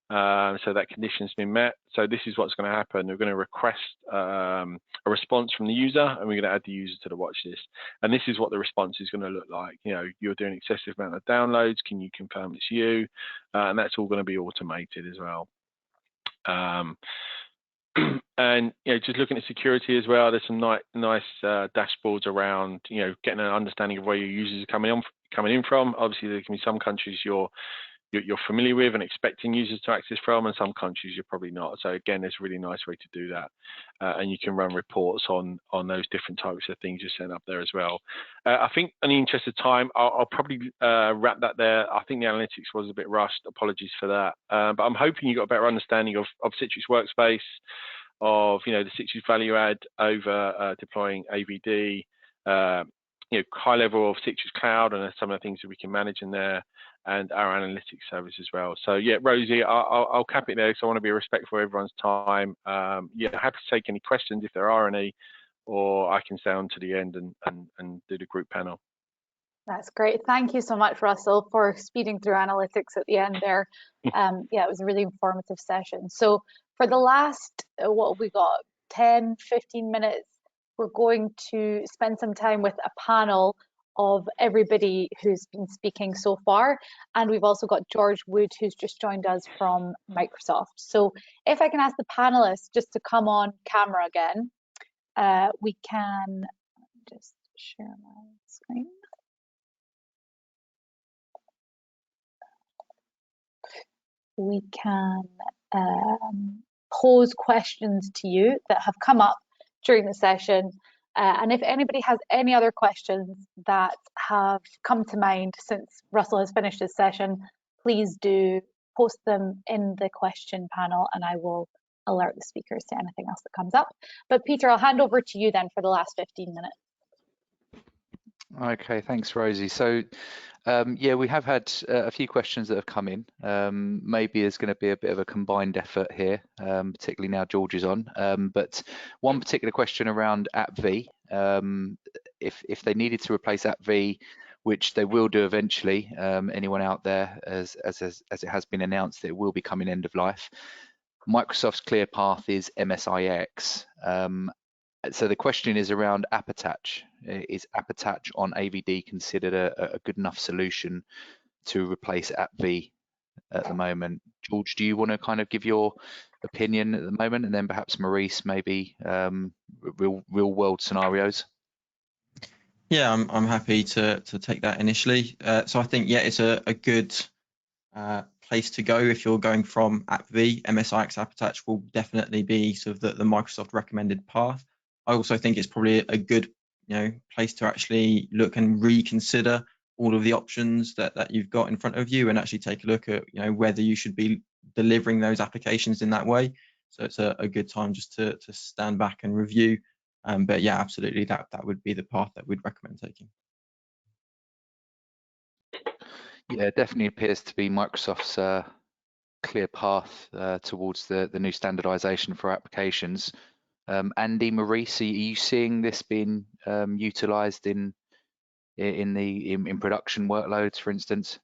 So that condition's been met. So this is what's going to happen. We're going to request a response from the user, and we're going to add the user to the watch list. And this is what the response is going to look like. You're doing excessive amount of downloads. Can you confirm it's you? And that's all going to be automated as well. And just looking at security as well, there's some nice dashboards around getting an understanding of where your users are coming in from. Obviously, there can be some countries you're familiar with and expecting users to access from, and some countries you're probably not. So again, there's a really nice way to do that, and you can run reports on those different types of things you're setting up there as well. I think in the interest of time, I'll probably wrap that there. I think the analytics was a bit rushed. Apologies for that, but I'm hoping you got a better understanding of Citrix Workspace, of the Citrix value add over deploying AVD, high level of Citrix Cloud, and some of the things that we can manage in there, and our analytics service as well. So yeah, Rosie, I'll cap it there because I want to be respectful of everyone's time. Yeah, happy to take any questions if there are any, or I can stay on to the end and do the group panel. That's great. Thank you so much, Russell, for speeding through analytics at the end there. Yeah, it was a really informative session. So for the last, what have we got, 10, 15 minutes, we're going to spend some time with a panel of everybody who's been speaking so far. And we've also got George Wood, who's just joined us from Microsoft. So if I can ask the panelists just to come on camera again, we can just share my screen. We can pose questions to you that have come up during the session. And if anybody has any other questions that have come to mind since Russell has finished his session, please do post them in the question panel and I will alert the speakers to anything else that comes up. But Peter, I'll hand over to you then for the last 15 minutes. Okay, thanks, Rosie. So, yeah, we have had a few questions that have come in. Maybe there's going to be a bit of a combined effort here, particularly now George is on. But one particular question around AppV, if they needed to replace AppV, which they will do eventually, anyone out there, as it has been announced, that it will be coming end of life. Microsoft's ClearPath is MSIX. So the question is around app attach. Is app attach on AVD considered a good enough solution to replace AppV at the moment? George, do you want to kind of give your opinion at the moment, and then perhaps Maurice, maybe real world scenarios? Yeah, I'm happy to take that initially. So I think, yeah, it's a good place to go if you're going from AppV. MSIX app attach will definitely be sort of the Microsoft recommended path. I also think it's probably a good place to actually look and reconsider all of the options that you've got in front of you, and actually take a look at whether you should be delivering those applications in that way. So it's a good time just to stand back and review. But yeah, absolutely, that would be the path that we'd recommend taking. Yeah, it definitely appears to be Microsoft's clear path towards the new standardization for applications. Andy, Maurice, are you seeing this being utilized in production workloads, for instance?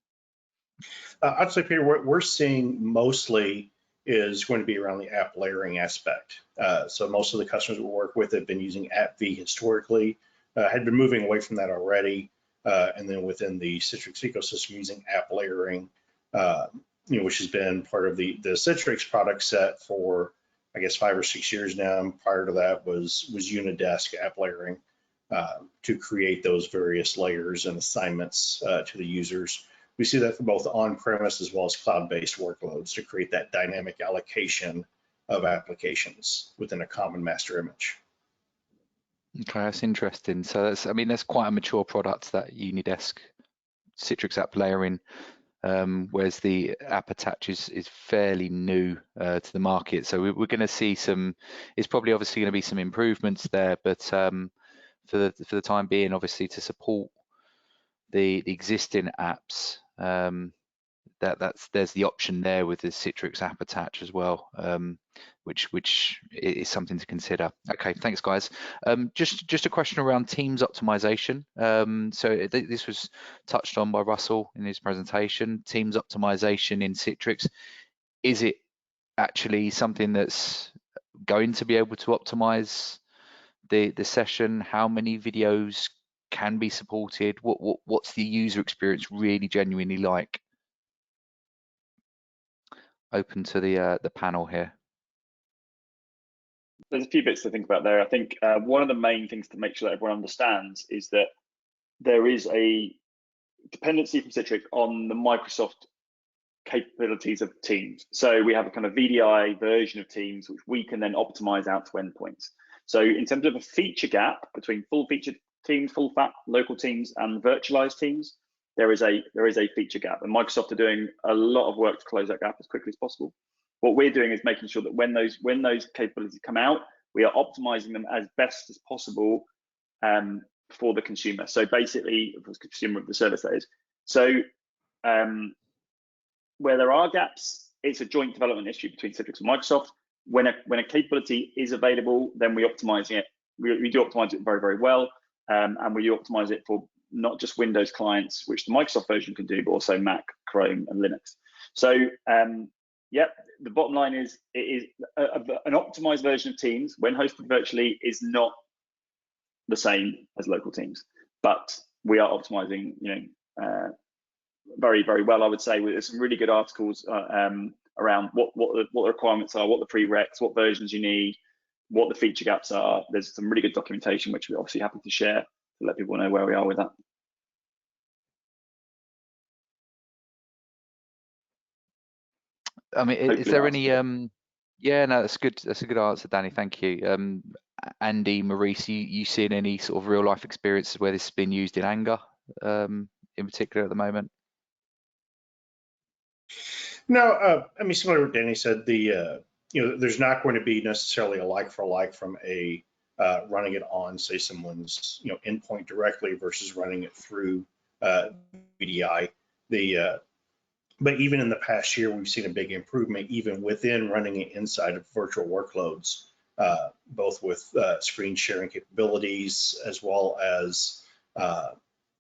I'd say, Peter, what we're seeing mostly is going to be around the app layering aspect. So most of the customers we work with have been using AppV historically, had been moving away from that already, and then within the Citrix ecosystem using app layering, which has been part of the Citrix product set for, I guess, 5 or 6 years now. And prior to that was Unidesk app layering to create those various layers and assignments to the users. We see that for both on-premise as well as cloud-based workloads to create that dynamic allocation of applications within a common master image. Okay, that's interesting. So that's quite a mature product, that Unidesk Citrix app layering, whereas the app attach is fairly new to the market. So we're going to see it's probably obviously going to be some improvements there, but for the time being, obviously, to support the existing apps, there's the option there with the Citrix app attach as well, which is something to consider. Okay, thanks guys. Just a question around Teams optimization. So this was touched on by Russell in his presentation. Teams optimization in Citrix, is it actually something that's going to be able to optimize the session? How many videos can be supported? What's the user experience really genuinely like? Open to the panel here. There's a few bits to think about there. I think one of the main things to make sure that everyone understands is that there is a dependency from Citrix on the Microsoft capabilities of Teams. So we have a kind of VDI version of Teams, which we can then optimize out to endpoints. So in terms of a feature gap between full featured Teams, full fat local Teams, and virtualized Teams, there is a feature gap, and Microsoft are doing a lot of work to close that gap as quickly as possible. What we're doing is making sure that when those capabilities come out, we are optimizing them as best as possible for the consumer. So basically, for the consumer of the service, that is. So where there are gaps, it's a joint development issue between Citrix and Microsoft. When a capability is available, then we optimize it. We do optimize it very, very well, and we do optimize it for not just Windows clients, which the Microsoft version can do, but also Mac, Chrome, and Linux. So, the bottom line is, it is an optimized version of Teams when hosted virtually is not the same as local Teams, but we are optimizing, very, very well. I would say there's some really good articles around what the requirements are, what the prereqs, what versions you need, what the feature gaps are. There's some really good documentation, which we're obviously happy to share to let people know where we are with that. I mean, is there any? Yeah, no, that's good. That's a good answer, Danny. Thank you. Andy, Maurice, you seeing any sort of real life experiences where this has been used in anger, in particular at the moment? No, I mean, similar to what Danny said, there's not going to be necessarily a like for like from a running it on, say, someone's endpoint directly versus running it through VDI. But even in the past year, we've seen a big improvement even within running it inside of virtual workloads, both with screen sharing capabilities as well as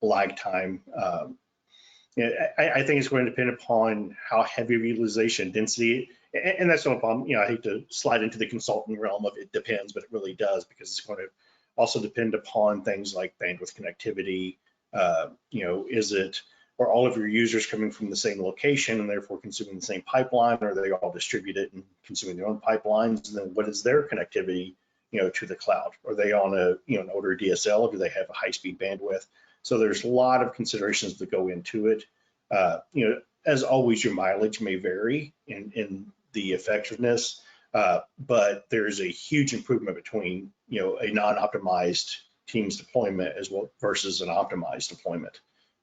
lag time. I think it's going to depend upon how heavy utilization density And that's no problem. You know, I hate to slide into the consultant realm of it depends, but it really does, because it's going to also depend upon things like bandwidth connectivity. You know, are all of your users coming from the same location and therefore consuming the same pipeline, or are they all distributed and consuming their own pipelines? And then what is their connectivity, you know, to the cloud? Are they on an older DSL? Do they have a high-speed bandwidth? So there's a lot of considerations that go into it. You know, as always, your mileage may vary in the effectiveness, but there's a huge improvement between, you know, a non-optimized Teams deployment as well versus an optimized deployment.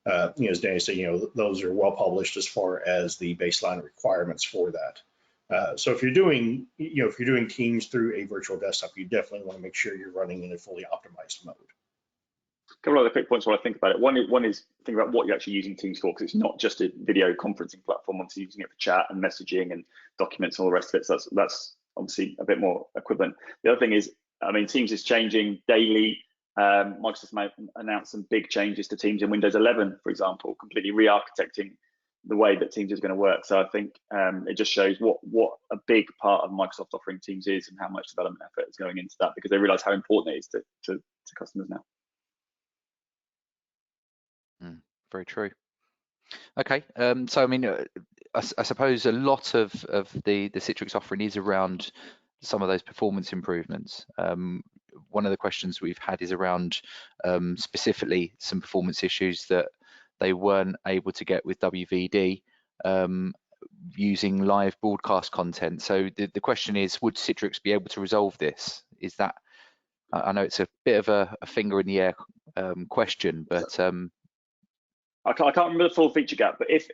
You know, as Danny said, you know, those are well published as far as the baseline requirements for that. So if you're doing, you know, if you're doing Teams through a virtual desktop, you definitely want to make sure you're running in a fully optimized mode. A couple of other quick points while I think about it. One is think about what you're actually using Teams for, because it's not just a video conferencing platform. Obviously, using it for chat and messaging and documents and all the rest of it. So that's obviously a bit more equivalent. The other thing is, I mean, Teams is changing daily. Microsoft may announce some big changes to Teams in Windows 11, for example, completely re-architecting the way that Teams is going to work. So I think it just shows what a big part of Microsoft offering Teams is and how much development effort is going into that, because they realize how important it is to customers now. Very true. Okay, so I mean, I suppose a lot of the Citrix offering is around some of those performance improvements. One of the questions we've had is around specifically some performance issues that they weren't able to get with WVD using live broadcast content. So the question is, would Citrix be able to resolve this? Is that, I know it's a bit of a finger in the air question, but I can't remember the full feature gap, but if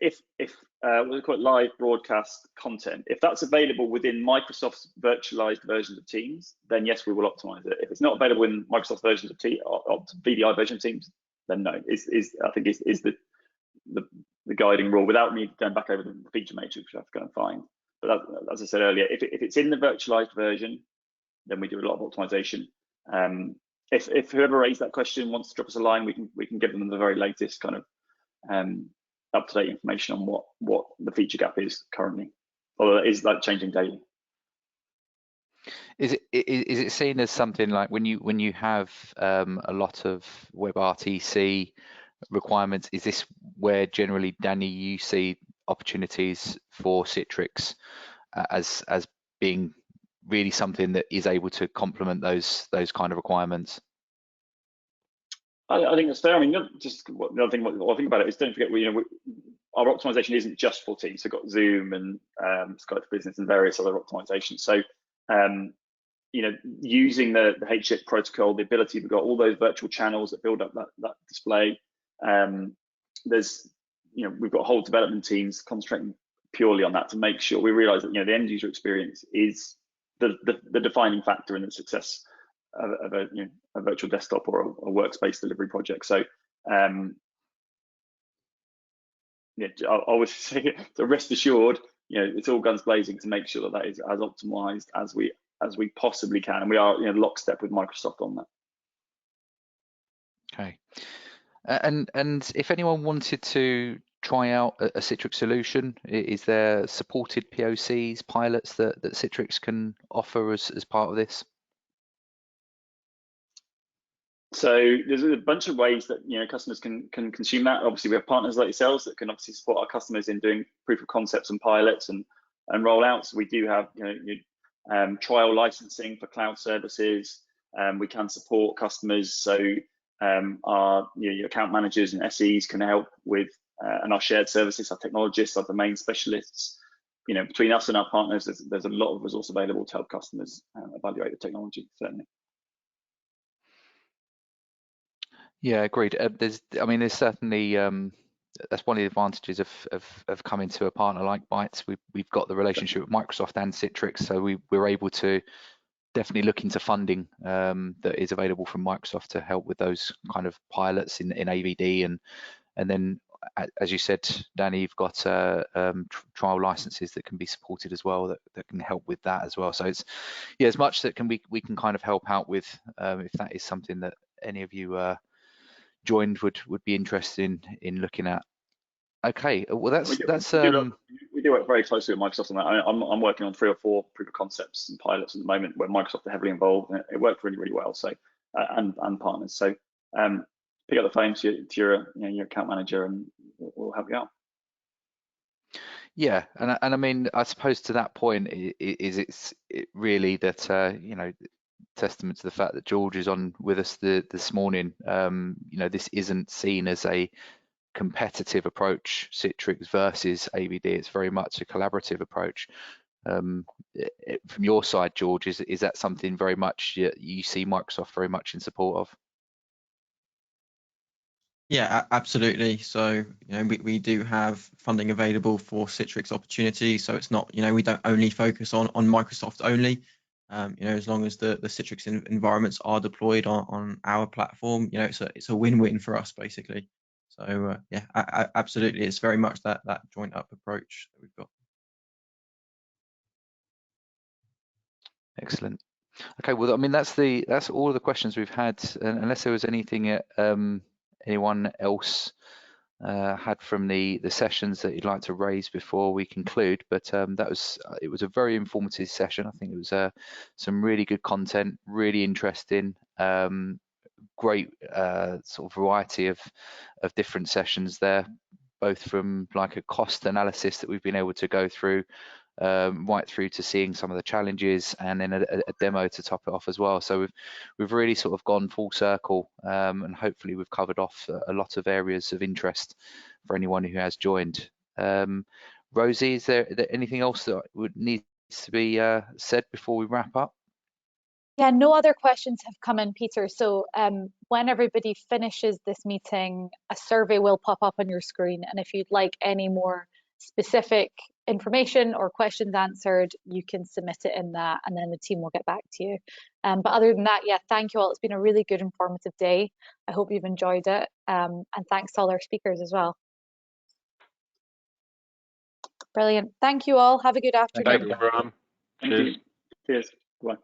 what we call it, live broadcast content, if that's available within Microsoft's virtualized versions of Teams, then yes, we will optimize it. If it's not available in Microsoft versions of VDI version of Teams, then no. I think is the guiding rule, without me going back over the feature matrix, which I have to go and find. But that, as I said earlier, if it's in the virtualized version, then we do a lot of optimization. If whoever raised that question wants to drop us a line, we can give them the very latest kind of up-to-date information on what the feature gap is currently, or is like changing daily. Is it seen as something like when you have a lot of WebRTC requirements? Is this where generally, Danny, you see opportunities for Citrix as being really something that is able to complement those kind of requirements? I think that's fair. I mean, just the other thing, what I think about it is, don't forget, our optimization isn't just for Teams. So we've got Zoom and Skype for Business and various other optimizations. So, using the HTTP protocol, the ability, we've got all those virtual channels that build up that display. We've got whole development teams concentrating purely on that to make sure we realize that the end user experience is the defining factor in the success of a virtual desktop or a workspace delivery project. So I always say, so rest assured, it's all guns blazing to make sure that is as optimized as we possibly can, and we are lockstep with Microsoft on that. Okay, and if anyone wanted to try out a Citrix solution, is there supported POCs, pilots that Citrix can offer as part of this? So there's a bunch of ways that customers can consume that. Obviously, we have partners like yourselves that can obviously support our customers in doing proof of concepts and pilots and rollouts. We do have trial licensing for cloud services. We can support customers, so our your account managers and SEs can help with and our shared services, our technologists, our domain specialists. Between us and our partners, there's a lot of resource available to help customers evaluate the technology, certainly. Yeah, agreed. There's certainly that's one of the advantages of coming to a partner like Bytes. We've got the relationship with Microsoft and Citrix, so we're able to definitely look into funding that is available from Microsoft to help with those kind of pilots in AVD, and then as you said, Danny, you've got trial licenses that can be supported as well that can help with that as well. So it's as much that we can kind of help out with if that is something that any of you joined would be interested in looking at. Okay, well we do work very closely with Microsoft on that. I'm working on 3 or 4 proof of concepts and pilots at the moment where Microsoft are heavily involved, and it worked really well. So and partners. So pick up the phone to your account manager, and we'll help you out. Yeah, and I mean, I suppose to that point it's really that testament to the fact that George is on with us this morning. This isn't seen as a competitive approach, Citrix versus AVD. It's very much a collaborative approach. From your side, George, is that something very much you see Microsoft very much in support of? Yeah, absolutely. So, we do have funding available for Citrix opportunities. So it's not, we don't only focus on Microsoft only. As long as the Citrix environments are deployed on our platform, it's a win-win for us basically. So yeah, absolutely, it's very much that joint up approach that we've got. Excellent. Okay, well, I mean that's all of the questions we've had, unless there was anything anyone else had from the sessions that you'd like to raise before we conclude. But it was a very informative session. I think it was some really good content, really interesting, great sort of variety of different sessions there, both from like a cost analysis that we've been able to go through, right through to seeing some of the challenges, and then a demo to top it off as well. So we've really sort of gone full circle, and hopefully we've covered off a lot of areas of interest for anyone who has joined. Rosie, is there anything else that needs to be said before we wrap up? Yeah, no other questions have come in, Peter. So when everybody finishes this meeting, a survey will pop up on your screen. And if you'd like any more specific information or questions answered, you can submit it in that, and then the team will get back to you. But other than that, yeah, thank you all. It's been a really good, informative day. I hope you've enjoyed it. And thanks to all our speakers as well. Brilliant. Thank you all. Have a good afternoon. Thanks, everyone. Thank you. Cheers. Bye.